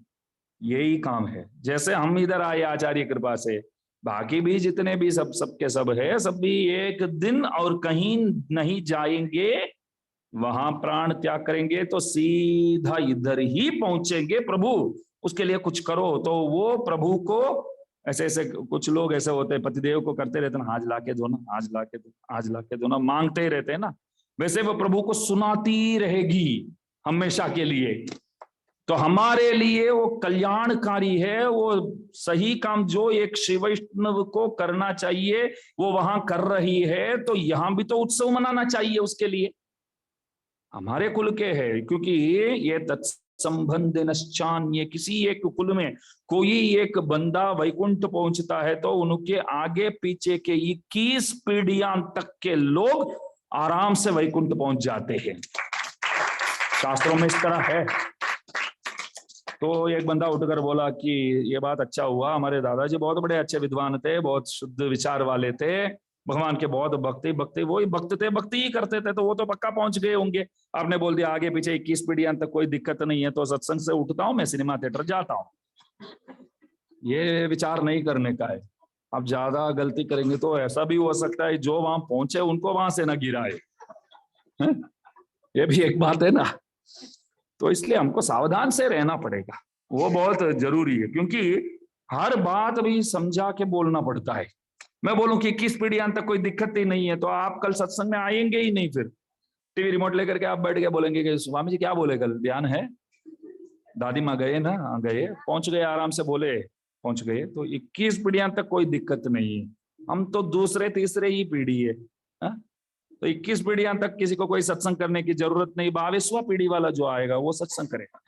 यही काम है। जैसे हम इधर आए आचार्य कृपा से, बाकी भी जितने भी सबके सब है, सब भी एक दिन और कहीं नहीं जाएंगे, वहां प्राण त्याग करेंगे तो सीधा इधर ही पहुंचेंगे। प्रभु उसके लिए कुछ करो, तो वो प्रभु को ऐसे ऐसे कुछ लोग ऐसे होते हैं, पतिदेव को करते रहते हैं, आज लाके दो ना, आज लाके दो, आज लाके दो ना, मांगते ही रहते हैं ना। वैसे वो प्रभु को सुनाती रहेगी हमेशा के लिए। तो हमारे लिए वो कल्याणकारी है, वो सही काम जो एक शिव वैष्णव को करना चाहिए वो वहां कर रही है, तो यहां भी तो उत्सव मनाना चाहिए उसके लिए। हमारे कुल के है, क्योंकि ये तत्संबंध नश्चान, ये किसी एक कुल में कोई एक बंदा वैकुंठ पहुंचता है तो उनके आगे पीछे के 21 पीढ़ियां तक के लोग आराम से वैकुंठ पहुंच जाते हैं। शास्त्रों में इस तरह है। तो एक बंदा उठकर बोला कि ये बात अच्छा हुआ, हमारे दादाजी बहुत बड़े अच्छे विद्वान थे, बहुत शुद्ध विचार वाले थे, भगवान के बहुत भक्ति वही भक्त थे, भक्ति ही करते थे, तो वो तो पक्का पहुंच गए होंगे। आपने बोल दिया आगे पीछे 21 पीढ़ियां तक कोई दिक्कत नहीं है, तो सत्संग से उठता हूं मैं, सिनेमा थिएटर जाता हूं। ये विचार नहीं करने का है। अब ज्यादा गलती करेंगे तो ऐसा भी हो सकता है जो वहां पहुंचे उनको वहां से न गिराए, ये भी एक बात है ना। तो इसलिए हमको सावधान से रहना पड़ेगा, वो बहुत जरूरी है, क्योंकि हर बात भी समझा के बोलना पड़ता है। मैं बोलूं कि 21 पीढ़ियां तक कोई दिक्कत ही नहीं है, तो आप कल सत्संग में आएंगे ही नहीं। फिर टीवी रिमोट लेकर के आप बैठ के बोलेंगे कि स्वामी जी क्या बोले कल, ध्यान है? दादी माँ गए ना, गए, पहुंच गए, आराम से बोले, पहुंच गए। तो 21 पीढ़ियां तक कोई दिक्कत नहीं है। हम तो दूसरे तीसरे ही पीढ़ी है, हा? तो 21 पीढ़ियां तक किसी को कोई सत्संग करने की जरूरत नहीं। 22वां पीढ़ी वाला जो आएगा वो सत्संग करेगा।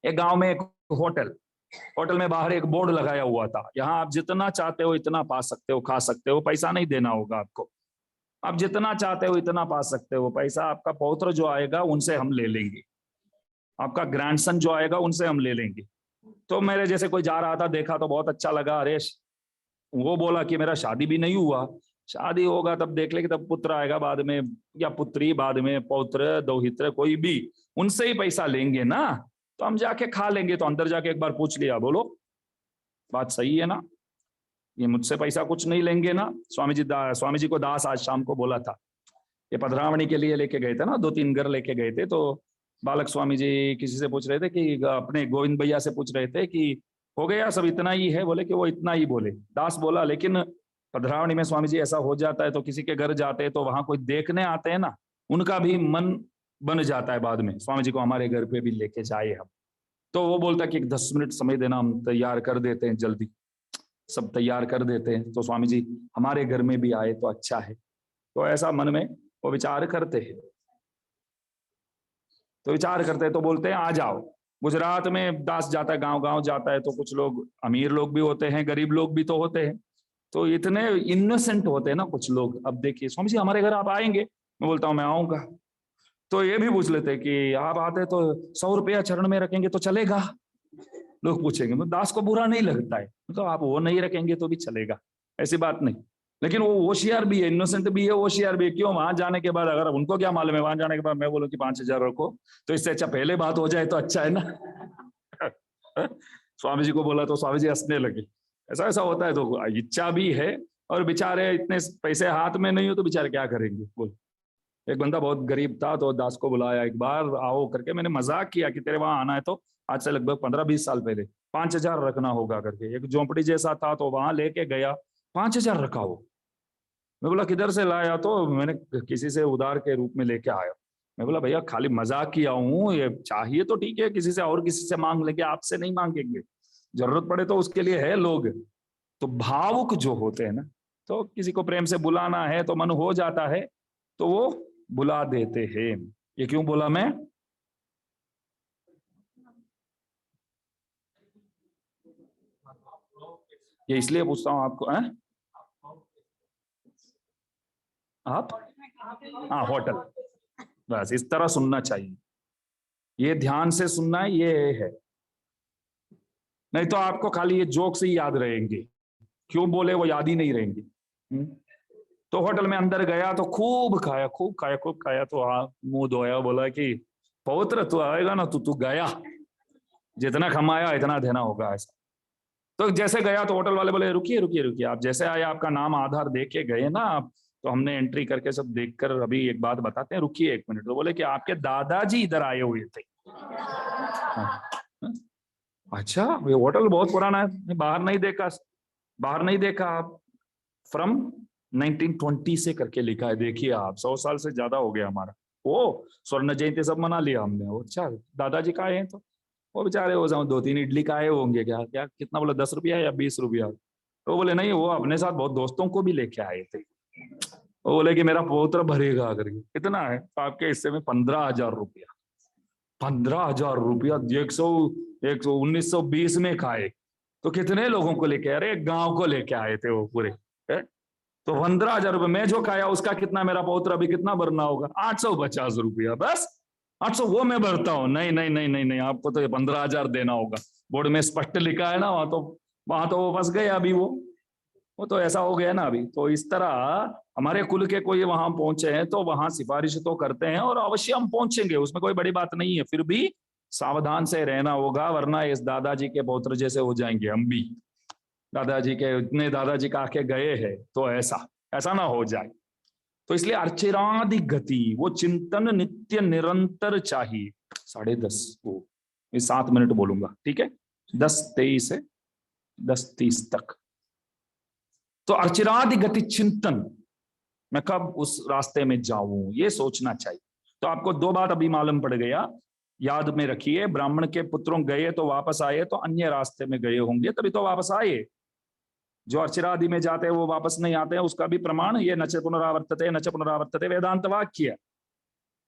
एक गांव में एक होटल में बाहर एक बोर्ड लगाया हुआ था, यहाँ आप जितना चाहते हो इतना पा सकते हो, खा सकते हो, पैसा नहीं देना होगा आपको, आप जितना चाहते हो इतना पा सकते हो। पैसा आपका पौत्र जो आएगा उनसे हम ले लेंगे, आपका ग्रैंडसन जो आएगा उनसे हम ले लेंगे। तो मेरे जैसे कोई जा रहा था, देखा तो बहुत अच्छा लगा। अरे वो बोला कि मेरा शादी भी नहीं हुआ, शादी होगा तब देख लेंगे, तब पुत्र आएगा बाद में, या पुत्री बाद में, पौत्र दौहित्र कोई भी, उनसे ही पैसा लेंगे ना, तो हम जाके खा लेंगे। तो अंदर जाके एक बार पूछ लिया, बोलो बात सही है ना, ये मुझसे पैसा कुछ नहीं लेंगे ना? स्वामी जी को दास आज शाम को बोला था। ये पधरावणी के लिए लेके गए थे ना, 2-3 घर लेके गए थे, तो बालक स्वामी जी किसी से पूछ रहे थे कि अपने गोविंद भैया से पूछ रहे थे कि हो गया सब इतना ही है, बोले कि वो इतना ही बोले। दास बोला लेकिन पधरावणी में स्वामी जी ऐसा हो जाता है तो किसी के घर जाते हैं तो वहां कोई देखने आते हैं ना, उनका भी मन बन जाता है बाद में स्वामी जी को हमारे घर पे भी लेके जाए हम। तो वो बोलता कि 10 मिनट समय देना, हम तैयार कर देते हैं, जल्दी सब तैयार कर देते हैं, तो स्वामी जी हमारे घर में भी आए तो अच्छा है। तो ऐसा मन में वो विचार करते हैं, तो विचार करते हैं तो बोलते हैं आ जाओ। गुजरात में दास जाता है, गांव गांव जाता है, तो कुछ लोग अमीर लोग भी होते हैं, गरीब लोग भी तो होते हैं, तो इतने इनोसेंट होते हैं ना कुछ लोग। अब देखिए स्वामी जी हमारे घर आप आएंगे, मैं बोलता हूँ मैं आऊंगा, तो ये भी पूछ लेते कि आप आते तो 100 रुपया चरण में रखेंगे तो चलेगा। लोग पूछेंगे, तो दास को बुरा नहीं लगता है, तो आप वो नहीं रखेंगे तो भी चलेगा, ऐसी बात नहीं। लेकिन वो होशियार भी है, इनोसेंट भी है, होशियार भी है। क्यों? वहां जाने के बाद अगर उनको क्या मालूम है, वहां जाने के बाद मैं बोलूं कि 5,000 रखो, तो इससे अच्छा पहले बात हो जाए तो अच्छा है ना। स्वामी जी को बोला तो स्वामी जी हंसने लगे। ऐसा ऐसा होता है, तो इच्छा भी है और बेचारे इतने पैसे हाथ में नहीं हो तो बेचारे क्या करेंगे बोल। एक बंदा बहुत गरीब था तो दास को बुलाया एक बार आओ करके, मैंने मजाक किया कि तेरे वहां आना है तो आज से लगभग 15-20 साल पहले 5,000 रखना होगा करके। एक झोंपड़ी जैसा था तो वहां लेके गया, 5,000 रखा वो। मैं बोला किधर से लाया, तो मैंने किसी से उधार के रूप में लेके आया। मैं बोला भैया खाली मजाक किया हूँ, ये चाहिए तो ठीक है, किसी से और किसी से मांग लेंगे, आपसे नहीं मांगेंगे, जरूरत पड़े तो उसके लिए है लोग। तो भावुक जो होते हैं ना, तो किसी को प्रेम से बुलाना है तो मन हो जाता है तो वो बुला देते हैं। ये क्यों बोला मैं? ये इसलिए पूछता हूं आपको, हैं? आप? हाँ होटल, बस इस तरह सुनना चाहिए, ये ध्यान से सुनना है, ये है। नहीं तो आपको खाली ये जोक से ही याद रहेंगे, क्यों बोले वो याद ही नहीं रहेंगे। तो होटल में अंदर गया तो खूब खाया, खूब खाया, खूब खाया, तो हाँ मुंह धोया, बोला कि पवित्र तू आएगा ना, तू गया, जितना कमाया इतना देना होगा ऐसा। तो जैसे गया तो होटल वाले बोले रुकिए रुकिए रुकिए, आप जैसे आए आपका नाम आधार दे के गए ना आप, तो हमने एंट्री करके सब देखकर अभी एक बात बताते हैं, रुकिए 1 मिनट। तो बोले कि आपके दादाजी इधर आए हुए थे। हाँ, अच्छा ये होटल बहुत पुराना है, बाहर नहीं देखा, बाहर नहीं देखा आप, फ्रॉम 1920 से करके लिखा है, देखिए आप 100 साल से ज्यादा हो गया हमारा। वो स्वर्ण जयंती सब मना लिया हमने। वो अच्छा दादाजी का आए हैं, तो वो बेचारे हो जाओ 2-3 इडली का आए होंगे, क्या क्या कितना बोला, 10 रुपया या 20 रुपया। तो बोले नहीं, वो अपने साथ बहुत दोस्तों को भी लेके आए थे। वो बोले कि मेरा पोत्र भरेगा करके। कितना है? तो आपके हिस्से में 15,000 रुपया। 15,000 रुपया 1920 में खाए तो कितने लोगों को लेके? अरे गांव को लेके आए थे वो पूरे। तो 15,000 रुपये में जो खाया उसका कितना, मेरा पौत्र अभी कितना भरना होगा? 850 रुपया, बस 800 वो मैं भरता हूँ। नहीं नहीं नहीं नहीं नहीं, आपको तो 15,000 देना होगा, बोर्ड में स्पष्ट लिखा है ना, वहां तो वो फंस गए अभी, वो तो ऐसा हो गया ना अभी। तो इस तरह हमारे कुल के कोई वहां पहुंचे हैं तो वहां सिफारिश तो करते हैं, और अवश्य हम पहुंचेंगे, उसमें कोई बड़ी बात नहीं है, फिर भी सावधान से रहना होगा, वरना इस दादाजी के पौत्र जैसे हो जाएंगे हम भी। दादाजी के इतने दादाजी का आके गए हैं तो ऐसा ऐसा ना हो जाए। तो इसलिए अर्चिरादि गति, वो चिंतन नित्य निरंतर चाहिए। 10:30 वो 7 मिनट बोलूंगा, ठीक है? 10:23 से 10:30 तक। तो अर्चिरादि गति चिंतन, मैं कब उस रास्ते में जाऊं ये सोचना चाहिए। तो आपको 2 बात अभी मालूम पड़ गया, याद में रखिए। ब्राह्मण के पुत्रों गए तो वापस आए, तो अन्य रास्ते में गए होंगे तभी तो वापस आए। जो अर्चिरादि में जाते हैं वो वापस नहीं आते हैं, उसका भी प्रमाण ये नच पुनरावर्तते वेदांत वाक्य।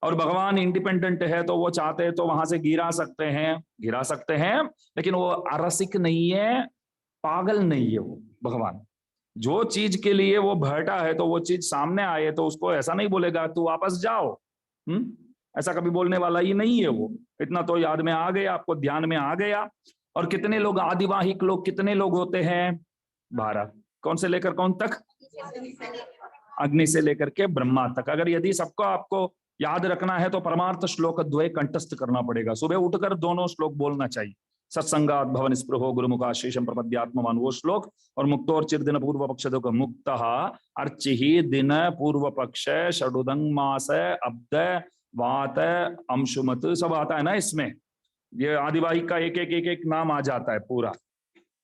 और भगवान इंडिपेंडेंट है तो वो चाहते हैं तो वहां से गिरा सकते हैं, लेकिन वो अरसिक नहीं है, पागल नहीं है वो भगवान। जो चीज के लिए वो भटका है तो वो चीज सामने आए तो उसको ऐसा नहीं बोलेगा तू वापस जाओ, ऐसा कभी बोलने वाला ही नहीं है वो। इतना तो याद में आ गया, आपको ध्यान में आ गया। और कितने लोग आदिवाहिक लोग, कितने लोग होते हैं? 12। कौन से लेकर कौन तक? अग्नि से लेकर के ब्रह्मा तक। अगर यदि सबको आपको याद रखना है तो परमार्थ श्लोक द्वय कंठस्थ करना पड़ेगा, सुबह उठकर दोनों श्लोक बोलना चाहिए। सत्संगात भवन स्पृहो गुरुमुखा शेषम प्रपद्यात्मवान, वो श्लोक। और मुक्तोर चिरदिन पूर्व पक्ष मुक्त अर्चि दिन पूर्व पक्ष षडुदंग मास अब्द वात अंशुमत सब आता है ना इसमें। ये आदिवाहिक का एक एक एक एक नाम आ जाता है पूरा।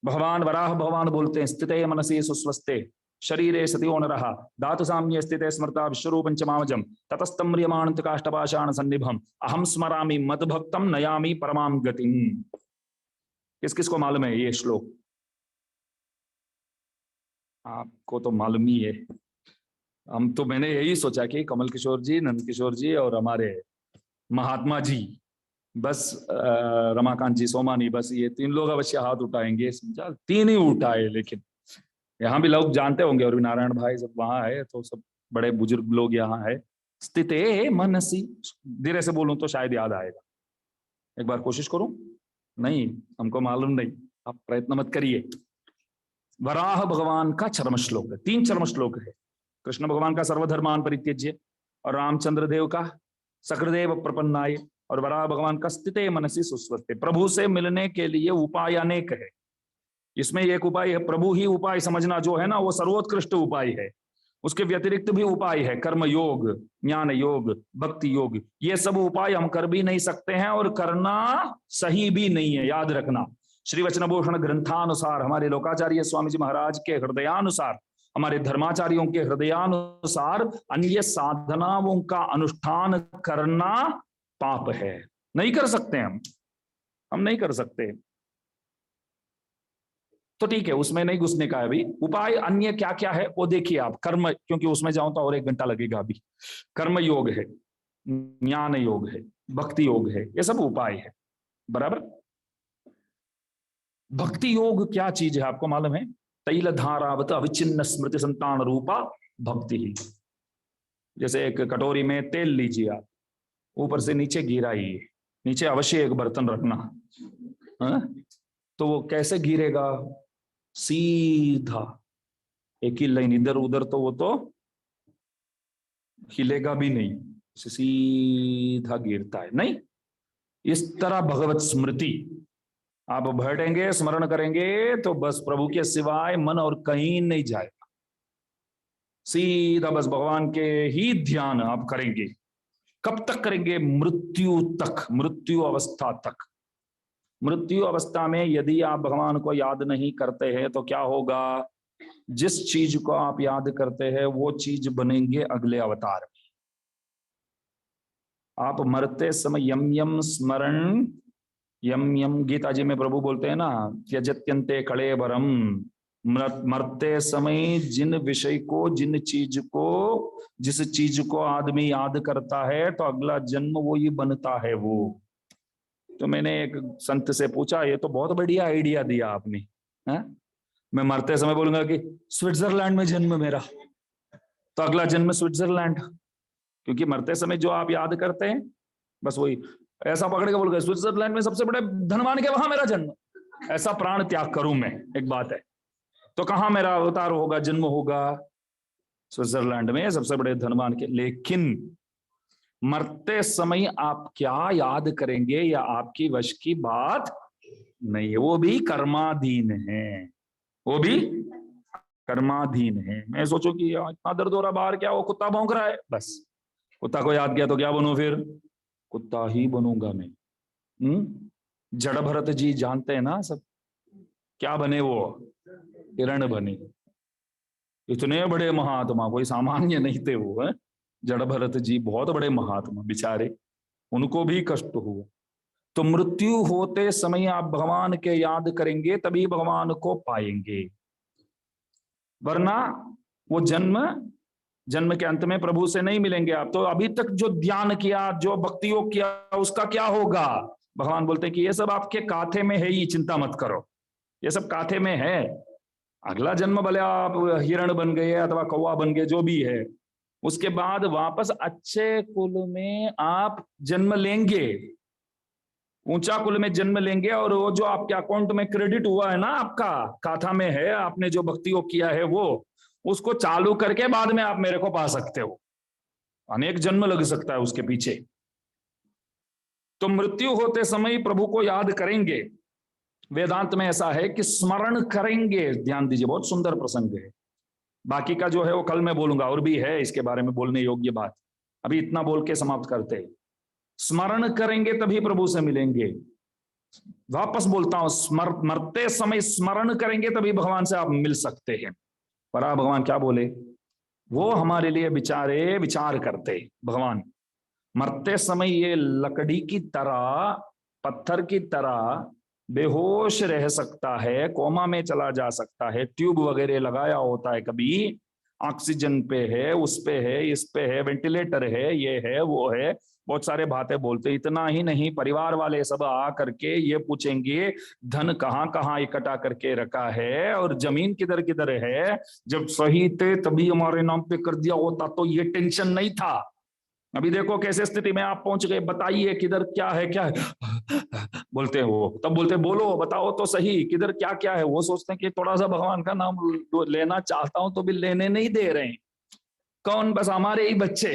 भगवान वराह भगवान बोलते हैं स्थिते मनसी सुस्वस्थे शरीरे सतियो नरः धातु साम्ये स्थिते स्मृता विश्वरूप पंचमावजम ततस्तम म्रियमाण काष्ठपाषाण सन्निभम अहम स्मरामि मद्भक्तम नयामि परमाम गतिम। किस किस को मालूम है ये श्लोक? आपको तो मालूम ही है। हम तो मैंने यही सोचा कि कमल किशोर जी, नंद किशोर जी और हमारे महात्मा जी, बस रमाकांत जी, सोमानी, बस ये तीन लोग अवश्य हाथ उठाएंगे। समझा, तीन ही उठाए, लेकिन यहाँ भी लोग जानते होंगे। और भी नारायण भाई सब वहां है, तो सब बड़े बुजुर्ग लोग यहाँ है। स्थिते मनसी, धीरे से बोलूं तो शायद याद आएगा। एक बार कोशिश करूं? नहीं, हमको मालूम नहीं, आप प्रयत्न मत करिए। वराह भगवान का चरम श्लोक है, 3 चरम श्लोक है। कृष्ण भगवान का सर्वधर्मान परित्यज्य, और रामचंद्र देव का सकृदेव प्रपन्नाय, और वराह भगवान का स्थिते मनसी सुस्वस्थे। प्रभु से मिलने के लिए उपाय अनेक है। इसमें एक उपाय है प्रभु ही उपाय समझना, जो है ना वो सर्वोत्कृष्ट उपाय है। उसके व्यतिरिक्त भी उपाय है, कर्म योग, ज्ञान योग, भक्ति योग। ये सब उपाय हम कर भी नहीं सकते हैं और करना सही भी नहीं है, याद रखना। श्री वचनभूषण ग्रंथानुसार, हमारे लोकाचार्य स्वामी जी महाराज के हृदयानुसार, हमारे धर्माचार्यों के हृदयानुसार अन्य साधनाओं का अनुष्ठान करना पाप है। नहीं कर सकते हम नहीं कर सकते। तो ठीक है, उसमें नहीं घुसने का है अभी। उपाय अन्य क्या क्या है वो देखिए आप। कर्म, क्योंकि उसमें जाऊं तो और 1 घंटा लगेगा अभी। कर्म योग है, ज्ञान योग है, भक्ति योग है, ये सब उपाय है, बराबर। भक्ति योग क्या चीज है आपको मालूम है? तैल धारावत अविचिन्न स्मृति संतान रूपा भक्ति ही। जैसे एक कटोरी में तेल लीजिए आप, ऊपर से नीचे गिराइए, नीचे अवश्य एक बर्तन रखना, तो वो कैसे गिरेगा? सीधा एक ही लाइन, इधर उधर तो वो तो हिलेगा भी नहीं, सीधा गिरता है। नहीं, इस तरह भगवत स्मृति आप बैठेंगे, स्मरण करेंगे तो बस प्रभु के सिवाय मन और कहीं नहीं जाएगा। सीधा बस भगवान के ही ध्यान आप करेंगे। कब तक करेंगे? मृत्यु तक, मृत्यु अवस्था तक। मृत्यु अवस्था में यदि आप भगवान को याद नहीं करते हैं तो क्या होगा? जिस चीज को आप याद करते हैं वो चीज बनेंगे अगले अवतार में। आप मरते समय यम यम स्मरण, यम यम, गीता जी में प्रभु बोलते हैं ना, त्यजत्यन्ते कलेबरम। मरते समय जिन विषय को, जिन चीज को, जिस चीज को आदमी याद करता है तो अगला जन्म वो ही बनता है वो। तो मैंने एक संत से पूछा, ये तो बहुत बढ़िया आइडिया दिया आपने, है? मैं मरते समय बोलूंगा कि स्विट्जरलैंड में जन्म मेरा, तो अगला जन्म स्विट्जरलैंड। क्योंकि मरते समय जो आप याद करते हैं बस वही, ऐसा पकड़ के बोल गए स्विट्जरलैंड में सबसे बड़े धनवान के वहां मेरा जन्म, ऐसा प्राण त्याग करूं मैं, एक बात है। तो कहां मेरा अवतार होगा, जन्म होगा? स्विट्जरलैंड में सबसे बड़े धनवान के। लेकिन मरते समय आप क्या याद करेंगे या आपकी वश की बात नहीं है, वो भी कर्माधीन है, वो भी कर्माधीन है। मैं सोचो कि इतना दर्द हो रहा बाहर, क्या वो कुत्ता भौंक रहा है, बस कुत्ता को याद किया तो क्या बनूं? फिर कुत्ता ही बनूंगा मैं। जड़ भरत जी जानते हैं ना सब, क्या बने वो? हिरण बने। इतने बड़े महात्मा, कोई सामान्य नहीं थे वो, है? जड़ भरत जी बहुत बड़े महात्मा, बेचारे, उनको भी कष्ट हुआ। तो मृत्यु होते समय आप भगवान के याद करेंगे तभी भगवान को पाएंगे, वरना वो जन्म के अंत में प्रभु से नहीं मिलेंगे आप। तो अभी तक जो ध्यान किया, जो भक्ति योग किया, उसका क्या होगा? भगवान बोलते हैं कि ये सब आपके काथे में है ही, चिंता मत करो, ये सब काथे में है। अगला जन्म भले आप हिरण बन गए अथवा कौवा बन गए, जो भी है, उसके बाद वापस अच्छे कुल में आप जन्म लेंगे, ऊंचा कुल में जन्म लेंगे। और वो जो आपके अकाउंट में क्रेडिट हुआ है ना, आपका खाता में है, आपने जो भक्ति योग किया है वो, उसको चालू करके बाद में आप मेरे को पा सकते हो। अनेक जन्म लग सकता है उसके पीछे। तो मृत्यु होते समय प्रभु को याद करेंगे वेदांत में ऐसा है कि स्मरण करेंगे, ध्यान दीजिए, बहुत सुंदर प्रसंग है। बाकी का जो है वो कल मैं बोलूंगा, और भी है इसके बारे में बोलने योग्य बात, अभी इतना बोल के समाप्त करते हैं। स्मरण करेंगे तभी प्रभु से मिलेंगे। वापस बोलता हूं, मरते समय स्मरण करेंगे तभी भगवान से आप मिल सकते हैं। पर आप भगवान क्या बोले, वो हमारे लिए विचार करते भगवान। मरते समय ये लकड़ी की तरह, पत्थर की तरह बेहोश रह सकता है, कोमा में चला जा सकता है, ट्यूब वगैरह लगाया होता है, कभी ऑक्सीजन पे है, उस पे है, इस पे है, वेंटिलेटर है, ये है, वो है, बहुत सारे बातें बोलते। इतना ही नहीं, परिवार वाले सब आ करके ये पूछेंगे धन कहाँ कहाँ इकट्ठा करके रखा है और जमीन किधर किधर है। जब सही थे तभी हमारे नाम पे कर दिया होता तो ये टेंशन नहीं था। अभी देखो कैसे स्थिति में आप पहुंच गए, बताइए किधर क्या है, क्या है बोलते हैं वो, तब बोलते बोलो बताओ तो सही किधर क्या क्या है। वो सोचते हैं कि थोड़ा सा भगवान का नाम लेना चाहता हूं तो भी लेने नहीं दे रहे हैं। कौन, बस हमारे ही बच्चे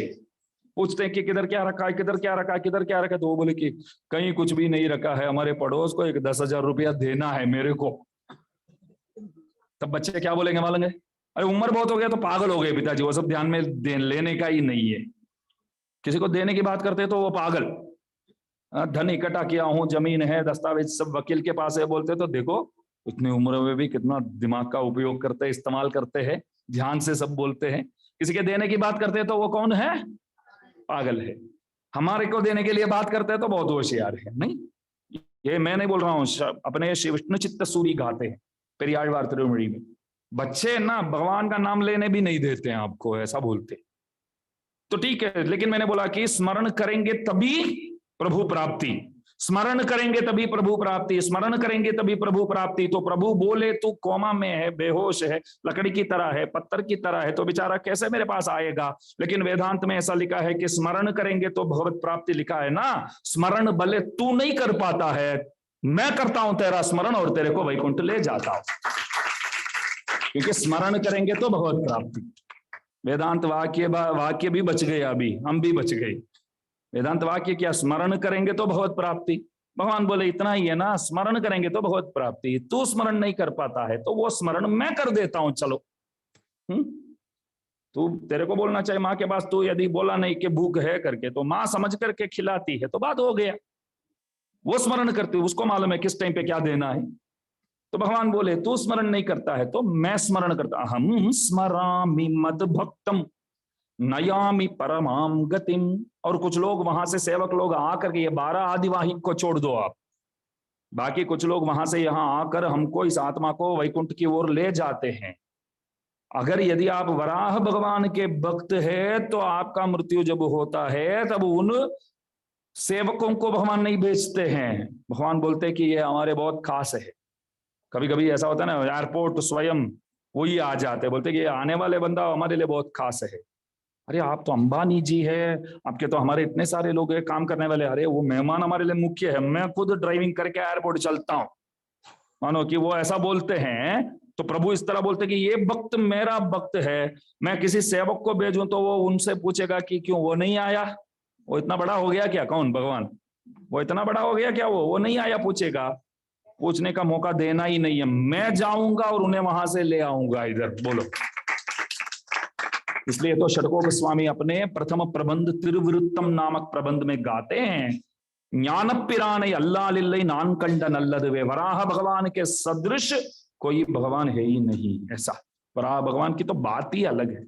पूछते हैं कि किधर क्या रखा है, किधर क्या रखा है, किधर क्या रखा है, तो वो बोले कि कहीं कुछ भी नहीं रखा है, हमारे पड़ोस को एक 10,000 रुपया देना है मेरे को। तब बच्चे क्या बोलेंगे मालूम है, अरे उम्र बहुत हो गया तो पागल हो गए पिताजी, वो सब ध्यान में लेने का ही नहीं है। किसी को देने की बात करते तो वो पागल। धन इकट्ठा किया हूं, जमीन है, दस्तावेज सब वकील के पास है, बोलते तो देखो उतनी उम्र में भी कितना दिमाग का उपयोग करते, इस्तेमाल करते हैं, ध्यान से सब बोलते हैं। किसी के देने की बात करते तो वो कौन है, पागल है। हमारे को देने के लिए बात करते हैं तो बहुत होशियार है। नहीं, ये मैं नहीं बोल रहा हूँ, अपने श्री विष्णु चित्त सूरी गाते हैं पेरियार तिरुमड़ी में। बच्चे ना भगवान का नाम लेने भी नहीं देते हैं आपको, ऐसा बोलते। तो ठीक है, लेकिन मैंने बोला कि स्मरण करेंगे तभी प्रभु प्राप्ति, स्मरण करेंगे तभी प्रभु प्राप्ति, स्मरण करेंगे तभी प्रभु प्राप्ति। तो प्रभु बोले तू कोमा में है, बेहोश है, लकड़ी की तरह है, पत्थर की तरह है, तो बेचारा कैसे मेरे पास आएगा। लेकिन वेदांत में ऐसा लिखा है कि स्मरण करेंगे तो भगवत प्राप्ति लिखा है ना। स्मरण भले तू नहीं कर पाता है, मैं करता हूं तेरा स्मरण और तेरे को वैकुंठ ले जाता हूं, क्योंकि स्मरण करेंगे तो भगवत प्राप्ति। वेदांत वाक्य भी बच गए, अभी हम भी बच गए। वेदांत वाक्य क्या, स्मरण करेंगे तो भगवत प्राप्ति। भगवान बोले इतना ही है ना, स्मरण करेंगे तो भगवत प्राप्ति। तू स्मरण नहीं कर पाता है तो वो स्मरण मैं कर देता हूं, चलो। तू, तेरे को बोलना चाहिए माँ के पास, तू यदि बोला नहीं कि भूख है करके तो माँ समझ करके खिलाती है तो बात हो गया। वो स्मरण करती है, उसको मालूम है किस टाइम पे क्या देना है। तो भगवान बोले तू स्मरण नहीं करता है तो मैं स्मरण करता, हम स्मरामि मद भक्तम नयामि परमाम गतिम। और कुछ लोग वहां से सेवक लोग आकर के, ये 12 आदिवाहिक को छोड़ दो आप, बाकी कुछ लोग वहां से यहाँ आकर हमको, इस आत्मा को वैकुंठ की ओर ले जाते हैं। अगर यदि आप वराह भगवान के भक्त है तो आपका मृत्यु जब होता है तब उन सेवकों को भगवान नहीं भेजते हैं। भगवान बोलते हैं कि ये हमारे बहुत खास है। कभी कभी ऐसा होता है ना, एयरपोर्ट स्वयं वही आ जाते, बोलते कि ये आने वाले बंदा हमारे लिए बहुत खास है। अरे आप तो अंबानी जी है, आपके तो हमारे इतने सारे लोग हैं काम करने वाले, अरे वो मेहमान हमारे लिए मुख्य है, मैं खुद ड्राइविंग करके एयरपोर्ट चलता हूँ। मानो कि वो ऐसा बोलते हैं। तो प्रभु इस तरह बोलते कि ये भक्त मेरा भक्त है, मैं किसी सेवक को भेजूं तो वो उनसे पूछेगा कि क्यों वो नहीं आया, वो इतना बड़ा हो गया क्या, कौन भगवान, वो इतना बड़ा हो गया क्या, वो नहीं आया, पूछेगा। पूछने का मौका देना ही नहीं है, मैं जाऊंगा और उन्हें वहां से ले आऊंगा इधर, बोलो। इसलिए तो षडको गोस्वामी अपने प्रथम प्रबंध तिरुवृत्तम नामक प्रबंध में गाते हैं, ज्ञान पिराने अल्लाह लिल्लई नान कंड नल्लदवे, वराह भगवान के सदृश कोई भगवान है ही नहीं। ऐसा वराह भगवान की तो बात ही अलग है,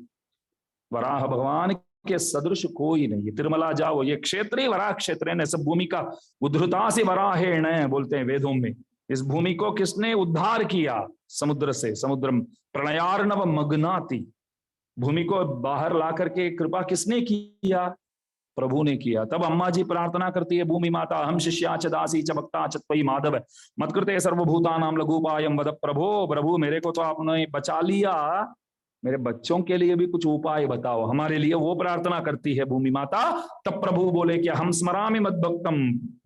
वराह भगवान के सदृश कोई नहीं। तिरुमला जाओ, ये क्षेत्र ही वराह क्षेत्र है, सब भूमि का उद्धृता से वराहेण बोलते हैं वेदों में। इस भूमि को किसने उद्धार किया, समुद्र से, समुद्र प्रणयार्णव मग्नाति, भूमि को बाहर ला करके कृपा किसने किया, प्रभु ने किया। तब अम्मा जी प्रार्थना करती है, भूमि माता हम शिष्या च दासी च भक्ता च त्वयि माधव मत्कृते सर्वभूतानां लघुपायं वद प्रभो। प्रभु मेरे को तो आपने बचा लिया, मेरे बच्चों के लिए भी कुछ उपाय बताओ हमारे लिए, वो प्रार्थना करती है भूमि माता। तब प्रभु बोले कि हम स्मरामि मद्भक्तम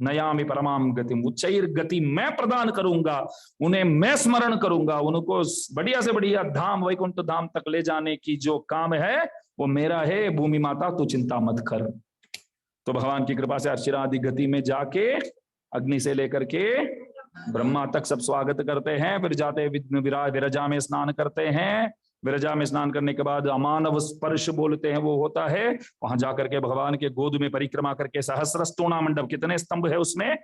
नयामि परमाम गतिम, उच्चैर गति मैं प्रदान करूंगा उन्हें, मैं स्मरण करूंगा उनको, बढ़िया से बढ़िया धाम वैकुंठ धाम तक ले जाने की जो काम है वो मेरा है, भूमि माता तू चिंता मत कर। तो भगवान की कृपा से अर्चिरादि गति में जाके अग्नि से लेकर के ब्रह्मा तक सब स्वागत करते हैं, फिर जाते विरजा में स्नान करते हैं। विरजा में स्नान करने के बाद अमानव स्पर्श बोलते हैं वो होता है। वहां जाकर के भगवान के गोद में परिक्रमा करके सहस्रस्तोणा मंडप, कितने स्तंभ है उसमें,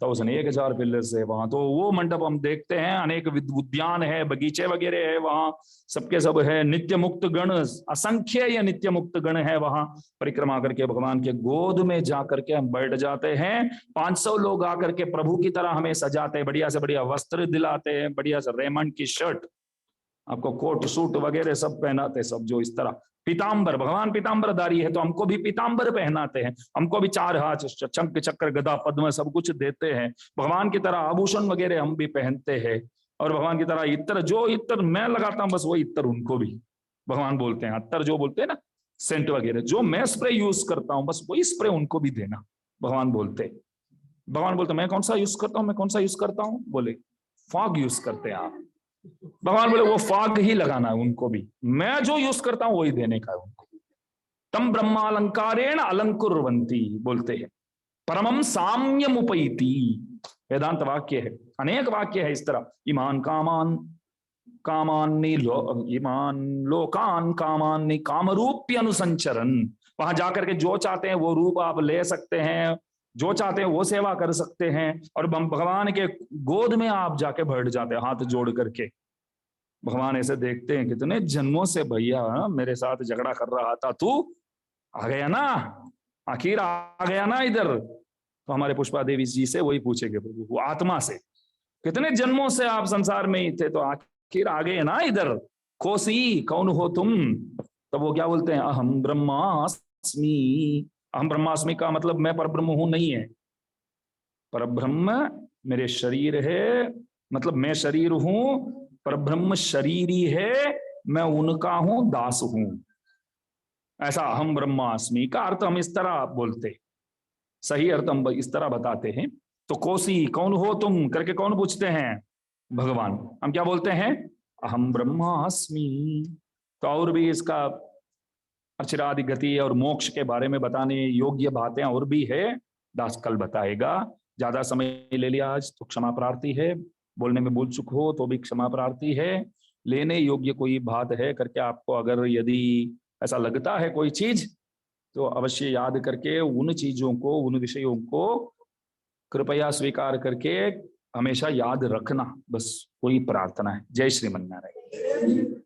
तो उसने 1000 पिलर्स है वहां, तो वो मंडप हम देखते हैं। अनेक उद्यान है, बगीचे वगैरह है वहां, सबके सब है। नित्य मुक्त गण, असंख्य या नित्य मुक्त गण है वहां। परिक्रमा करके भगवान के गोद में जाकर के हम बैठ जाते हैं। 500 लोग आकर के प्रभु की तरह हमें सजाते हैं, बढ़िया से बढ़िया वस्त्र दिलाते हैं, बढ़िया से रेमंड की शर्ट, आपको कोट सूट वगैरह सब पहनाते, सब जो इस तरह पीताम्बर, भगवान पीताम्बरधारी है तो हमको भी पीताम्बर पहनाते हैं, हमको भी 4 हाथ शंख चक्र गदा पद्म सब कुछ देते हैं। भगवान की तरह आभूषण वगैरह हम भी पहनते हैं, और भगवान की तरह इत्र, जो इत्र मैं लगाता हूं बस वो इत्र उनको भी भगवान बोलते हैं। अत्तर जो बोलते हैं ना, सेंट वगैरह, जो मैं स्प्रे यूज करता हूं बस वही स्प्रे उनको भी देना, भगवान बोलते। भगवान बोलते मैं कौन सा यूज करता हूं, मैं कौन सा यूज करता हूं, बोले फॉग यूज करते हैं आप। भगवान बोले वो फॉग ही लगाना है उनको भी, मैं जो यूज करता हूं वही देने का है उनको। तम ब्रह्मालंकारेण अलंकुर्वन्ति बोलते हैं, परमम साम्यम उपैति, वेदांत वाक्य है, अनेक वाक्य है इस तरह। ईमान कामान कामान्नि ईमान लोकान कामान्नि कामरूप्य अनुसंचरन, वहां जाकर के जो चाहते हैं वो रूप आप ले सकते हैं, जो चाहते हैं वो सेवा कर सकते हैं, और भगवान के गोद में आप जाके बैठ जाते हैं हाथ जोड़ करके। भगवान ऐसे देखते हैं, कितने जन्मों से भैया मेरे साथ झगड़ा कर रहा था, तू आ गया ना, आखिर आ गया ना इधर। तो हमारे पुष्पा देवी जी से वही पूछेंगे प्रभु, वो आत्मा से, कितने जन्मों से आप संसार में ही थे तो आखिर आ गए ना इधर, कोसी कौन हो तुम। तो वो क्या बोलते हैं, अहम ब्रह्मास्मि। अहम ब्रह्मास्मि का मतलब मैं परब्रह्म हूं नहीं है, परब्रह्म मेरे शरीर है, मतलब मैं शरीर हूं, परब्रह्म शरीरी है, मैं उनका हूं, दास हूं। ऐसा अहम ब्रह्मास्मि का अर्थ हम इस तरह बोलते, सही अर्थ हम इस तरह बताते हैं। तो कोसी कौन हो तुम करके कौन पूछते हैं, भगवान। हम क्या बोलते हैं, अहम ब्रह्मास्मि। तो और भी इसका अचिरादि गति और मोक्ष के बारे में बताने योग्य बातें और भी है, दास कल बताएगा। ज्यादा समय ले लिया आज तो क्षमा प्रार्थी है, बोलने में भूल चुक हो तो भी क्षमा प्रार्थी है। लेने योग्य कोई बात है करके आपको अगर यदि ऐसा लगता है कोई चीज, तो अवश्य याद करके उन चीजों को, उन विषयों को कृपया स्वीकार करके हमेशा याद रखना, बस कोई प्रार्थना है। जय श्रीमन नारायण।